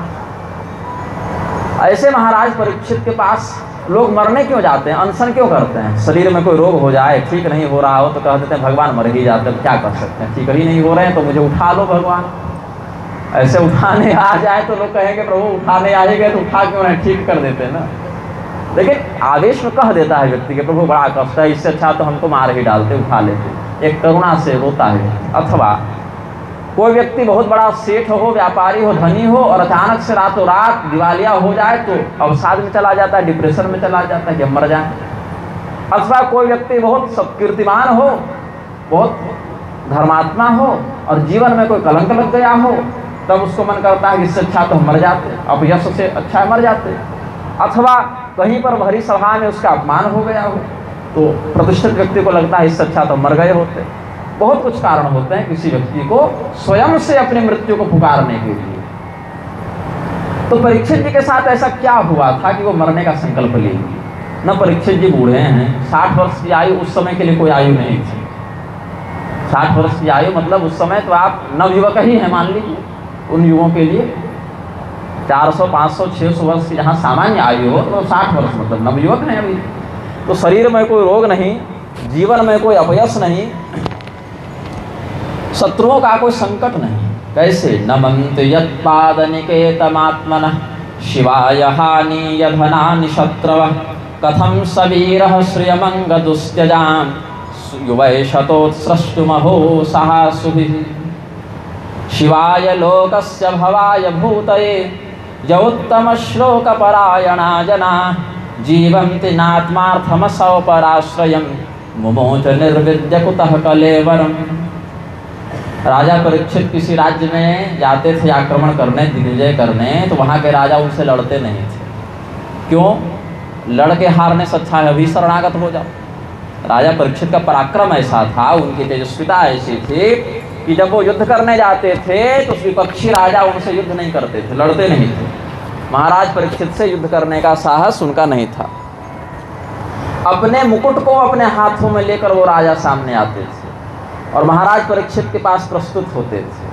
ऐसे महाराज परीक्षित के पास लोग मरने क्यों जाते हैं, अनशन क्यों करते हैं? शरीर में कोई रोग हो जाए, ठीक नहीं हो रहा हो तो कह देते हैं भगवान मर ही जाते हैं, क्या कर सकते हैं, ठीक ही नहीं हो रहे हैं तो मुझे उठा लो भगवान। ऐसे उठाने आ जाए तो लोग कहेंगे प्रभु उठाने आए गए तो उठा क्यों नहीं, ठीक कर देते हैं ना। लेकिन आवेश में कह देता है व्यक्ति के प्रभु बड़ा कष्ट है, इससे अच्छा तो हमको मार ही डालते, उठा लेते, एक करुणा से रोता है। अथवा कोई व्यक्ति बहुत बड़ा सेठ हो, व्यापारी हो, धनी हो और अचानक से रातों रात दिवालिया हो जाए तो अवसाद में चला जाता है, डिप्रेशन में चला जाता है कि हम मर जाए। अथवा कोई व्यक्ति बहुत कीर्तिमान हो, बहुत धर्मात्मा हो और जीवन में कोई कलंक लग गया हो, तब उसको मन करता है कि इससे अच्छा तो हम मर जाते, अपयश से अच्छा है मर जाते। अथवा कहीं पर भरी सभा में उसका अपमान हो गया हो तो प्रतिष्ठित व्यक्ति को लगता है इससे अच्छा तो मर गए होते। बहुत कुछ कारण होते हैं किसी व्यक्ति को स्वयं से अपनी मृत्यु को पुकारने के लिए। तो परीक्षित जी के साथ ऐसा क्या हुआ था कि वो मरने का संकल्प ले लिए? न परीक्षित जी बूढ़े हैं, 60 वर्ष की आयु उस समय के लिए कोई आयु नहीं थी। 60 वर्ष की आयु मतलब उस समय तो आप नवयुवक ही हैं मान लीजिए। उन युवकों के लिए 400, 500, 600 वर्ष की जहाँ सामान्य आयु हो तो 60 वर्ष मतलब नवयुवक हैं अभी। तो शरीर में कोई रोग नहीं, जीवन में कोई अपयश नहीं, शत्रुओं का कोई संकट नहीं। कैसे? नमन्ति यत्पादनिकेतमात्मनः शिवाय हानि यधनानि शत्रवः कथं सवीरः श्रियमङ्गदुस्त्यजां युवैषतोत्स्रष्टुमहो साहसुभिः। शिवाय लोकस्य भवाय भूतये यौत्तमश्लोकपरायणा जना जीवन्ति नात्मार्थमसौ पराश्रयं मुमोच निर्विद्य कुतः कलेवरम्। राजा परीक्षित किसी राज्य में जाते थे आक्रमण करने, दिग्विजय करने, तो वहाँ के राजा उनसे लड़ते नहीं थे। क्यों? लड़के हारने से अच्छा है अभी शरणागत हो जाओ। राजा परीक्षित का पराक्रम ऐसा था, उनकी तेजस्विता ऐसी थी कि जब वो युद्ध करने जाते थे तो विपक्षी राजा उनसे युद्ध नहीं करते थे, लड़ते नहीं थे। महाराज परीक्षित से युद्ध करने का साहस उनका नहीं था। अपने मुकुट को अपने हाथों में लेकर वो राजा सामने आते थे और महाराज परीक्षित के पास प्रस्तुत होते थे।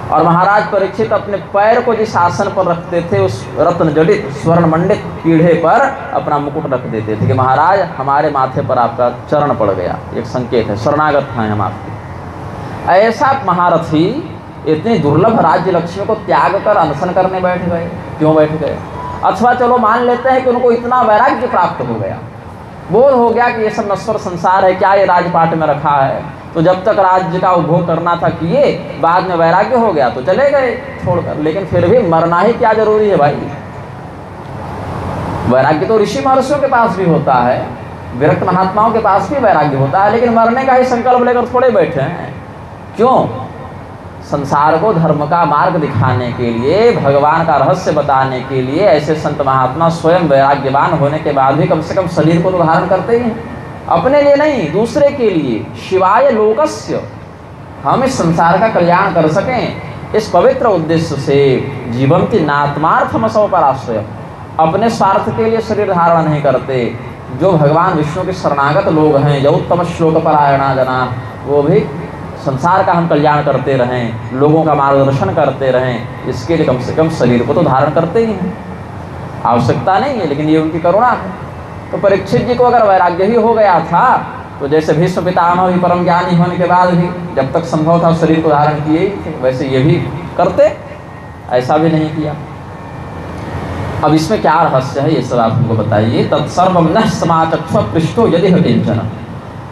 और महाराज परीक्षित अपने पैर को जिस आसन पर रखते थे उस रत्न जड़ित स्वर्ण मंडित पीढ़े पर अपना मुकुट रख देते थे कि महाराज हमारे माथे पर आपका चरण पड़ गया, एक संकेत है, शरणागत हैं हम आपके। ऐसा महारथी इतनी दुर्लभ राज्य लक्ष्मी को त्याग कर अनशन करने बैठ गए। क्यों बैठ गए? अथवा चलो मान लेते हैं कि उनको इतना वैराग्य प्राप्त हो गया, बोध हो गया कि ये सब नश्वर संसार है, क्या ये राजपाट में रखा है, तो जब तक राज्य का उपभोग करना था किए, बाद में वैराग्य हो गया तो चले गए छोड़कर। लेकिन फिर भी मरना ही क्या जरूरी है भाई? वैराग्य तो ऋषि महर्षियों के पास भी होता है, विरक्त महात्माओं के पास भी वैराग्य होता है, लेकिन मरने का ही संकल्प लेकर थोड़े बैठे हैं। क्यों? संसार को धर्म का मार्ग दिखाने के लिए, भगवान का रहस्य बताने के लिए ऐसे संत महात्मा स्वयं वैराग्यवान होने के बाद भी कम से कम शरीर को तो धारण करते ही हैं, अपने लिए नहीं दूसरे के लिए। शिवाय लोकस्य, हम इस संसार का कल्याण कर सकें, इस पवित्र उद्देश्य से जीवन्ति नात्मार्थमसौ पराश्रय, अपने स्वार्थ के लिए शरीर धारण नहीं करते। जो भगवान विष्णु के शरणागत लोग हैं, जो उत्तम श्लोक परायणा जना, वो भी संसार का हम कल्याण करते रहें, लोगों का मार्गदर्शन करते रहें, इसके लिए कम से कम शरीर को तो धारण करते ही हैं। आवश्यकता नहीं है, लेकिन ये उनकी करुणा है। तो परीक्षित जी को अगर वैराग्य ही हो गया था तो जैसे भीष्म पितामह भी परम ज्ञानी होने के बाद भी जब तक संभव था शरीर को धारण किए ही थे, वैसे ये भी करते, ऐसा भी नहीं किया। अब इसमें क्या रहस्य है ये सब आप हमको बताइए। तत्सर्वं नः समाचक्ष्व पृष्ठो यदि किंचन,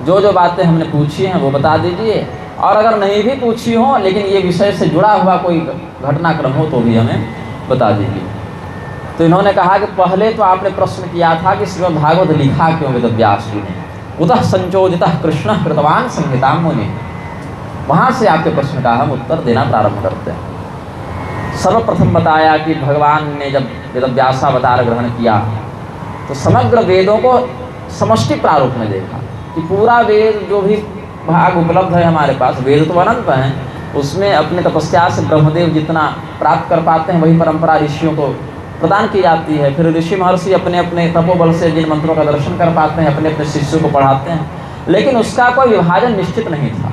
जो जो बातें हमने पूछी हैं वो बता दीजिए, और अगर नहीं भी पूछी हो लेकिन ये विषय से जुड़ा हुआ कोई घटनाक्रम हो तो भी हमें बता दीजिए। तो इन्होंने कहा कि पहले तो आपने प्रश्न किया था कि श्रीमद् भागवत लिखा क्यों वेदव्यास जी ने, उतः संचोदितः कृष्ण कृतवान संहितां मुनि। वहाँ से आपके प्रश्न का हम उत्तर देना प्रारंभ करते हैं। सर्वप्रथम बताया कि भगवान ने जब वेदव्यासावतार ग्रहण किया तो समग्र वेदों को समष्टि प्रारूप में देखा कि पूरा वेद जो भी भाग उपलब्ध है हमारे पास, वेद तो अनंत हैं, उसमें अपने तपस्या से ब्रह्मदेव जितना प्राप्त कर पाते हैं वही परंपरा ऋषियों को प्रदान की जाती है। फिर ऋषि महर्षि अपने अपने तपोबल से जिन मंत्रों का दर्शन कर पाते हैं अपने अपने शिष्यों को पढ़ाते हैं। लेकिन उसका कोई विभाजन निश्चित नहीं था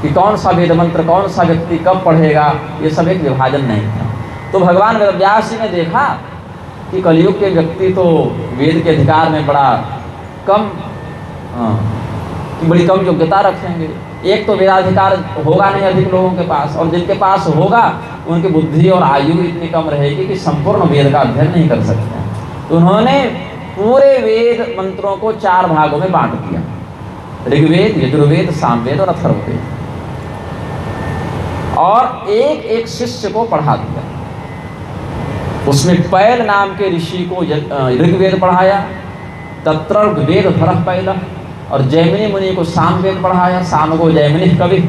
कि कौन सा वेद मंत्र कौन सा व्यक्ति कब पढ़ेगा, ये सब एक विभाजन नहीं था। तो भगवान वेदव्यास जी ने देखा कि कलयुग के व्यक्ति तो वेद के अधिकार में बड़ी कम योग्यता रखेंगे। एक तो वेदाधिकार होगा नहीं अधिक लोगों के पास, और जिनके पास होगा उनकी बुद्धि और आयु इतनी कम रहेगी कि संपूर्ण वेद का अध्ययन नहीं कर सकते। तो उन्होंने पूरे वेद मंत्रों को 4 भागों में बांट दिया, ऋग्वेद, यजुर्वेद, सामवेद और अथर्ववेद, और एक एक शिष्य को पढ़ा दिया। उसमें पैल नाम के ऋषि को ऋग्वेद पढ़ाया, तत्र वेद भरः पैलः, और जैमिनी मुनि को सामवेद पढ़ाया, साम को जैमिनी कवि,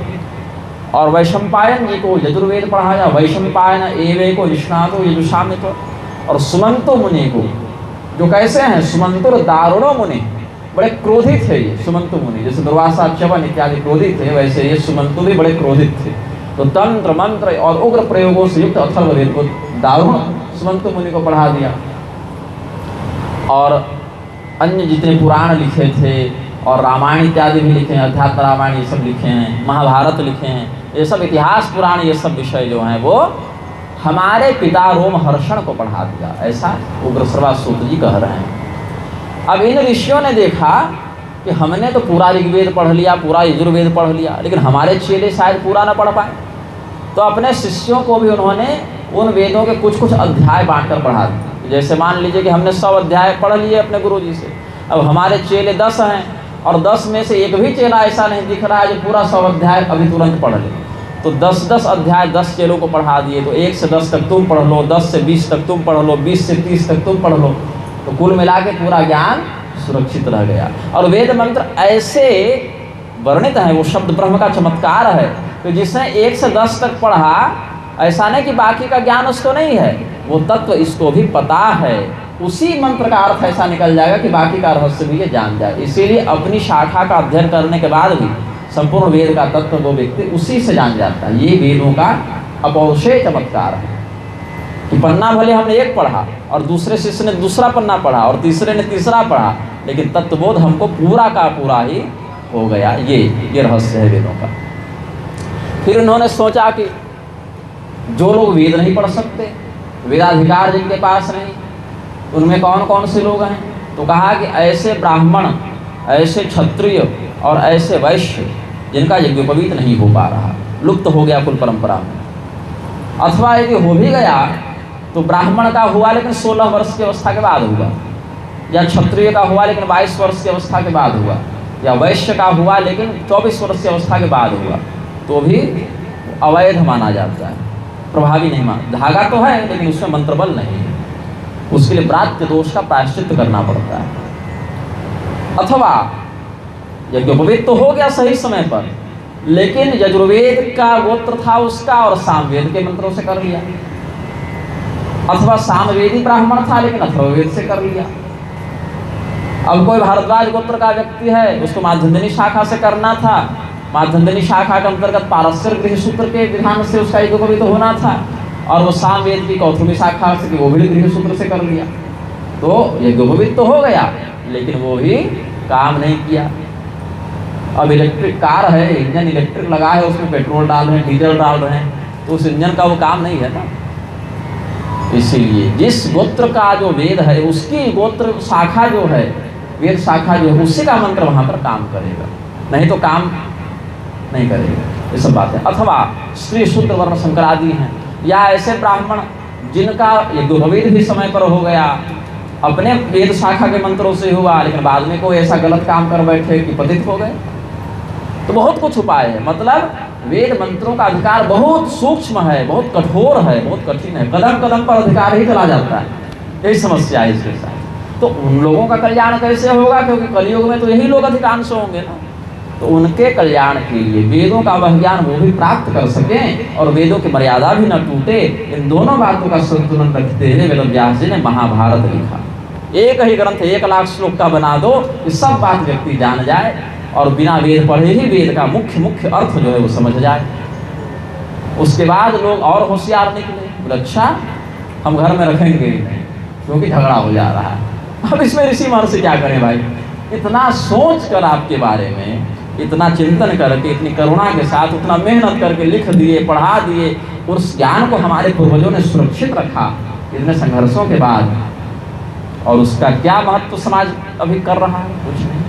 और वैशंपायन जी को यजुर्वेद पढ़ाया, वैशंपायन एवे को निष्णातो यजुषामित, और सुमंतो मुनि को, जो कैसे हैं सुमंतुर दारुणो मुनि, बड़े क्रोधित थे ये सुमंतु मुनि, जैसे दुर्वासा च्यवन इत्यादि क्रोधित थे, वैसे ये सुमंतु भी बड़े क्रोधित थे। तो तंत्र मंत्र और उग्र प्रयोगों से युक्त अथर्ववेद को दारुण सुमंतु मुनि को पढ़ा दिया। और अन्य जितने पुराण लिखे थे और रामायण इत्यादि भी लिखे हैं, अध्यात्म रामायण ये सब लिखे हैं, महाभारत लिखे हैं, ये सब इतिहास पुराण ये सब विषय जो हैं वो हमारे पिता रोमहर्षण को पढ़ा दिया, ऐसा उग्रश्रवा सूत जी कह रहे हैं। अब इन ऋषियों ने देखा कि हमने तो पूरा ऋग्वेद पढ़ लिया, पूरा यजुर्वेद पढ़ लिया, लेकिन हमारे चेले शायद पूरा न पढ़ पाए, तो अपने शिष्यों को भी उन्होंने उन वेदों के कुछ कुछ अध्याय बांटकर पढ़ा दिए। जैसे मान लीजिए कि हमने 100 अध्याय पढ़ लिए अपने गुरु जी से, अब हमारे चेले 10 हैं, और 10 में से एक भी चेला ऐसा नहीं दिख रहा है जो पूरा 100 अध्याय अभी तुरंत पढ़ ले, तो 10-10 अध्याय 10 चेलों को पढ़ा दिए। तो 1 से 10 तक तुम पढ़ लो, 10 से 20 तक तुम पढ़ लो, 20 से 30 तक तुम पढ़ लो, तो कुल मिला के पूरा ज्ञान सुरक्षित रह गया। और वेद मंत्र ऐसे वर्णित हैं, वो शब्द ब्रह्म का चमत्कार है, तो जिसने 1 से 10 तक पढ़ा, ऐसा नहीं कि बाकी का ज्ञान उसको नहीं है, वो तत्व इसको भी पता है, उसी मंत्र का अर्थ ऐसा निकल जाएगा कि बाकी का रहस्य भी ये जान जाए। इसीलिए अपनी शाखा का अध्ययन करने के बाद भी संपूर्ण वेद का तत्व वो व्यक्ति उसी से जान जाता है। ये वेदों का अपौरुषेय चमत्कार है कि पन्ना भले हमने एक पढ़ा और दूसरे शिष्य ने दूसरा पन्ना पढ़ा और तीसरे ने तीसरा पढ़ा, लेकिन तत्वबोध हमको पूरा का पूरा ही हो गया। ये रहस्य है वेदों का। फिर उन्होंने सोचा कि जो लोग वेद नहीं पढ़ सकते, वेदाधिकार जिनके पास नहीं, उनमें कौन कौन से लोग हैं, तो कहा कि ऐसे ब्राह्मण, ऐसे क्षत्रिय और ऐसे वैश्य जिनका यज्ञोपवीत नहीं हो पा रहा, लुप्त हो गया कुल परंपरा में, अथवा यदि हो भी गया तो ब्राह्मण का हुआ लेकिन 16 वर्ष की अवस्था के बाद हुआ, या क्षत्रिय का हुआ लेकिन 22 वर्ष की अवस्था के बाद हुआ, या वैश्य का हुआ लेकिन 24 वर्ष की अवस्था के बाद हुआ, तो भी अवैध माना जाता है, प्रभावी नहीं माना। धागा तो है लेकिन उसमें मंत्रबल नहीं है, उसके लिए प्राप्त दोष का प्रायश्चित करना पड़ता है। अथवा यज्ञोपवीत तो हो गया सही समय पर, लेकिन यजुर्वेद का गोत्र था उसका और सामवेद के मंत्रों से कर लिया, अथवा सामवेदी ब्राह्मण था लेकिन अथर्ववेद से कर लिया। अब कोई भारद्वाज गोत्र का व्यक्ति है, उसको माध्यन्दिनी शाखा से करना था, माध्यन्दिनी शाखा के अंतर्गत पारस्पर गृह सूत्र के विधान से उसका यज्ञोपवीत होना था, और वो सामवेद की कौथुमी शाखा से वो भी गृह सूत्र से कर लिया, तो यज्ञोपवीत तो हो गया लेकिन वो भी काम नहीं किया। अब इलेक्ट्रिक कार है, इंजन इलेक्ट्रिक लगा है, उसमें पेट्रोल डाल रहे हैं, डीजल डाल रहे हैं, तो उस इंजन का वो काम नहीं है ना। इसीलिए जिस गोत्र का जो वेद है उसकी गोत्र शाखा जो है, वेद शाखा जो है, उसी का मंत्र वहाँ पर काम करेगा, नहीं तो काम नहीं करेगा। ये सब बातें। अथवा स्त्री शूद्र वर्ण संकरादि हैं, या ऐसे ब्राह्मण जिनका यज्ञोपवीत भी समय पर हो गया, अपने वेद शाखा के मंत्रों से हुआ, लेकिन बाद में कोई ऐसा गलत काम कर बैठे कि पतित हो गए, तो बहुत कुछ उपाय है। मतलब वेद मंत्रों का अधिकार बहुत सूक्ष्म है, बहुत कठोर है, बहुत कठिन है, कदम कदम पर अधिकार ही चला जाता है। यही समस्या है इसके साथ। तो उन लोगों का कल्याण कैसे होगा, क्योंकि कलयुग में तो यही लोग अधिकांश होंगे ना, तो उनके कल्याण के लिए वेदों का वह ज्ञान वो भी प्राप्त कर सकें और वेदों की मर्यादा भी न टूटे, इन दोनों बातों का संतुलन रखते हुए वेदव्यास जी ने महाभारत लिखा। एक ही ग्रंथ 1 लाख श्लोक का बना दो कि सब बात व्यक्ति जान जाए और बिना वेद पढ़े ही वेद का मुख्य अर्थ जो है वो समझ जाए। उसके बाद लोग और होशियार निकले, बोले अच्छा हम घर में रखेंगे नहीं क्योंकि झगड़ा हो जा रहा है। अब इसमें ऋषि महर्षि क्या करें भाई, इतना सोच कर आपके बारे में, इतना चिंतन करके, इतनी करुणा के साथ, उतना मेहनत करके लिख दिए, पढ़ा दिए, उस ज्ञान को हमारे पूर्वजों ने सुरक्षित रखा इतने संघर्षों के बाद, और उसका क्या महत्व समाज अभी कर रहा है? कुछ नहीं।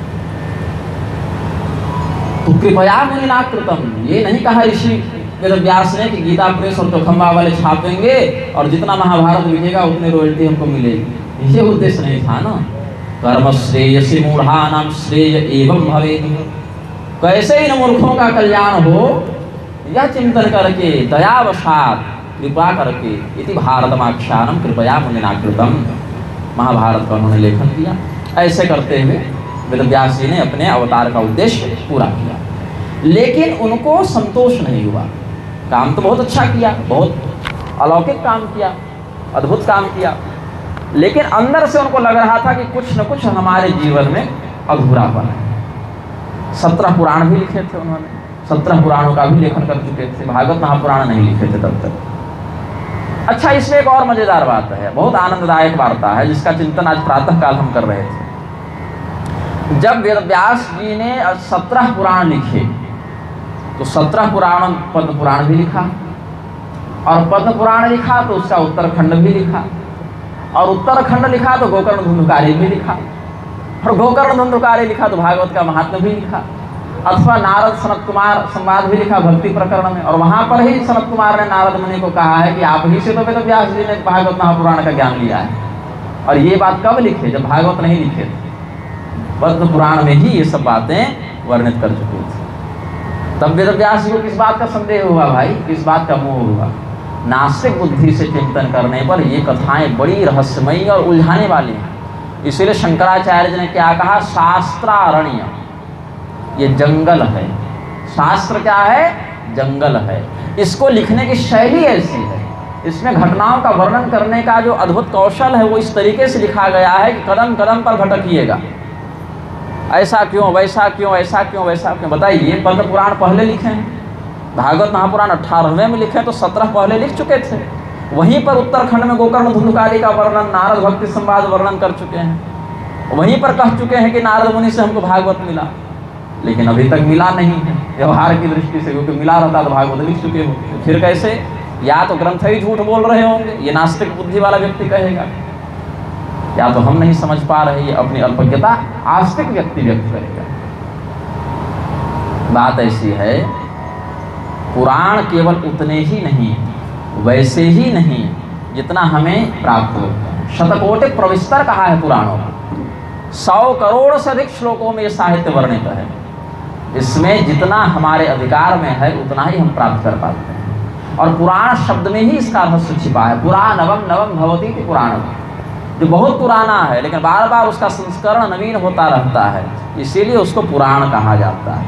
तो कृपया मुनिना कृतम, ये नहीं कहा ऋषि वेदव्यास ने कि गीता प्रेस और चौखंबा वाले छापेंगे और जितना महाभारत बिकेगा उतनी रॉयल्टी हमको मिलेगी, ये उद्देश्य नहीं था ना। कर्म श्रेयसी मूढ़ानाम श्रेय एवं भवेत्, कैसे इन मूर्खों का कल्याण हो यह चिंतन करके, दयावशात कृपा करके, इति भारतमाख्यानम कृपया मुनिना कृतम, महाभारत का उन्होंने लेखन किया। ऐसे करते हुए वेदव्यास जी ने अपने अवतार का उद्देश्य पूरा किया, लेकिन उनको संतोष नहीं हुआ। काम तो बहुत अच्छा किया, बहुत अलौकिक काम किया, अद्भुत काम किया, लेकिन अंदर से उनको लग रहा था कि कुछ न कुछ हमारे जीवन में अधूरापन है। 17 पुराण भी लिखे थे उन्होंने, 17 पुराणों का भी लेखन कर चुके थे, भागवत महापुराण नहीं लिखे थे तब तक। अच्छा, इसमें एक और मजेदार बात है, बहुत आनंददायक वार्ता है, जिसका चिंतन आज प्रातः काल हम कर रहे थे। जब वेदव्यास जी ने 17 पुराण लिखे तो 17 पुराण, पद्म पुराण भी लिखा, और पद्म पुराण लिखा तो उसका उत्तरखंड भी लिखा, और उत्तरखंड लिखा तो गोकर्ण धुंधुकारी भी लिखा, और गोकर्ण धुंधुकारी लिखा तो भागवत का महात्म्य भी लिखा, अथवा नारद सनत कुमार संवाद भी लिखा भक्ति प्रकरण में। और वहां पर ही सनत कुमार ने नारद मुनि को कहा है कि आप ही से तो वेदव्यास जी ने भागवत महापुराण का ज्ञान लिया है। और ये बात कब लिखे? जब भागवत नहीं लिखे थे, पद्म पुराण में ही ये सब बातें वर्णित कर चुके थे। तब वेदव्यास जी को किस बात का संदेह हुआ भाई, किस बात का मोह हुआ? नास्तिक बुद्धि से चिंतन करने पर ये कथाएं बड़ी रहस्यमयी और उलझाने वाली हैं। इसीलिए शंकराचार्य जी ने क्या कहा? शास्त्रारण्य, ये जंगल है। शास्त्र क्या है? जंगल है। इसको लिखने की शैली ऐसी है, इसमें घटनाओं का वर्णन करने का जो अद्भुत कौशल है वो इस तरीके से लिखा गया है कि कदम कदम पर भटकिएगा, ऐसा क्यों, वैसा क्यों, ऐसा क्यों, वैसा क्यों। बताइए, पद्म पुराण पहले लिखे हैं, भागवत महापुराण 18वें में लिखे, तो 17 पहले लिख चुके थे। वहीं पर उत्तरखंड में गोकर्ण धुंधुकारी का वर्णन, नारद भक्ति संवाद वर्णन कर चुके हैं। वहीं पर कह चुके हैं कि नारद मुनि से हमको भागवत मिला, लेकिन अभी तक मिला नहीं है व्यवहार की दृष्टि से, क्योंकि मिला रहता तो भागवत लिख चुके हो। तो फिर कैसे? या तो ग्रंथ ही झूठ बोल रहे होंगे, ये नास्तिक बुद्धि वाला व्यक्ति कहेगा, या तो हम नहीं समझ पा रहे, ये अपनी अल्पज्ञता आस्तिक व्यक्ति व्यक्त करेगा। बात ऐसी है, पुराण केवल उतने ही नहीं, वैसे ही नहीं जितना हमें प्राप्त होता है। शतकोटि प्रविस्तर कहा है पुराणों को, 100 करोड़ से अधिक श्लोकों में ये साहित्य वर्णित है। इसमें जितना हमारे अधिकार में है उतना ही हम प्राप्त कर पाते हैं। और पुराण शब्द में ही इसका रहस्य छिपा है। पुराणवम नवम भवति कि पुराणम, जो बहुत पुराना है लेकिन बार बार उसका संस्करण नवीन होता रहता है, इसीलिए उसको पुराण कहा जाता है।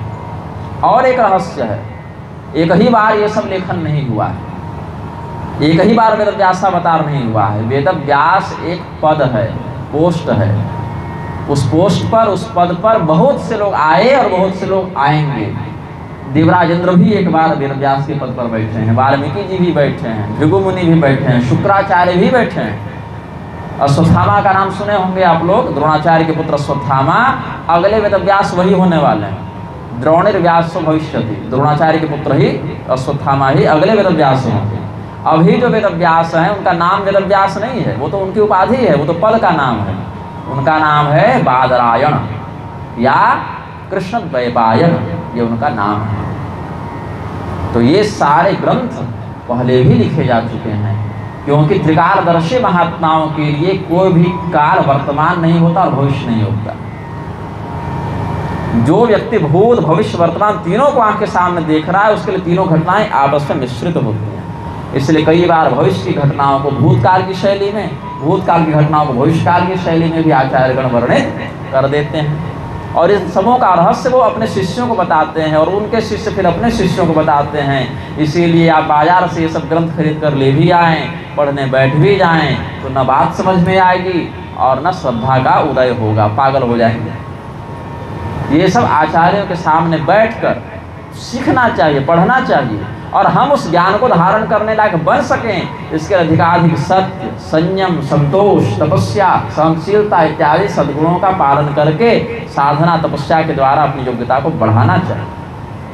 और एक रहस्य है, एक ही बार ये सब लेखन नहीं हुआ है, एक ही बार वेदव्यासावतार नहीं हुआ है। वेदव्यास एक पद है, पोस्ट है। उस पोस्ट पर, उस पद पर बहुत से लोग आए और बहुत से लोग आएंगे। देवराजेंद्र भी एक बार वेदव्यास के पद पर बैठे हैं, वाल्मीकि जी भी बैठे हैं, भृगु मुनि भी बैठे हैं, शुक्राचार्य भी बैठे हैं। अश्वत्थामा का नाम सुने होंगे आप लोग, द्रोणाचार्य के पुत्र अश्वत्थामा, अगले वेदव्यास वही होने वाले हैं। द्रोणिर्व्यासो भविष्यति, द्रोणाचार्य के पुत्र ही अश्वत्थामा ही अगले वेदव्यास होंगे। अभी जो वेदव्यास हैं उनका नाम वेदव्यास नहीं है, वो तो उनकी उपाधि है, वो तो पद का नाम है। उनका नाम है बादरायण या कृष्णद्वैपायन, ये उनका नाम है। तो ये सारे ग्रंथ पहले भी लिखे जा चुके हैं, क्योंकि त्रिकालदर्शी महात्माओं के लिए कोई भी काल वर्तमान नहीं होता और भविष्य नहीं होता। जो व्यक्ति भूत भविष्य वर्तमान तीनों को आंख के सामने देख रहा है, उसके लिए तीनों घटनाएं आपस में मिश्रित होती हैं। इसलिए कई बार भविष्य की घटनाओं को भूतकाल की शैली में, भूतकाल की घटनाओं को भविष्यकाल की शैली में भी आचार्यगण वर्णित कर देते हैं। और इन सबों का रहस्य वो अपने शिष्यों को बताते हैं और उनके शिष्य फिर अपने शिष्यों को बताते हैं। इसीलिए आप बाजार से ये सब ग्रंथ खरीद कर ले भी आएँ, पढ़ने बैठ भी जाएं, तो न बात समझ में आएगी और न श्रद्धा का उदय होगा, पागल हो जाएंगे। ये सब आचार्यों के सामने बैठकर सीखना चाहिए, पढ़ना चाहिए। और हम उस ज्ञान को धारण करने लायक बन सकें, इसके अधिकाधिक सत्य, संयम, संतोष, तपस्या, सहनशीलता इत्यादि सद्गुणों का पालन करके साधना तपस्या के द्वारा अपनी योग्यता को बढ़ाना चाहिए।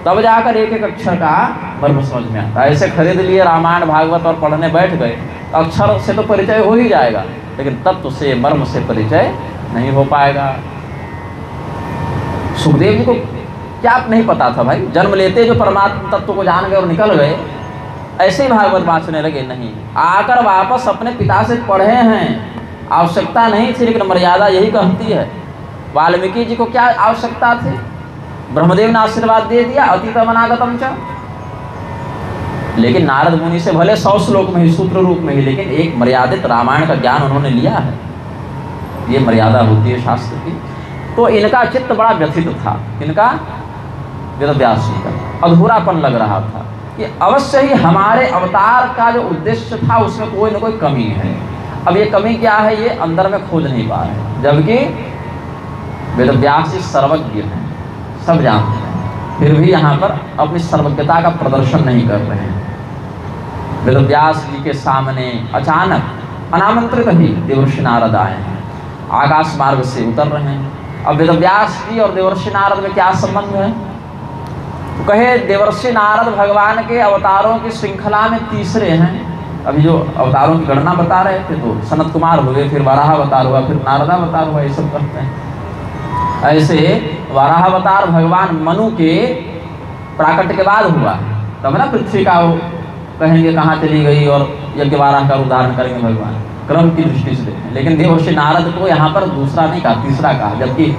तब जाकर एक एक अक्षर का मर्म समझ में आता है। ऐसे खरीद लिए रामायण भागवत और पढ़ने बैठ गए, अक्षर से तो परिचय हो ही जाएगा, लेकिन तत्व से मर्म से परिचय नहीं हो पाएगा। सुखदेव जी को क्या नहीं पता था भाई, जन्म लेते जो परमात्मा तत्व को जान गए और निकल गए, ऐसे ही भागवत बाँचने लगे। नहीं, आकर वापस अपने पिता से पढ़े हैं, आवश्यकता नहीं थी, लेकिन मर्यादा यही कहती है। वाल्मीकि जी को क्या आवश्यकता थी, ब्रह्मदेव ने आशीर्वाद दे दिया, अतीतम अनागतम च। लेकिन नारद मुनि से भले 100 श्लोक में ही, सूत्र रूप में ही, लेकिन एक मर्यादित रामायण का ज्ञान उन्होंने लिया है। ये मर्यादा होती है शास्त्र की। तो इनका चित्त बड़ा व्यथित था, इनका वेदव्यास जी का अधूरापन लग रहा था कि अवश्य ही हमारे अवतार का जो उद्देश्य था उसमें कोई न कोई कमी है। अब ये कमी क्या है, ये अंदर में खोज नहीं पा रहे, जबकि वेदव्यास जी सर्वज्ञ हैं, सब जानते हैं, फिर भी यहाँ पर अपनी सर्वज्ञता का प्रदर्शन नहीं कर रहे हैं। वेदव्यास जी के सामने अचानक अनामंत्रित ही देवर्षि नारद आए हैं, आकाश मार्ग से उतर रहे हैं। अब वेदव्यास जी और देवर्षि नारद में क्या संबंध है, तो कहे देवर्षि नारद भगवान के अवतारों की श्रृंखला में तीसरे हैं। अभी जो अवतारों की गणना बता रहे थे, तो सनत कुमार हुए, फिर वराह अवतार हुआ, फिर नारदा अवतार हुआ, ये सब कहते हैं। ऐसे वराह अवतार भगवान मनु के प्राकट्य के बाद हुआ, तब ना पृथ्वी का वो कहेंगे कहाँ चली गई, और यज्ञ वाराह का उदाहरण करेंगे भगवान, क्रम की दृष्टि से देखें। लेकिन देवर्षि नारद को यहाँ पर दूसरा नहीं कहा, तीसरा कहा, जबकि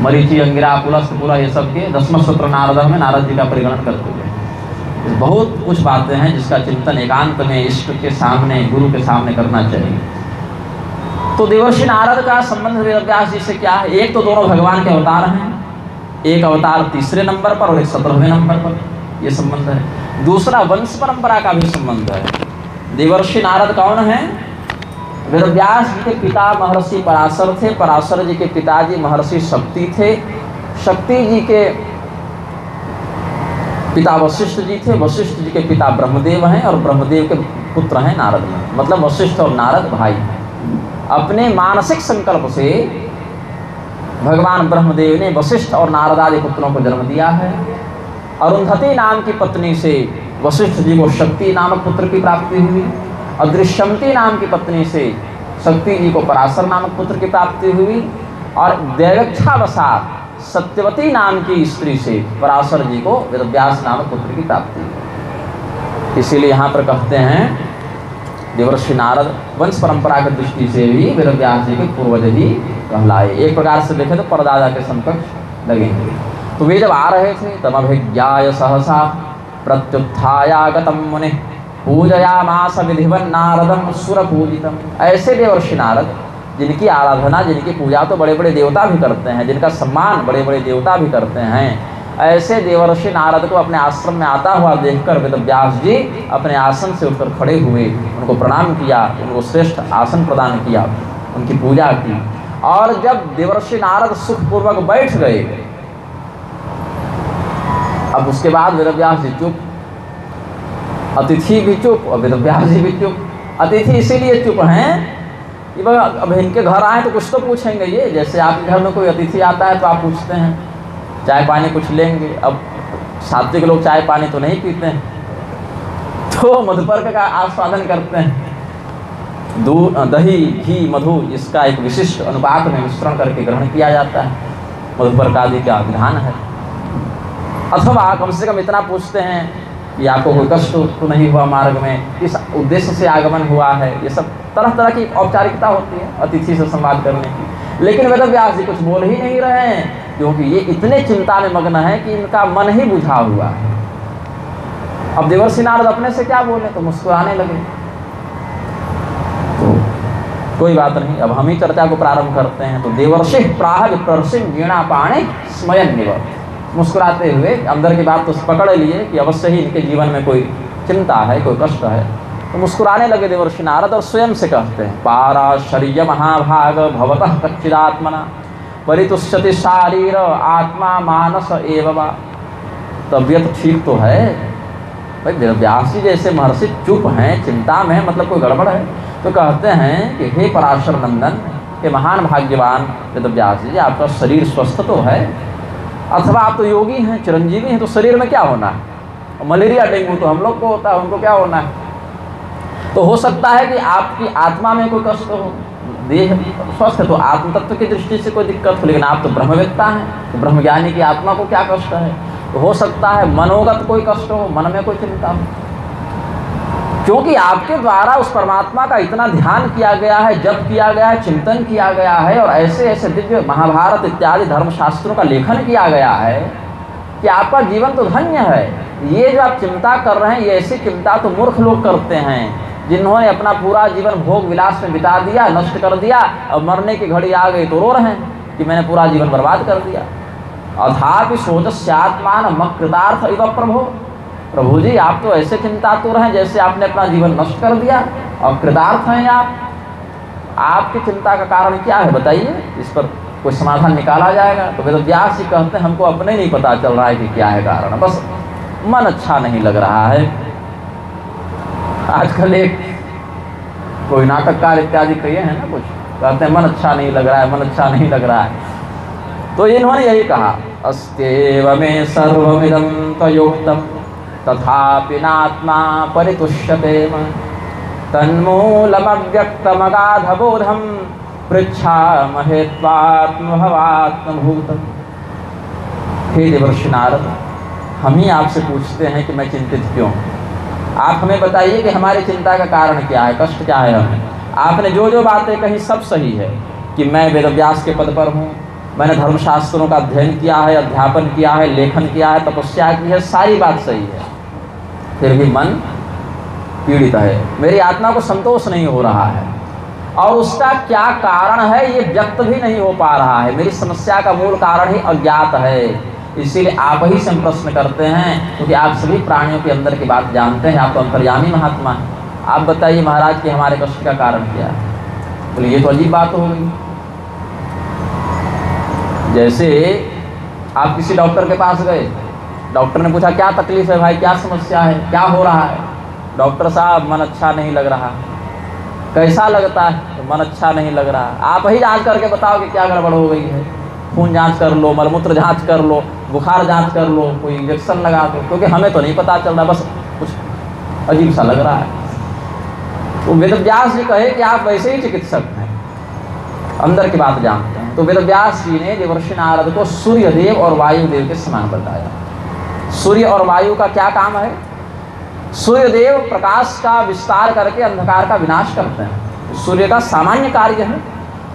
मरीचि, अंगिरा, पुलस्त, पूरा ये सब के 10वां सूत्र नारद में नारद जी का परिगणन करते हुए बहुत कुछ बातें हैं जिसका चिंतन एकांत में इष्ट के सामने, गुरु के सामने करना चाहिए। तो देवर्षि नारद का संबंध वेदव्यास जी से क्या है, एक तो दोनों भगवान के अवतार हैं, एक अवतार तीसरे नंबर पर और एक 17वें नंबर पर, ये संबंध है। दूसरा वंश परंपरा का भी संबंध है। देवर्षि नारद कौन है, वेदव्यास जी के पिता महर्षि पराशर थे, पराशर जी के पिताजी महर्षि शक्ति थे, शक्ति जी के पिता वशिष्ठ जी थे, वशिष्ठ जी के पिता ब्रह्मदेव हैं, और ब्रह्मदेव के पुत्र हैं नारद में, मतलब वशिष्ठ और नारद भाई हैं। अपने मानसिक संकल्प से भगवान ब्रह्मदेव ने वशिष्ठ और नारद आदि पुत्रों को जन्म दिया है। अरुंधति नाम की पत्नी से वशिष्ठ जी को शक्ति नामक पुत्र की प्राप्ति हुई, अदृश्यमती नाम की पत्नी से शक्ति जी को पराशर नामक पुत्र की प्राप्ति हुई, और दैवक्षावसात सत्यवती नाम की स्त्री से पराशर जी को वेदव्यास नामक पुत्र की प्राप्ति हुई। इसीलिए यहाँ पर कहते हैं देवर्षि नारद वंश परंपरा की दृष्टि से भी वेदव्यास जी के पूर्वज ही कहलाए। एक प्रकार से देखें तो परदादा के समकक्ष लगेंगे। तो वे जब आ रहे थे तब अभिज्ञाय सहसा प्रत्युत्थायागतम मुनि पूजयामास विधिवन् नारदम सुर पूजितम। ऐसे देवर्षि नारद जिनकी आराधना, जिनकी पूजा तो बड़े बड़े देवता भी करते हैं, जिनका सम्मान बड़े बड़े देवता भी करते हैं, ऐसे देवर्षि नारद को अपने आश्रम में आता हुआ देखकर वेदव्यास जी अपने आसन से उठकर खड़े हुए, उनको प्रणाम किया, उनको श्रेष्ठ आसन प्रदान किया, उनकी पूजा की। और जब देवर्षि नारद सुखपूर्वक बैठ गए, अब उसके बाद वेदव्यास जी चुप, अतिथि भी चुप और वेदव्यास जी भी चुप। अतिथि इसीलिए चुप हैं कि अब इनके घर आए तो कुछ तो पूछेंगे। ये जैसे आपके घर में कोई अतिथि आता है तो आप पूछते हैं चाय पानी कुछ लेंगे। अब सात्विक लोग चाय पानी तो नहीं पीते हैं, तो मधुपर्क का आस्वादन करते हैं। दूध, दही, घी, मधु, इसका एक विशिष्ट अनुपात में मिश्रण करके ग्रहण किया जाता है, मधुपर्क आदि का विधान है। अथवा कम से कम इतना पूछते हैं कि आपको कोई कष्ट तो नहीं हुआ मार्ग में, किस उद्देश्य से आगमन हुआ है। ये सब तरह तरह की औपचारिकता होती है अतिथि से संवाद करने की। लेकिन वेदव्यास जी कुछ बोल ही नहीं रहे हैं, क्योंकि ये इतने चिंता में मग्न है कि इनका मन ही बुझा हुआ है। अब देवर्षि नारद अपने से क्या बोले, तो मुस्कुराने लगे। तो कोई बात नहीं, अब हम ही चर्चा को प्रारंभ करते हैं। तो देवर्षि प्राह विप्रर्षिं वीणा पाणे स्मयन निव, मुस्कुराते हुए अंदर की बात तो पकड़ लिए कि अवश्य ही इनके जीवन में कोई चिंता है, कोई कष्ट है। तो मुस्कुराने लगे देवर्षि नारद और स्वयं से कहते हैं, पाराशर्य महाभाग भवतः कच्चिदात्मना परितुष्यति शारीर आत्मा मानस एवं। तबीयत ठीक तो है, भाई व्यास जी जैसे महर्षि चुप हैं, चिंता में हैं, मतलब कोई गड़बड़ है। तो कहते हैं कि हे पराशर नंदन, हे महान भाग्यवान व्यास जी, आपका शरीर स्वस्थ तो है, अथवा आप तो योगी हैं, चिरंजीवी हैं, तो शरीर में क्या होना है? मलेरिया डेंगू तो हम लोग को होता है, उनको क्या होना है? तो हो सकता है कि आपकी आत्मा में कोई कष्ट हो, देह स्वस्थ है तो आत्म तत्व की दृष्टि से कोई दिक्कत हो, लेकिन आप तो ब्रह्मवेत्ता हैं, तो ब्रह्मज्ञानी की आत्मा को क्या कष्ट है? तो हो सकता है मनोगत कोई कष्ट हो, मन में कोई चिंता हो, क्योंकि आपके द्वारा उस परमात्मा का इतना ध्यान किया गया है, जप किया गया है, चिंतन किया गया है, और ऐसे ऐसे दिव्य महाभारत इत्यादि धर्मशास्त्रों का लेखन किया गया है कि आपका जीवन तो धन्य है। ये जो आप चिंता कर रहे हैं, ये ऐसी चिंता तो मूर्ख लोग करते हैं, जिन्होंने अपना पूरा जीवन भोग विलास में बिता दिया, नष्ट कर दिया, और मरने की घड़ी आ गई तो रो रहे हैं कि मैंने पूरा जीवन बर्बाद कर दिया। अथापि शोचस्यात्मान मकृतार्थ इव प्रभो, प्रभु जी आप तो ऐसे चिंतातुर हैं जैसे आपने अपना जीवन नष्ट कर दिया और कृतार्थ हैं आप। आपकी चिंता का कारण क्या है बताइए, इस पर कोई समाधान निकाला जाएगा। तो वेदव्यास जी कहते हैं हमको अपने नहीं पता चल रहा है कि क्या है कारण, बस मन अच्छा नहीं लग रहा है। आजकल एक कोई नाटककार इत्यादि कहिए हैं ना, कुछ कहते हैं मन अच्छा नहीं लग रहा है, मन अच्छा नहीं लग रहा है। तो इन्होंने यही कहा, अस्त्येव में सर्वमिदं त्वयोक्तम् तथापि नात्मा परितुष्यते तन्मूलमव्यक्तमगाधबोधं पृच्छामहे त्वात्मभवात्मभूतम्। हे देवर्षि नारद, हम ही आपसे पूछते हैं कि मैं चिंतित क्यों? आप हमें बताइए कि हमारी चिंता का कारण क्या है, कष्ट क्या है हमें। आपने जो जो बातें कही सब सही है कि मैं वेदव्यास के पद पर हूँ, मैंने धर्मशास्त्रों का अध्ययन किया है, अध्यापन किया है, लेखन किया है, तपस्या की है, सारी बात सही है, फिर भी मन पीड़ित है, मेरी आत्मा को संतोष नहीं हो रहा है, और उसका क्या कारण है ये व्यक्त भी नहीं हो पा रहा है। मेरी समस्या का मूल कारण ही अज्ञात है। इसीलिए आप ही से हम प्रश्न करते हैं, क्योंकि आप सभी प्राणियों के अंदर की बात जानते हैं, आप तो अंतर्यामी महात्मा हैं। आप बताइए महाराज कि हमारे कष्ट का कारण क्या है? बोले ये तो अजीब बात हो गई। जैसे आप किसी डॉक्टर के पास गए, डॉक्टर ने पूछा क्या तकलीफ है भाई, क्या समस्या है, क्या हो रहा है? डॉक्टर साहब मन अच्छा नहीं लग रहा। कैसा लगता है? तो मन अच्छा नहीं लग रहा। आप ही जांच करके बताओ कि क्या गड़बड़ हो गई है। खून जांच कर लो, मलमूत्र जांच कर लो, बुखार जांच कर लो, कोई इंजेक्शन लगा दो, क्योंकि हमें तो नहीं पता चल रहा, बस कुछ अजीब सा लग रहा है। तो वेदव्यास जी कहे कि आप वैसे ही चिकित्सक हैं, अंदर की बात जानते हैं। तो वेदव्यास जी ने देवर्षि नारद को सूर्यदेव और वायुदेव के समान बताया। सूर्य और वायु का क्या काम है? सूर्यदेव प्रकाश का विस्तार करके अंधकार का विनाश करते हैं, सूर्य का सामान्य कार्य है।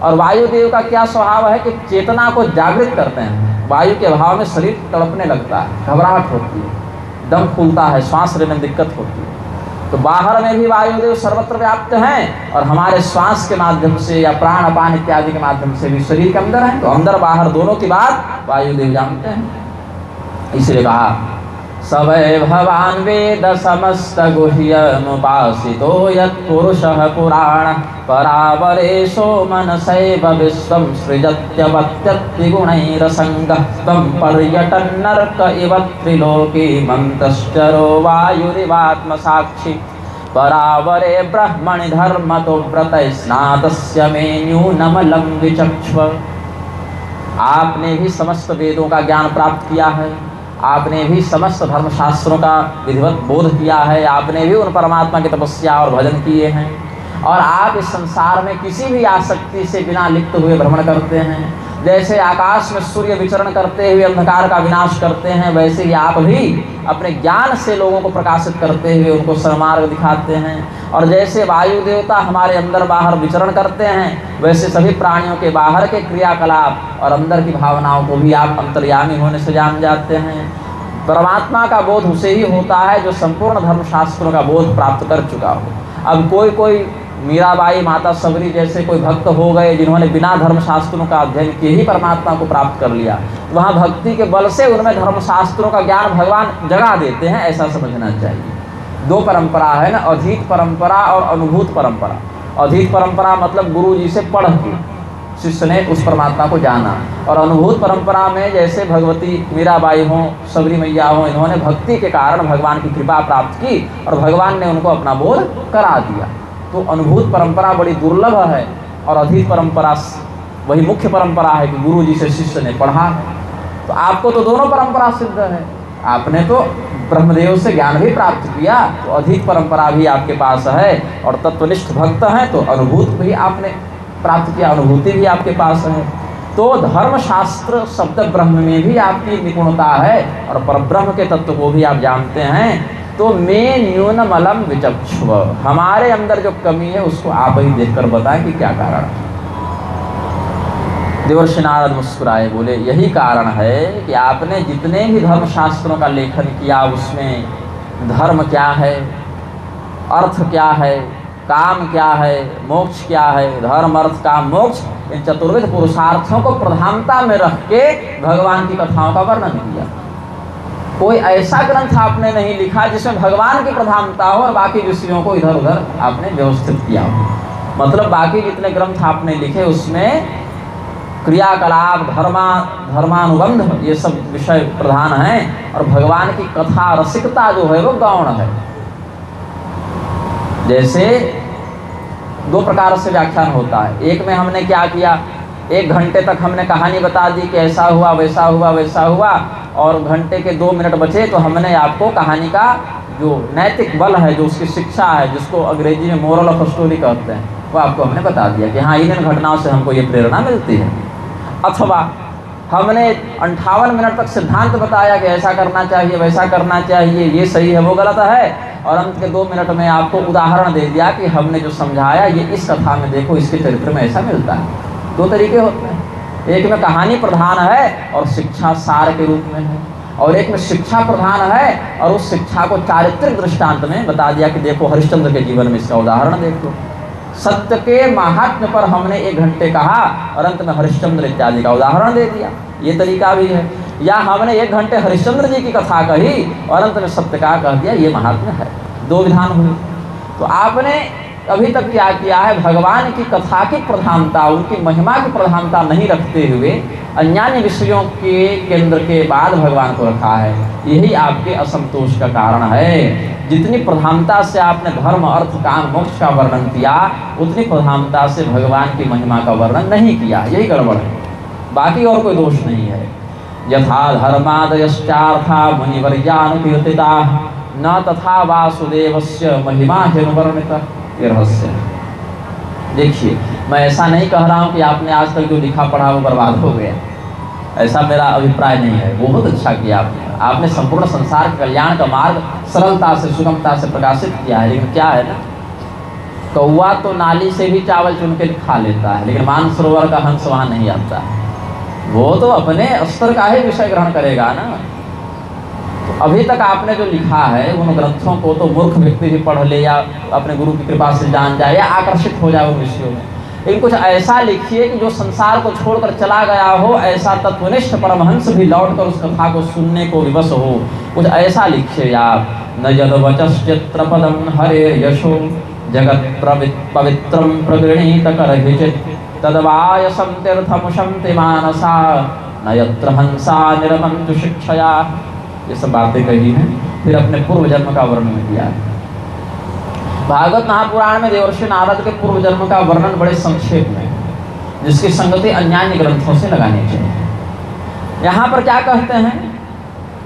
और वायुदेव का क्या स्वभाव है कि चेतना को जागृत करते हैं। वायु के अभाव में शरीर तड़पने लगता है, घबराहट होती है, दम फूलता है, श्वास लेने में दिक्कत होती है। तो बाहर में भी वायुदेव सर्वत्र व्याप्त हैं, और हमारे श्वास के माध्यम से या प्राण अपान इत्यादि के माध्यम से भी शरीर के अंदर हैं। तो अंदर बाहर दोनों की बात वायुदेव जानते हैं। इसलिए कहा सवै भवान वेद समस्त गुह्यमुपासितो यत्पुरुषः पुराण परावरेशो मनसैव विश्वं सृजत्यवत्यत्ति गुणैरसङ्गः त्वं पर्यटन्नर्क इव त्रिलोकी मन्तश्चरो वायुरिवात्मसाक्षी परावरे ब्रह्मणि धर्मतो व्रतैस्नातस्य मे न्यूनमलं विचक्ष्व। आपने भी समस्त वेदों का ज्ञान प्राप्त किया है, आपने भी समस्त धर्मशास्त्रों का विधिवत बोध किया है, आपने भी उन परमात्मा की तपस्या और भजन किए हैं, और आप इस संसार में किसी भी आसक्ति से बिना लिप्त हुए भ्रमण करते हैं। जैसे आकाश में सूर्य विचरण करते हुए अंधकार का विनाश करते हैं, वैसे ही आप भी अपने ज्ञान से लोगों को प्रकाशित करते हुए उनको सन्मार्ग दिखाते हैं। और जैसे वायु देवता हमारे अंदर बाहर विचरण करते हैं, वैसे सभी प्राणियों के बाहर के क्रियाकलाप और अंदर की भावनाओं को भी आप अंतर्यामी होने से जान जाते हैं। परमात्मा का बोध उसे ही होता है जो संपूर्ण धर्मशास्त्रों का बोध प्राप्त कर चुका हो। अब कोई मीराबाई, माता सबरी जैसे कोई भक्त हो गए जिन्होंने बिना धर्मशास्त्रों का अध्ययन किए ही परमात्मा को प्राप्त कर लिया, वहाँ भक्ति के बल से उनमें धर्मशास्त्रों का ज्ञान भगवान जगा देते हैं, ऐसा समझना चाहिए। दो परंपरा है ना, अधीत परंपरा और अनुभूत परंपरा। अधीत परंपरा मतलब गुरु जी से पढ़ के शिष्य ने उस परमात्मा को जाना। और अनुभूत परंपरा में जैसे भगवती मीराबाई हों, सबरी मैया हों, इन्होंने भक्ति के कारण भगवान की कृपा प्राप्त की और भगवान ने उनको अपना बोध करा दिया। तो अनुभूत परंपरा बड़ी दुर्लभ है और अधीत परंपरा वही मुख्य परंपरा है कि गुरु जी से शिष्य ने पढ़ा है। तो आपको तो दोनों परंपरा सिद्ध है। आपने तो ब्रह्मदेव से ज्ञान भी प्राप्त किया, तो अधीत परंपरा भी आपके पास है और तत्वनिष्ठ भक्त हैं तो अनुभूत भी आपने प्राप्त किया, अनुभूति भी आपके पास है। तो धर्मशास्त्र शब्द ब्रह्म में भी आपकी निपुणता है और परब्रह्म के तत्व को भी आप जानते हैं। तो मैं न्यूनमलम विचक्षुव, हमारे अंदर जो कमी है उसको आप ही देखकर बताएं कि क्या कारण है। देवर्षि नारद मुस्कुराए, बोले यही कारण है कि आपने जितने भी धर्मशास्त्रों का लेखन किया उसमें धर्म क्या है, अर्थ क्या है, काम क्या है, मोक्ष क्या है, धर्म अर्थ काम मोक्ष, इन चतुर्विध पुरुषार्थों को प्रधानता में रख के भगवान की कथाओं का वर्णन किया। कोई ऐसा ग्रंथ आपने नहीं लिखा जिसमें भगवान की प्रधानता हो और बाकी विषयों को इधर उधर आपने व्यवस्थित किया हो। मतलब बाकी जितने ग्रंथ आपने लिखे उसमें क्रियाकलाप, धर्मानुबंध ये सब विषय प्रधान हैं और भगवान की कथा रसिकता जो है वो गौण है। जैसे दो प्रकार से व्याख्यान होता है। एक में हमने क्या किया, 1 घंटे तक हमने कहानी बता दी कि ऐसा हुआ वैसा हुआ वैसा हुआ, और घंटे के 2 मिनट बचे तो हमने आपको कहानी का जो नैतिक बल है, जो उसकी शिक्षा है, जिसको अंग्रेजी में मोरल ऑफ स्टोरी कहते हैं, वो आपको हमने बता दिया कि हाँ इन घटनाओं से हमको ये प्रेरणा मिलती है। अथवा हमने 58 मिनट तक सिद्धांत बताया कि ऐसा करना चाहिए वैसा करना चाहिए, ये सही है वो गलत है, और अंत के 2 मिनट में आपको उदाहरण दे दिया कि हमने जो समझाया ये इस कथा में देखो, इसके चरित्र में ऐसा मिलता है। 2 तरीके होते हैं, एक में कहानी प्रधान है और शिक्षा सार के रूप में है, और एक में शिक्षा प्रधान है और उस शिक्षा को चारित्रिक दृष्टांत में बता दिया कि देखो हरिश्चंद्र के जीवन में इसका उदाहरण देखो। सत्य के महात्म्य पर हमने 1 घंटे कहा और अंत में हरिश्चंद्र इत्यादि का उदाहरण दे दिया, ये तरीका भी है। या हमने 1 घंटे हरिश्चंद्र जी की कथा कही और अंत में सत्य का कह दिया, ये महात्म्य है। 2 विधान हुए। तो आपने अभी तक क्या किया है, भगवान की कथा की प्रधानता, उनकी महिमा की प्रधानता नहीं रखते हुए अन्यान्य विषयों के केंद्र के बाद भगवान को रखा है। यही आपके असंतोष का कारण है। जितनी प्रधानता से आपने धर्म अर्थ काम मोक्ष का वर्णन किया, उतनी प्रधानता से भगवान की महिमा का वर्णन नहीं किया, यही गड़बड़ है, बाकी और कोई दोष नहीं है। यथा धर्मादयश्चार्था मुनिवर्यानुकीर्तिता न तथा वासुदेवस्य महिमा हेनुवर्णित, ये रहस्य है। देखिए, मैं ऐसा नहीं कह रहा हूँ कि आपने आज तक जो लिखा पढ़ा वो बर्बाद हो गया, ऐसा मेरा अभिप्राय नहीं है। बहुत अच्छा किया आपने संपूर्ण संसार के कल्याण का मार्ग सरलता से सुगमता से प्रकाशित किया है। लेकिन क्या है ना, कौवा तो नाली से भी चावल चुन के खा लेता है, लेकिन मानसरोवर का हंस वहाँ नहीं आता। वो तो अपने स्तर का ही विषय ग्रहण करेगा ना। तो अभी तक आपने जो लिखा है उन ग्रंथों को तो मूर्ख व्यक्ति भी पढ़ ले या अपने गुरु की कृपा से जान जाए या आकर्षित हो जाए उन विषयों में, लेकिन कुछ ऐसा लिखिए कि जो संसार को छोड़कर चला गया हो, ऐसा तत्वनिष्ठ परमहंस भी लौटकर उस कथा को सुनने को विवश हो, कुछ ऐसा लिखिए आप। न यद वचश्चित्र पदम हरे यशो जगत पवित्रम प्रगृणीत करहिचित तदवायसं तीर्थमुशंति मानसा न यत्र हंसा निरमन्तु शिक्षया। ये सब बातें कही हैं। फिर अपने पूर्व जन्म का वर्णन किया है। भागवत महापुराण में देवर्षि नारद के पूर्व जन्म का वर्णन बड़े संक्षेप में, जिसकी संगति अन्यान्य ग्रंथों से लगानी चाहिए। यहाँ पर क्या कहते हैं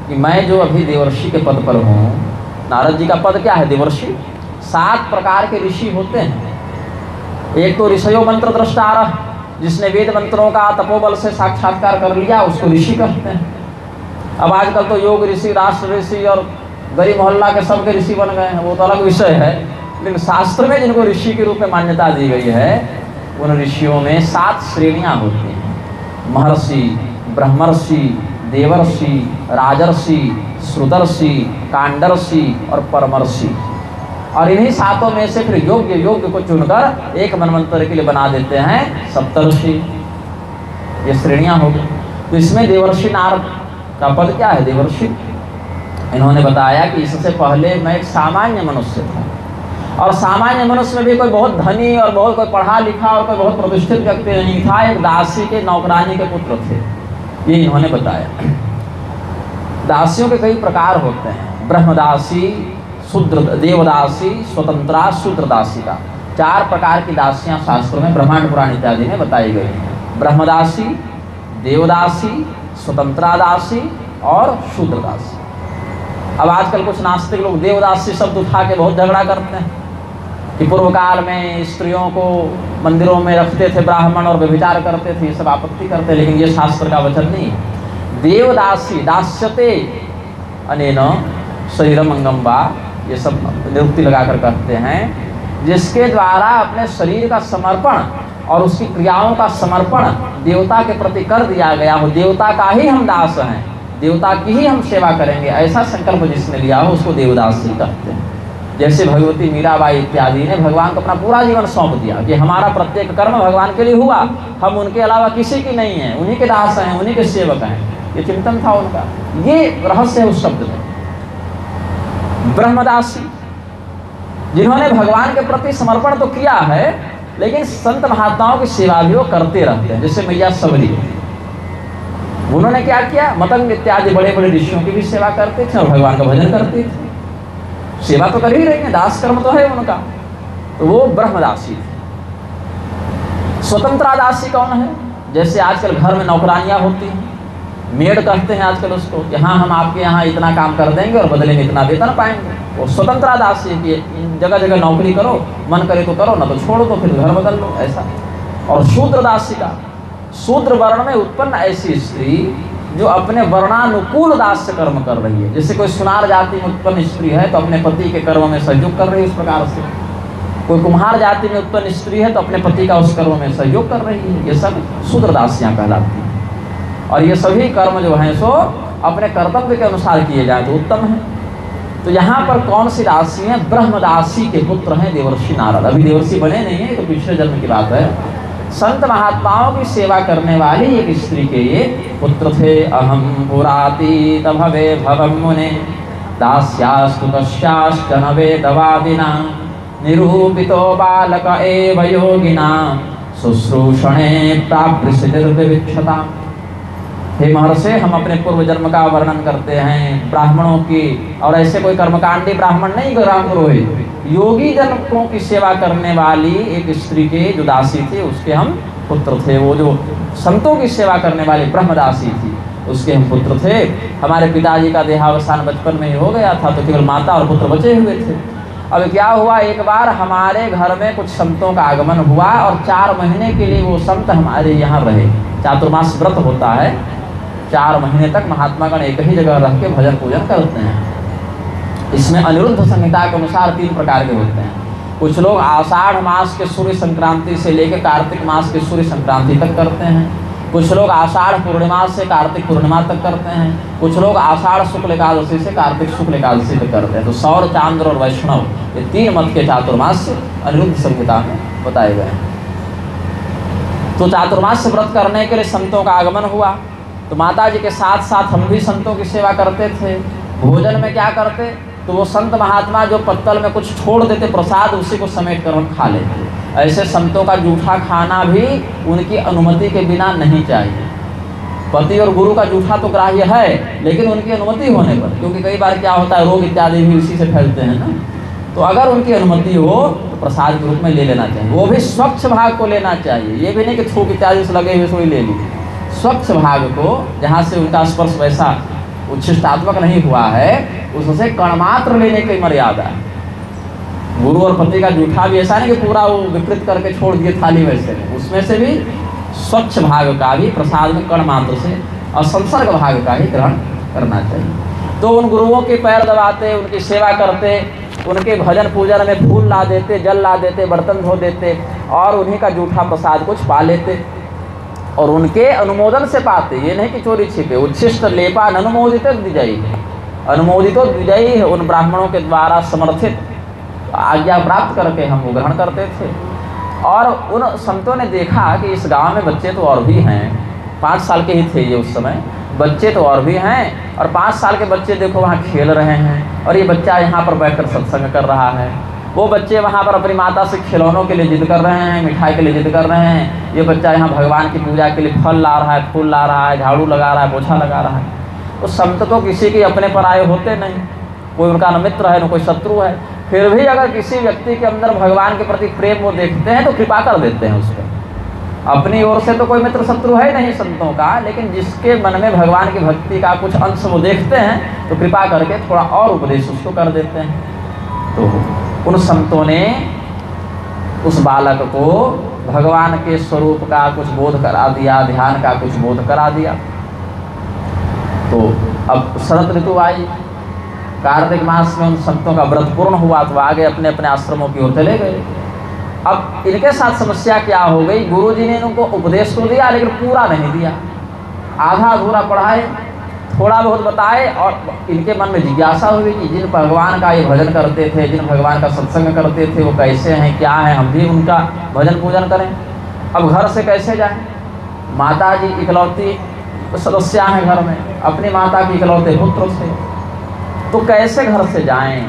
कि मैं जो अभी देवर्षि के पद पर हूँ, नारद जी का पद क्या है, देवर्षि। 7 प्रकार के ऋषि होते हैं। एक तो ऋषयो मंत्र द्रष्टारः, जिसने वेद मंत्रों का तपोबल से साक्षात्कार कर लिया उसको ऋषि कहते हैं। अब आजकल तो योग ऋषि, राष्ट्र ऋषि और गली मोहल्ला के सबके ऋषि बन गए हैं, वो तो अलग विषय है। लेकिन शास्त्र में जिनको ऋषि के रूप में मान्यता दी गई है, उन ऋषियों में 7 श्रेणियां होती हैं। महर्षि, ब्रह्मर्षि, देवर्षि, राजर्षि, श्रुतर्षि, कांडर्षि और परमर्षि। और इन्हीं 7 में से फिर योग्य को चुनकर एक मनवंतर के लिए बना देते हैं सप्तर्षि। ये श्रेणियां हो गई। तो इसमें देवर्षि नारद का पद क्या है, देवर्षि। इन्होंने बताया कि इससे पहले मैं एक सामान्य मनुष्य था और सामान्य मनुष्य में भी कोई बहुत धनी और बहुत कोई पढ़ा लिखा और कोई बहुत प्रतिष्ठित व्यक्ति नहीं था। एक दासी के नौकरानी के पुत्र थे, ये इन्होंने बताया। दासियों के कई प्रकार होते हैं, ब्रह्मदासी, शूद्र, देवदासी, स्वतंत्रा, शूद्रदासिका। 4 प्रकार की दासियां शास्त्रों में, ब्रह्मांड पुराण इत्यादि में बताई गई हैं। ब्रह्मदासी, देवदासी, स्वतंत्रादासी और शूद्रदासी। अब आजकल कुछ नास्तिक लोग देवदासी शब्द उठा के बहुत झगड़ा करते हैं कि पूर्व काल में स्त्रियों को मंदिरों में रखते थे ब्राह्मण और व्यभिचार करते थे, ये सब आपत्ति करते हैं, लेकिन ये शास्त्र का वचन नहीं है। देवदासी, दास्यते अनेन शरीरम अंगम वा, ये सब निरुक्ति लगाकर कहते हैं, जिसके द्वारा अपने शरीर का समर्पण और उसकी क्रियाओं का समर्पण देवता के प्रति कर दिया गया हो। देवता का ही हम दास हैं, देवता की ही हम सेवा करेंगे, ऐसा संकल्प जिसने लिया हो उसको देवदासी कहते हैं। जैसे भगवती मीराबाई इत्यादि ने भगवान को अपना पूरा जीवन सौंप दिया कि हमारा प्रत्येक कर्म भगवान के लिए हुआ, हम उनके अलावा किसी की नहीं है, उन्हीं के दास हैं, उन्हीं के सेवक हैं। ये चिंतन था उनका, ये रहस्य है उस शब्द में। ब्रह्मदासी, जिन्होंने भगवान के प्रति समर्पण तो किया है लेकिन संत महात्माओं की सेवा भी वो करते रहते हैं। जैसे मैया सबरी, उन्होंने क्या किया, मतंग इत्यादि बड़े बड़े ऋषियों की भी सेवा करते थे और भगवान का भजन करते थे। सेवा तो कर ही रहे हैं, दास कर्म तो है उनका, तो वो ब्रह्मदासी थे। स्वतंत्रादासी कौन है? जैसे आजकल घर में नौकरानियां होती हैं, मेड कहते हैं आजकल उसको कि हाँ हम आपके यहाँ इतना काम कर देंगे और बदले में इतना वेतन पाएंगे। वो स्वतंत्रादासी की जगह जगह नौकरी करो, मन करे तो करो, ना तो छोड़ दो, फिर घर बदल लो, ऐसा। और शूद्रदासी का, शूद्र वर्ण में उत्पन्न ऐसी स्त्री जो अपने वर्णानुकूल दास्य कर्म कर रही है। जैसे कोई सुनार जाति में उत्पन्न स्त्री है तो अपने पति के कर्म में सहयोग कर रही है, उस प्रकार से कोई कुम्हार जाति में उत्पन्न स्त्री है तो अपने पति का उस कर्म में सहयोग कर रही है। ये सब शूद्रदासियां कहलाती हैं। और ये सभी कर्म जो हैं सो अपने कर्तव्य के अनुसार किए जाए तो उत्तम है। तो यहाँ पर कौन सी दासी है? ब्रह्मदासी के पुत्र हैं देवर्षि नारद। अभी देवर्षि बने नहीं है, तो पिछले जन्म की बात है। संत महात्माओं की सेवा करने वाली एक स्त्री के ये पुत्र थे। अहम पुरातीत भवे भवम मुने दास्यास्तु कस्याश्च न वेदवादिना निरूपितो बालक एव योगिना शुश्रूषणे प्राप्तसिद्धिर्विवक्षता। हे महर्षि, हम अपने पूर्व जन्म का वर्णन करते हैं ब्राह्मणों की, और ऐसे कोई कर्मकांडी ब्राह्मण नहीं, ग्राम पुरोहित, योगी जनकों की सेवा करने वाली एक स्त्री के जो दासी थी उसके हम पुत्र थे। वो जो संतों की सेवा करने वाली ब्रह्मदासी थी उसके हम पुत्र थे। हमारे पिताजी का देहावसान बचपन में ही हो गया था तो केवल माता और पुत्र बचे हुए थे। अब क्या हुआ, एक बार हमारे घर में कुछ संतों का आगमन हुआ और 4 महीने के लिए वो संत हमारे यहाँ रहे। चातुर्मास व्रत होता है, 4 महीने तक महात्मा गण एक ही जगह रह के भजन पूजन करते हैं। इसमें अनिरुद्ध संहिता के अनुसार 3 प्रकार के होते हैं। कुछ लोग आषाढ़ मास के सूर्य संक्रांति से लेकर कार्तिक मास के सूर्य संक्रांति तक करते हैं। कुछ लोग आषाढ़ पूर्णिमा से कार्तिक पूर्णिमा तक करते हैं। कुछ लोग आषाढ़ शुक्ल एकादशी से कार्तिक शुक्ल एकादशी तक करते हैं। तो सौर, चांद्र और वैष्णव, ये 3 मत के चातुर्मास अनिरुद्ध संहिता में बताए गए हैं। तो चातुर्मास व्रत करने के लिए संतों का आगमन हुआ तो माता जी के साथ साथ हम भी संतों की सेवा करते थे। भोजन में क्या करते, तो वो संत महात्मा जो पत्तल में कुछ छोड़ देते प्रसाद, उसी को समेट कर हम खा लेते। ऐसे संतों का जूठा खाना भी उनकी अनुमति के बिना नहीं चाहिए। पति और गुरु का जूठा तो ग्राह्य है, लेकिन उनकी अनुमति होने पर, क्योंकि कई बार क्या होता है रोग इत्यादि भी इसी से फैलते हैं ना, तो अगर उनकी अनुमति हो तो प्रसाद के रूप में ले लेना चाहिए। वो भी स्वच्छ भाग को लेना चाहिए, ये भी नहीं कि थूक इत्यादि से लगे हुए सोई ले ली। स्वच्छ भाग को, जहाँ से उनका स्पर्श वैसा उच्छिष्टात्मक नहीं हुआ है, उससे कणमात्र लेने की मर्यादा है। गुरु और पति का जूठा भी ऐसा नहीं कि पूरा वो विकृत करके छोड़ दिए थाली, वैसे नहीं, उसमें से भी स्वच्छ भाग का भी प्रसाद में कणमात्र से और संसर्ग भाग का ही ग्रहण करना चाहिए। तो उन गुरुओं के पैर दबाते, उनकी सेवा करते, उनके भजन पूजन में फूल ला देते, जल ला देते, बर्तन धो देते और उन्हीं का जूठा प्रसाद कुछ पा लेते और उनके अनुमोदन से पाते। ये नहीं कि चोरी छिपे। उच्छिष्ट लेपा अनुमोदित द्विजयी, अनुमोदितो द्विजयी है, उन ब्राह्मणों के द्वारा समर्थित आज्ञा प्राप्त करके हम वो ग्रहण करते थे। और उन संतों ने देखा कि इस गांव में बच्चे तो और भी हैं, 5 साल के ही थे ये उस समय, बच्चे तो और भी हैं और 5 साल के बच्चे देखो वहाँ खेल रहे हैं और ये बच्चा यहाँ पर बैठकर सत्संग कर रहा है। वो बच्चे वहाँ पर अपनी माता से खिलौनों के लिए जिद कर रहे हैं, मिठाई के लिए जिद कर रहे हैं। ये बच्चा यहाँ भगवान की पूजा के लिए फल ला रहा है, फूल ला रहा है, झाड़ू लगा रहा है, पोछा लगा रहा है। तो संत तो किसी के अपने पराये होते नहीं, कोई उनका न मित्र है न कोई शत्रु है। फिर भी अगर किसी व्यक्ति के अंदर भगवान के प्रति प्रेम वो देखते हैं तो कृपा कर देते हैं उस पर। अपनी ओर से तो कोई मित्र शत्रु है नहीं संतों का, लेकिन जिसके मन में भगवान की भक्ति का कुछ अंश वो देखते हैं तो कृपा करके थोड़ा और उपदेश उसको कर देते हैं। तो उन संतों ने उस बालक को भगवान के स्वरूप का कुछ बोध करा दिया, ध्यान का कुछ बोध करा दिया। तो अब शरद ऋतु आई, कार्तिक मास में उन संतों का व्रत पूर्ण हुआ तो आगे अपने अपने आश्रमों की ओर चले गए। अब इनके साथ समस्या क्या हो गई, गुरुजी ने इनको उपदेश तो दिया लेकिन पूरा नहीं दिया, आधा अधूरा पढ़ाए, थोड़ा बहुत बताए। और इनके मन में जिज्ञासा हुई कि जिन भगवान का ये भजन करते थे, जिन भगवान का सत्संग करते थे, वो कैसे हैं, क्या हैं, हम भी उनका भजन पूजन करें। अब घर से कैसे जाएं? माता जी इकलौती सदस्य हैं घर में, अपनी माता की इकलौते पुत्र थे, तो कैसे घर से जाएं?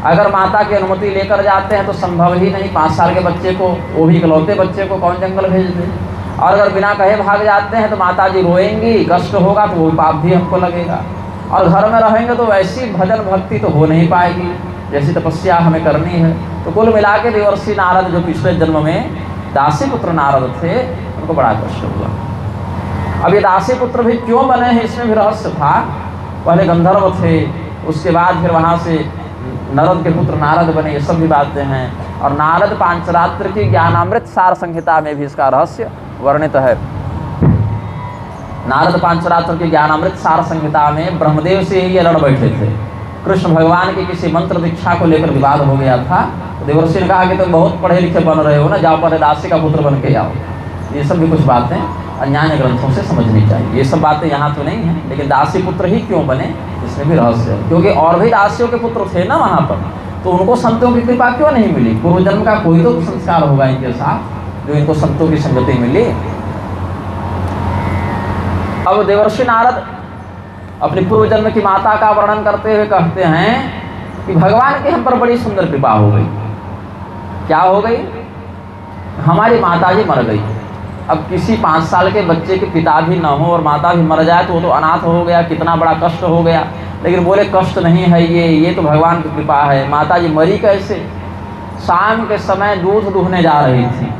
अगर माता की अनुमति लेकर जाते हैं तो संभव ही नहीं, 5 साल के बच्चे को, वो भी इकलौते बच्चे को कौन जंगल भेज दे। और अगर बिना कहे भाग जाते हैं तो माता जी रोएंगी, कष्ट होगा, तो वो पाप भी हमको लगेगा। और घर में रहेंगे तो वैसी भजन भक्ति तो हो नहीं पाएगी जैसी तपस्या हमें करनी है। तो कुल मिला के देवर्षि नारद जो पिछले जन्म में दासी पुत्र नारद थे, उनको बड़ा कष्ट हुआ। अब ये दासी पुत्र भी क्यों बने हैं, इसमें भी रहस्य था। पहले गंधर्व थे, उसके बाद फिर वहाँ से नरद के पुत्र नारद बने, ये सब भी बातें हैं। और नारद पांचरात्र की ज्ञानामृत सार संहिता में भी इसका रहस्य वर्णित है। नारद पांचरात्र की ज्ञानामृत सार संहिता में ब्रह्मदेव से ये लड़ बैठे थे। कृष्ण भगवान की किसी मंत्र दीक्षा को लेकर विवाद हो गया था। तो देवर्षि ने कहा कि तुम बहुत पढ़े लिखे बन रहे हो ना, जाओ पहले दासी का पुत्र बन के आओ। ये सब भी कुछ बातें अन्यान्य ग्रंथों से समझनी चाहिए। ये सब बातें यहाँ तो नहीं हैं, लेकिन दासी पुत्र ही क्यों बने इसमें भी रहस्य है। क्योंकि और भी दासियों के पुत्र थे ना वहाँ पर, तो उनको संतों की कृपा क्यों नहीं मिली? पूर्व जन्म का कोई तो संस्कार होगा इनके साथ जो इनको संतों की संगति मिली। अब देवर्षि नारद अपनी पूर्व जन्म की माता का वर्णन करते हुए कहते हैं कि भगवान की हम पर बड़ी सुंदर कृपा हो गई। क्या हो गई? हमारी माता जी मर गई। अब किसी 5 साल के बच्चे के पिता भी न हो और माता भी मर जाए तो वो तो अनाथ हो गया, कितना बड़ा कष्ट हो गया। लेकिन बोले कष्ट नहीं है ये तो भगवान की कृपा है। माता जी मरी कैसे? शाम के समय दूध दूहने जा रही थी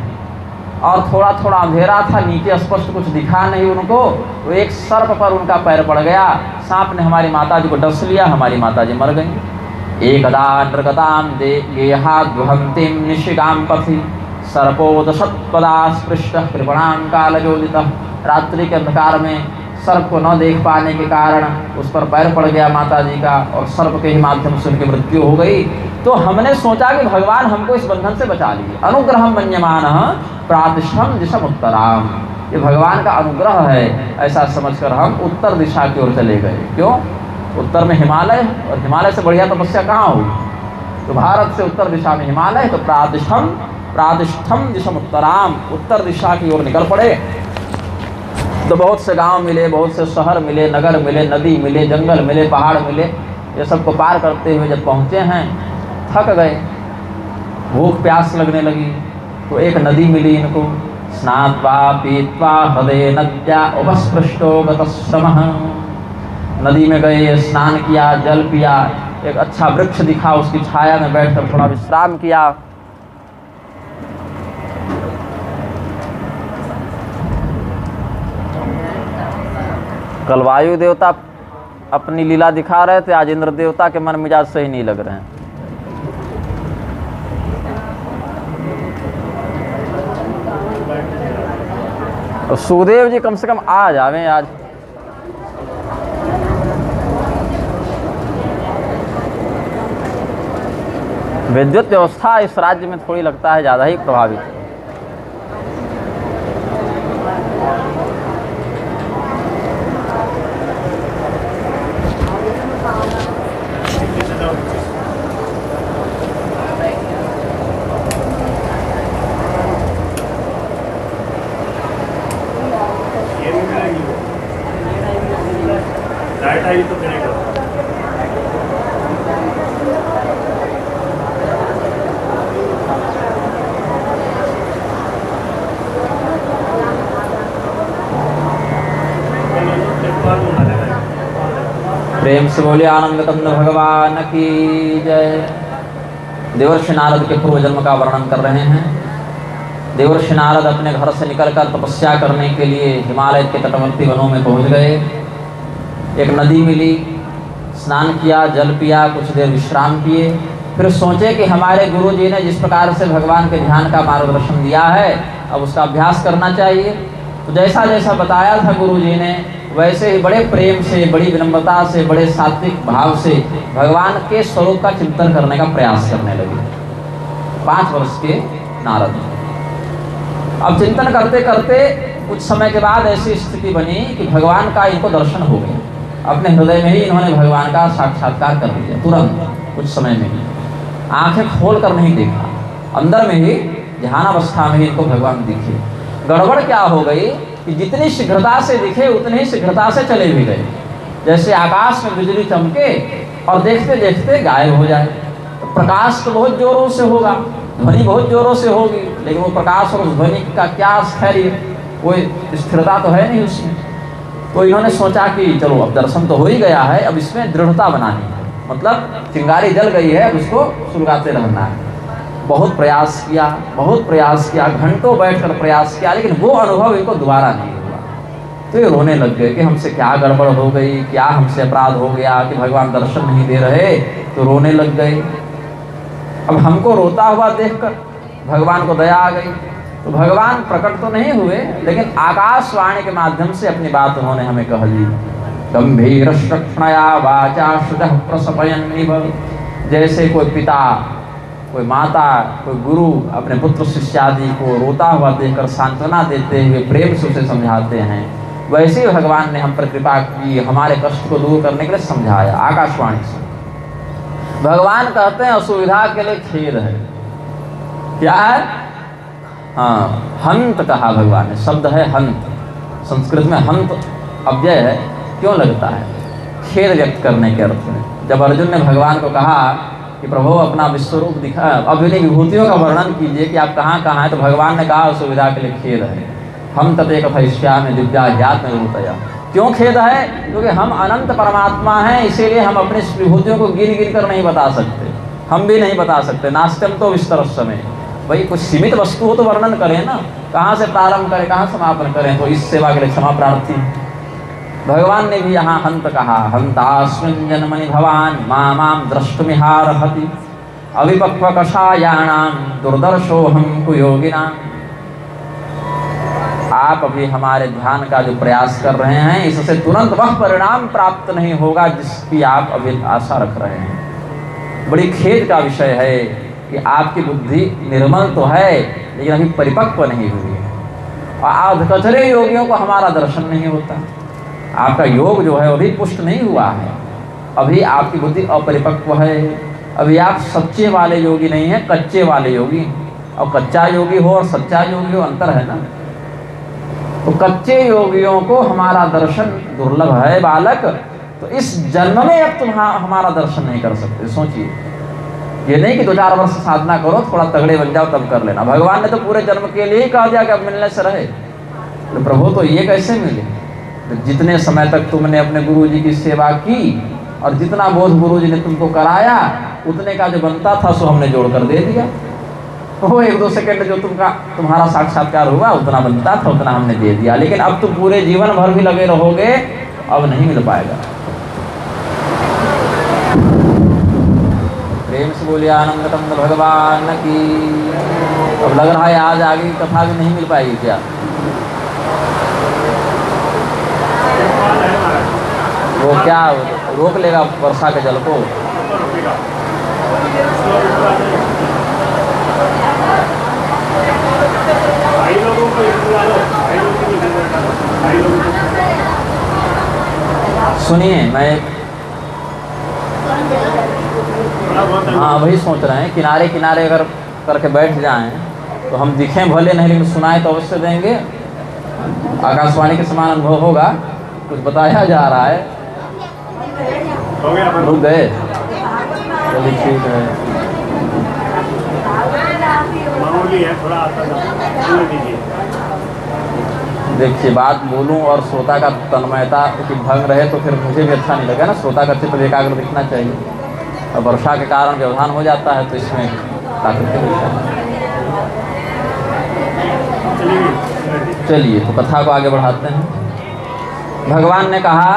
और थोड़ा थोड़ा अंधेरा था, नीचे स्पष्ट कुछ दिखा नहीं उनको, तो एक सर्प पर उनका पैर पड़ गया। सांप ने हमारी माता जी को डस लिया, हमारी माता जी मर गई। एकदा नृगताम गेहा गुहंतिम निशिकाम पथि सर्पोदशत्पदा स्पृष्ट कृपणाम कालजोदितः। रात्रि के अंधकार में सर्प को न देख पाने के कारण उस पर पैर पड़ गया माता जी का और सर्प के ही माध्यम से उनकी मृत्यु हो गई। तो हमने सोचा कि भगवान हमको इस बंधन से बचा लिए। अनुग्रहम मन्यमानः प्रातिष्ठम दिशम उत्तराम। ये भगवान का अनुग्रह है, ऐसा समझकर हम उत्तर दिशा की ओर चले गए। क्यों? उत्तर में हिमालय, और हिमालय से बढ़िया तपस्या कहाँ होगी? तो भारत से उत्तर दिशा में हिमालय, तो प्रातिष्ठम दिशम उत्तराम, उत्तर दिशा की ओर निकल पड़े। तो बहुत से गांव मिले, बहुत से शहर मिले, नगर मिले, नदी मिले, जंगल मिले, पहाड़ मिले। ये सब को पार करते हुए जब पहुँचे हैं, थक गए, भूख प्यास लगने लगी, तो एक नदी मिली इनको। स्नात्वा पीत्वा हृदय नद्या उपस्पृष्टो गतश्रमः। नदी में गए, स्नान किया, जल पिया, एक अच्छा वृक्ष दिखा, उसकी छाया में बैठकर थोड़ा विश्राम किया। कल वायु देवता अपनी लीला दिखा रहे थे, आज इंद्र देवता के मन मिजाज सही नहीं लग रहे हैं। और सुखदेव जी कम से कम आ जावे आज। विद्युत व्यवस्था इस राज्य में थोड़ी लगता है ज़्यादा ही प्रभावित है। तो कनेक्ट प्रेम से बोलिए आनंद कंद भगवान की जय। देवर्षि नारद के पूर्व जन्म का वर्णन कर रहे हैं। देवर्षि नारद अपने घर से निकलकर तपस्या करने के लिए हिमालय के तटवर्ती वनों में पहुंच गए। एक नदी मिली, स्नान किया, जल पिया, कुछ देर विश्राम किए, फिर सोचे कि हमारे गुरु जी ने जिस प्रकार से भगवान के ध्यान का मार्गदर्शन दिया है अब उसका अभ्यास करना चाहिए। तो जैसा जैसा बताया था गुरु जी ने वैसे ही बड़े प्रेम से, बड़ी विनम्रता से, बड़े सात्विक भाव से भगवान के स्वरूप का चिंतन करने का प्रयास करने लगे। 5 वर्ष के नारद। अब चिंतन करते करते कुछ समय के बाद ऐसी स्थिति बनी कि भगवान का इनको दर्शन हो गया। अपने हृदय में ही इन्होंने भगवान का साक्षात्कार कर लिया तुरंत, कुछ समय में ही। आंखें खोल कर नहीं देखा, अंदर में ही ध्यानावस्था में ही इनको भगवान दिखे। गड़बड़ क्या हो गई कि जितनी शीघ्रता से दिखे उतनी ही शीघ्रता से चले भी गए। जैसे आकाश में बिजली चमके और देखते देखते गायब हो जाए। तो प्रकाश तो बहुत जोरों से होगा, ध्वनि बहुत जोरों से होगी, लेकिन वो प्रकाश और उस ध्वनि का क्या स्थैर्य, कोई स्थिरता तो है नहीं उसमें। तो इन्होंने सोचा कि चलो अब दर्शन तो हो ही गया है, अब इसमें दृढ़ता बनानी है, मतलब चिंगारी जल गई है, अब उसको सुलगाते रहना है। बहुत प्रयास किया, बहुत प्रयास किया, घंटों बैठकर प्रयास किया, लेकिन वो अनुभव इनको दोबारा नहीं हुआ। तो ये रोने लग गए कि हमसे क्या गड़बड़ हो गई, क्या हमसे अपराध हो गया कि भगवान दर्शन नहीं दे रहे। तो रोने लग गए। अब हमको रोता हुआ देखकर भगवान को दया आ गई। तो भगवान प्रकट तो नहीं हुए, लेकिन आकाशवाणी के माध्यम से अपनी बात उन्होंने हमें कह दी। गंभीर शक्ष्णया वाचा शुचः प्रसपयन्निव। जैसे कोई पिता, कोई माता, कोई गुरु अपने पुत्र शिष्यादि को रोता हुआ देखकर सांत्वना देते हुए प्रेम से उसे समझाते हैं, वैसे ही भगवान ने हम पर कृपा की, हमारे कष्ट को दूर करने के लिए समझाया आकाशवाणी से। भगवान कहते हैं असुविधा के लिए खेद है। क्या है? हाँ, हंत कहा भगवान ने, शब्द है हंत। संस्कृत में हंत अव्यय है, क्यों लगता है? खेद व्यक्त करने के अर्थ में। जब अर्जुन ने भगवान को कहा कि प्रभु अपना विश्वरूप दिखा, अब इन्हीं विभूतियों का वर्णन कीजिए कि आप कहाँ कहाँ हैं, तो भगवान ने कहा असुविधा के लिए खेद है। हम तते कथयिष्यामि दिव्या ज्ञात विभूतया। क्यों खेद है? क्योंकि हम अनंत परमात्मा हैं, इसीलिए हम अपनी विभूतियों को गिन गिन कर नहीं बता सकते। हम भी नहीं बता सकते। नास्त्यम तो विस्तर समय, भाई कुछ सीमित वस्तु हो तो वर्णन करें ना, कहाँ से प्रारंभ करें, कहाँ समापन करें। तो इस सेवा के लिए क्षमा प्रार्थी। भगवान ने भी यहाँ हंत कहा। हंतास्मिन् जन्मनि भवान मां द्रष्टुमिहार्हति अविपक्व कषायाणां दुर्दर्शोऽहं कुयोगिनां। आप अभी हमारे ध्यान का जो प्रयास कर रहे हैं, इससे तुरंत वह परिणाम प्राप्त नहीं होगा जिसकी आप अभी आशा रख रहे हैं। बड़ी खेद का विषय है कि आपकी बुद्धि निर्मल तो है, लेकिन अभी परिपक्व नहीं हुई है। और आधकचरे योगियों को हमारा दर्शन नहीं होता। आपका योग जो है अभी पुष्ट नहीं हुआ है, अभी आपकी बुद्धि अपरिपक्व है। अभी आप सच्चे वाले योगी नहीं हैं, कच्चे वाले योगी। और कच्चा योगी हो और सच्चा योगी हो, अंतर है ना। तो कच्चे योगियों को हमारा दर्शन दुर्लभ है बालक। तो इस जन्म में अब तुम हमारा दर्शन नहीं कर सकते। सोचिए, ये नहीं कि 2-4 वर्ष साधना करो, थोड़ा तगड़े बन जाओ तब कर लेना। भगवान ने तो पूरे जन्म के लिए ही कहा दिया कि अब मिलने से रहे। तो प्रभु तो ये कैसे मिले? तो जितने समय तक तुमने अपने गुरु जी की सेवा की और जितना बोध गुरु जी ने तुमको कराया, उतने का जो बनता था सो हमने जोड़ कर दे दिया। वो 1-2 सेकंड जो तुम्हारा साक्षात्कार हुआ उतना बनता था, उतना हमने दे दिया। लेकिन अब तुम पूरे जीवन भर भी लगे रहोगे, अब नहीं मिल पाएगा। प्रेम से बोलिए आनंद कंद भगवान की। अब लग रहा है आज आगे की कथा भी नहीं मिल पाएगी क्या? वो क्या रोक लेगा वर्षा के जल को? सुनिए, मैं हाँ वही सोच रहे हैं, किनारे किनारे अगर करके बैठ जाएं तो हम दिखें भले नहीं, लेकिन सुनाए तो अवश्य देंगे। आकाशवाणी के समान अनुभव होगा। कुछ बताया जा रहा है, रुक गए? चलिए ठीक है। देखिए, बात बोलूं और श्रोता का तन्मयता की भंग रहे तो फिर मुझे भी अच्छा नहीं लगेगा ना। श्रोता का चित्त एकाग्र दिखना चाहिए, और वर्षा के कारण व्यवधान हो जाता है तो इसमें प्राकृतिक विषय। चलिए तो कथा को आगे बढ़ाते हैं। भगवान ने कहा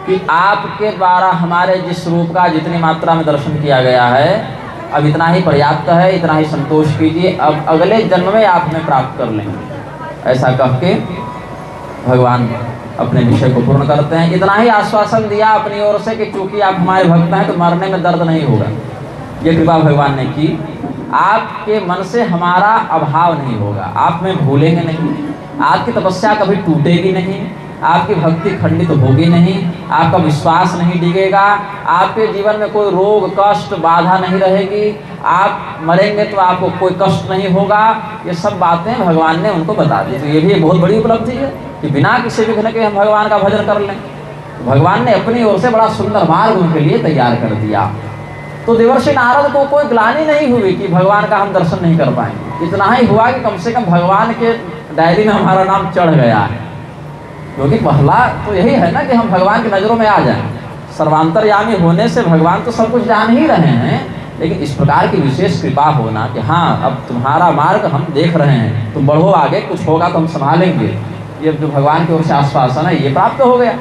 कि आपके द्वारा हमारे जिस रूप का जितनी मात्रा में दर्शन किया गया है, अब इतना ही पर्याप्त है, इतना ही संतोष कीजिए, अब अगले जन्म में आप हमें प्राप्त कर लेंगे। ऐसा कह के भगवान अपने विषय को पूर्ण करते हैं। इतना ही आश्वासन दिया अपनी ओर से कि चूंकि आप हमारे भक्त हैं तो मरने में दर्द नहीं होगा। ये कृपा भगवान ने की। आपके मन से हमारा अभाव नहीं होगा, आप में भूलेंगे नहीं, आपकी तपस्या कभी टूटेगी नहीं, आपकी भक्ति खंडित होगी नहीं, आपका विश्वास नहीं डिगेगा, आपके जीवन में कोई रोग कष्ट बाधा नहीं रहेगी, आप मरेंगे तो आपको कोई कष्ट नहीं होगा। ये सब बातें भगवान ने उनको बता दी। तो ये भी एक बहुत बड़ी उपलब्धि है कि बिना किसी विघ्न के हम भगवान का भजन कर लें। भगवान ने अपनी ओर से बड़ा सुंदर मार्ग उनके लिए तैयार कर दिया। तो देवर्षि नारद को कोई ग्लानि नहीं हुई कि भगवान का हम दर्शन नहीं कर पाएंगे। इतना ही हुआ कि कम से कम भगवान के डायरी में हमारा नाम चढ़ गया है, क्योंकि पहला तो यही है ना कि हम भगवान की नज़रों में आ जाएं। सर्वांतरयामी होने से भगवान तो सब कुछ जान ही रहे हैं, लेकिन इस प्रकार की विशेष कृपा होना कि हाँ अब तुम्हारा मार्ग हम देख रहे हैं, तुम बढ़ो आगे, कुछ होगा तो हम संभालेंगे, ये जो भगवान की ओर से आश्वासन है ये प्राप्त हो गया।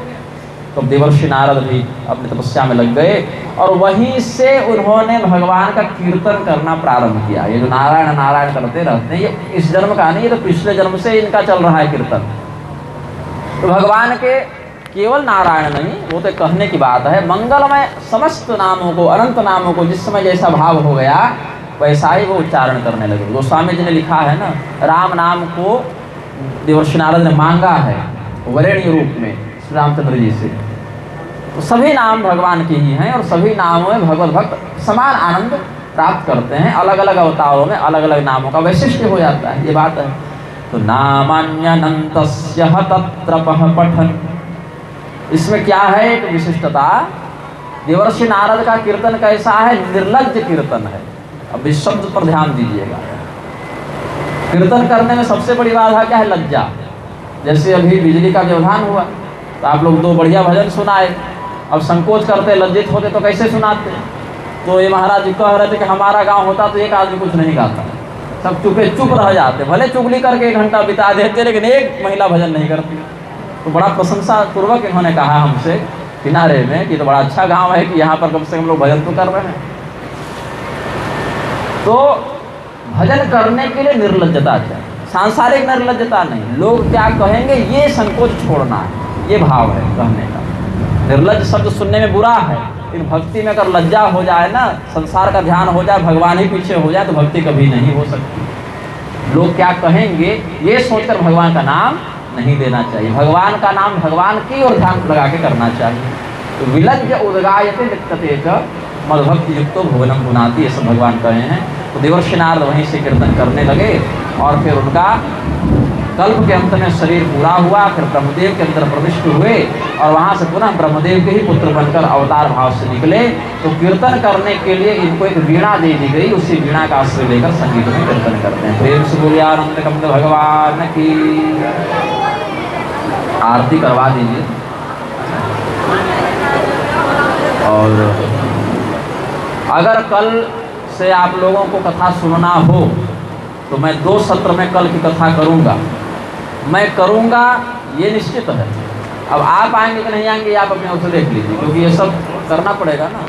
तो देवर्षि नारद भी अपनी तपस्या में लग गए और वहीं से उन्होंने भगवान का कीर्तन करना प्रारंभ किया। ये जो नारायण नारायण करते रहते हैं, ये इस जन्म का नहीं, ये तो पिछले जन्म से इनका चल रहा है कीर्तन। तो भगवान के केवल नारायण नहीं, वो तो कहने की बात है, मंगलमय समस्त नामों को, अनंत नामों को जिस समय जैसा भाव हो गया वैसा ही वो उच्चारण करने लगे। गोस्वामी जी ने लिखा है ना, राम नाम को देवर्षि नारद ने मांगा है वरेण्य रूप में श्री रामचंद्र जी से। तो सभी नाम भगवान के ही हैं और सभी नामों में भगवत भक्त समान आनंद प्राप्त करते हैं। अलग अलग अवतारों में अलग अलग नामों का वैशिष्ट्य हो जाता है, ये बात है। तो नामान्यनन्तस्य तत्रपः पठन्, इसमें क्या है एक विशिष्टता। देवर्षि नारद का कीर्तन कैसा है? निर्लज्ज कीर्तन है। अब इस शब्द पर ध्यान दीजिएगा। कीर्तन करने में सबसे बड़ी बाधा क्या है? लज्जा। जैसे अभी बिजली का व्यवधान हुआ तो आप लोग दो बढ़िया भजन सुनाए, अब संकोच करते लज्जित होते तो कैसे सुनाते? तो ये महाराज जी कह रहे थे कि हमारा गांव होता तो एक आदमी कुछ नहीं गाता, सब चुप रह जाते, भले चुगली करके 1 घंटा बिता देते लेकिन एक महिला भजन नहीं करती। तो बड़ा प्रशंसा पूर्वक इन्होंने कहा हमसे किनारे में कि तो बड़ा अच्छा गांव है कि यहाँ पर कम से कम लोग भजन तो कर रहे हैं। तो भजन करने के लिए निर्लज्जता चाहिए, सांसारिक निर्लज्जता नहीं। लोग क्या कहेंगे ये संकोच छोड़ना है, ये भाव है कहने का। निर्लज्ज शब्द सुनने में बुरा है, लेकिन भक्ति में अगर लज्जा हो जाए ना, संसार का ध्यान हो जाए, भगवान ही पीछे हो जाए तो भक्ति कभी नहीं हो सकती। लोग क्या कहेंगे ये सोचकर भगवान का नाम नहीं देना चाहिए। भगवान का नाम भगवान की ओर ध्यान लगा के करना चाहिए। तो विलज्ज उद्गायते लिप्यते च मदभक्ति युक्तो भुवनम गुणाति, ये सब भगवान कहे हैं। तो देवर्षि नारद वहीं से कीर्तन करने लगे और फिर उनका कल्प के अंत में शरीर पूरा हुआ, फिर ब्रह्मदेव के अंदर प्रविष्ट हुए और वहाँ से पुनः ब्रह्मदेव के ही पुत्र बनकर अवतार भाव से निकले। तो कीर्तन करने के लिए इनको एक वीणा दे दी गई, उसी वीणा का आश्रय लेकर संगीत में कीर्तन करते हैं। प्रेम से बोलिए आनंद कंद भगवान की। आरती करवा दीजिए। और अगर कल से आप लोगों को कथा सुनना हो तो मैं 2 सत्र में कल की कथा करूँगा, मैं करूँगा ये निश्चित है। अब आप आएंगे कि नहीं आएंगे आप अपने ओर से देख लीजिए, क्योंकि ये सब करना पड़ेगा ना।